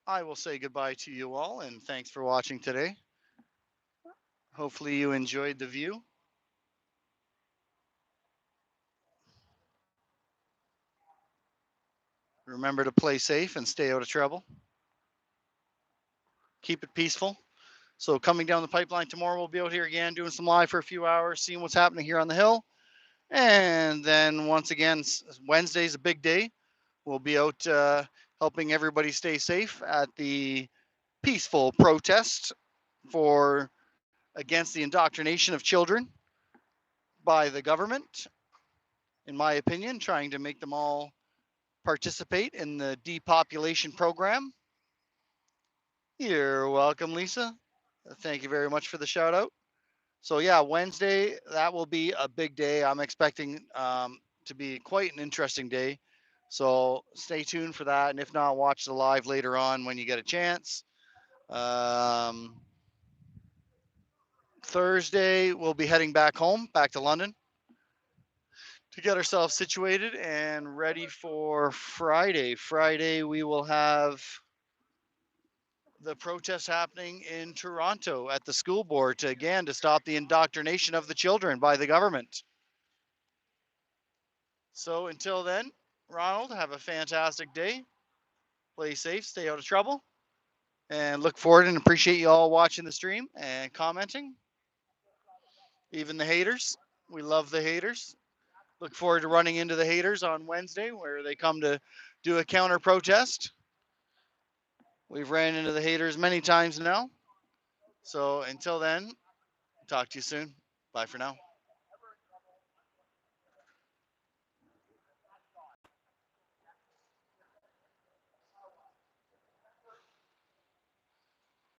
I will say goodbye to you all, and thanks for watching today. Hopefully, you enjoyed the view. Remember to play safe and stay out of trouble. Keep it peaceful. So coming down the pipeline tomorrow, we'll be out here again doing some live for a few hours, seeing what's happening here on the hill. And then once again, Wednesday's a big day. We'll be out helping everybody stay safe at the peaceful protest for against the indoctrination of children by the government, in my opinion, trying to make them all participate in the depopulation program. You're welcome, Lisa. Thank you very much for the shout out. So yeah, Wednesday, that will be a big day. I'm expecting to be quite an interesting day. So stay tuned for that, and if not, watch the live later on when you get a chance. Um, Thursday, we'll be heading back home, back to London, to get ourselves situated and ready for Friday. Friday, we will have the protest happening in Toronto at the school board to again to stop the indoctrination of the children by the government. So until then, Ronald, have a fantastic day. Play safe, stay out of trouble, and look forward and appreciate you all watching the stream and commenting. Even the haters, we love the haters. Look forward to running into the haters on Wednesday where they come to do a counter protest. We've ran into the haters many times now. So until then, talk to you soon. Bye for now.